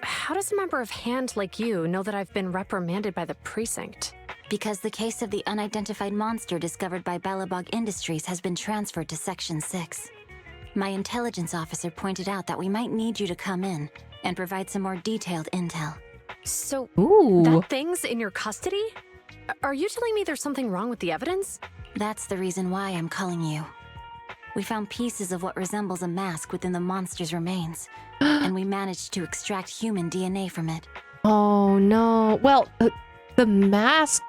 how does a member of HAND like you know that I've been reprimanded by the precinct? Because the case of the unidentified monster discovered by Balabog Industries has been transferred to Section 6. My intelligence officer pointed out that we might need you to come in and provide some more detailed intel. So, Ooh. that thing's in your custody? Are you telling me there's something wrong with the evidence? That's the reason why I'm calling you. We found pieces of what resembles a mask within the monster's remains, and we managed to extract human DNA from it. Oh no. Well, the mask.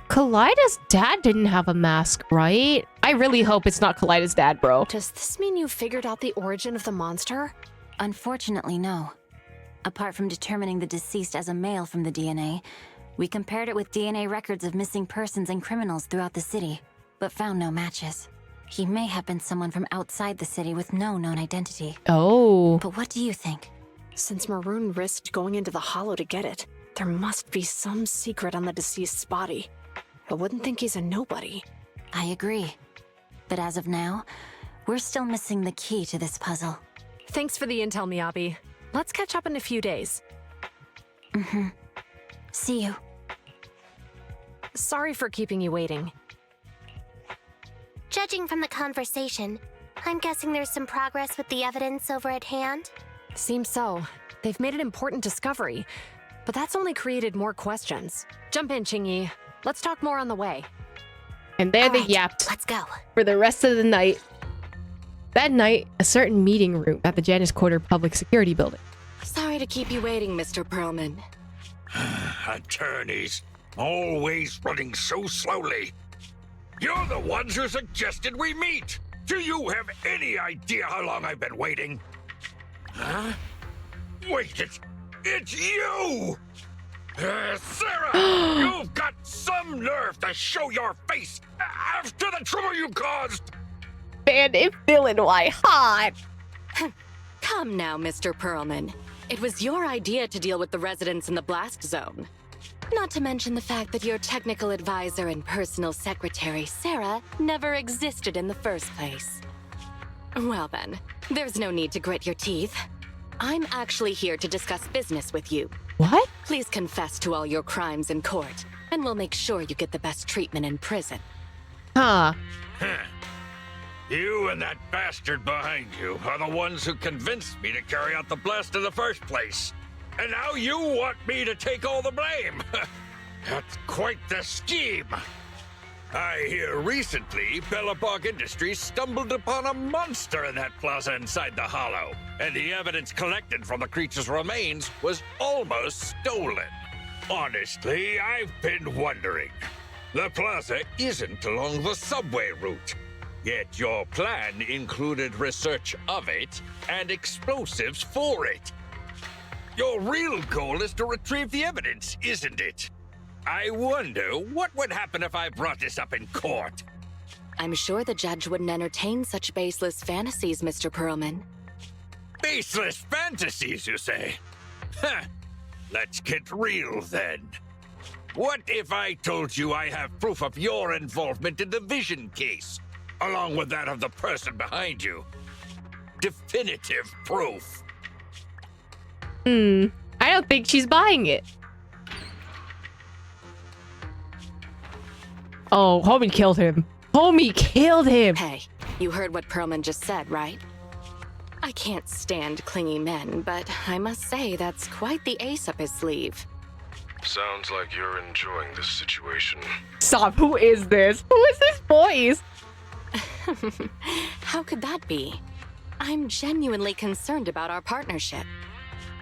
Kalida's dad didn't have a mask, right? I really hope it's not Kalida's dad, bro. Does this mean you figured out the origin of the monster? Unfortunately, no. Apart from determining the deceased as a male from the DNA, we compared it with DNA records of missing persons and criminals throughout the city, but found no matches. He may have been someone from outside the city with no known identity. Oh. But what do you think? Since Maroon risked going into the Hollow to get it, there must be some secret on the deceased's body. I wouldn't think he's a nobody. I agree. But as of now, we're still missing the key to this puzzle. Thanks for the intel, Miyabi. Let's catch up in a few days. Mm-hmm. See you. Sorry for keeping you waiting. Judging from the conversation, I'm guessing there's some progress with the evidence over at hand? Seems so. They've made an important discovery, but that's only created more questions. Jump in, Chingy. Let's talk more on the way. And there they Alright, yapped let's go. for the rest of the night. That night, a certain meeting room at the Janus Quarter Public Security Building. Sorry to keep you waiting, Mr. Perlman. Attorneys, always running so slowly. You're the ones who suggested we meet. Do you have any idea how long I've been waiting? Huh? Wait, it's you! Sarah, you've got some nerve to show your face after the trouble you caused! Man, if villain, why hot? Come now, Mr. Perlman. It was your idea to deal with the residents in the blast zone. Not to mention the fact that your technical advisor and personal secretary, Sarah, never existed in the first place. Well then, there's no need to grit your teeth. I'm actually here to discuss business with you. What? Please confess to all your crimes in court, and we'll make sure you get the best treatment in prison. Huh. You and that bastard behind you are the ones who convinced me to carry out the blast in the first place. And now you want me to take all the blame. That's quite the scheme. I hear recently Bellabog Industries stumbled upon a monster in that plaza inside the Hollow, and the evidence collected from the creature's remains was almost stolen. Honestly, I've been wondering. The plaza isn't along the subway route, yet your plan included research of it and explosives for it. Your real goal is to retrieve the evidence, isn't it? I wonder what would happen if I brought this up in court. I'm sure the judge wouldn't entertain such baseless fantasies, Mr. Perlman. Baseless fantasies, you say? Huh. Let's get real then. What if I told you I have proof of your involvement in the Vision case, along with that of the person behind you? Definitive proof. I don't think she's buying it. Oh, homie killed him. Homie killed him. Hey, you heard what Perlman just said, right? I can't stand clingy men, but I must say that's quite the ace up his sleeve. Sounds like you're enjoying this situation. Stop. Who is this? Who is this voice? How could that be? I'm genuinely concerned about our partnership.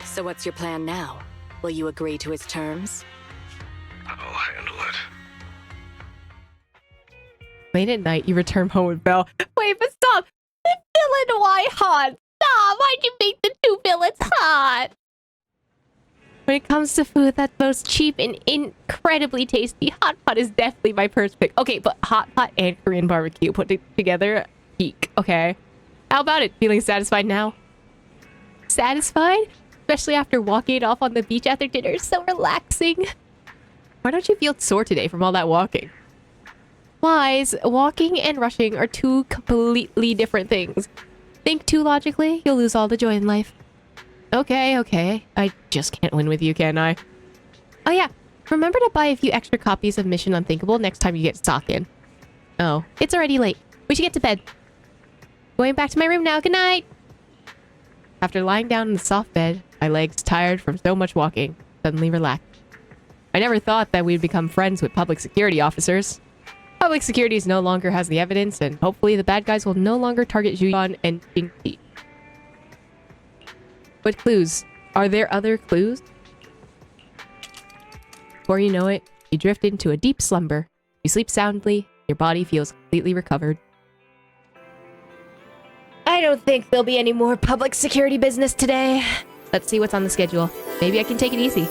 So what's your plan now? Will you agree to his terms? I'll handle it. Late at night, you return home with Belle. Wait, but stop! The villain, why hot? Stop! Why'd you make the two villains hot? When it comes to food that's both cheap and incredibly tasty, hot pot is definitely my first pick. Okay, but hot pot and Korean barbecue put together, peak. Okay. How about it? Feeling satisfied now? Satisfied? Especially after walking it off on the beach after dinner. So relaxing. Why don't you feel sore today from all that walking? Wise, walking and rushing are two completely different things. Think too logically, you'll lose all the joy in life. Okay. I just can't win with you, can I? Oh yeah, remember to buy a few extra copies of Mission Unthinkable next time you get stock in. Oh, it's already late. We should get to bed. Going back to my room now. Good night! After lying down in the soft bed, my legs, tired from so much walking, suddenly relaxed. I never thought that we'd become friends with public security officers. Public security no longer has the evidence, and hopefully the bad guys will no longer target Juyeon and Jinji. But clues? Are there other clues? Before you know it, you drift into a deep slumber. You sleep soundly, your body feels completely recovered. I don't think there'll be any more public security business today. Let's see what's on the schedule. Maybe I can take it easy.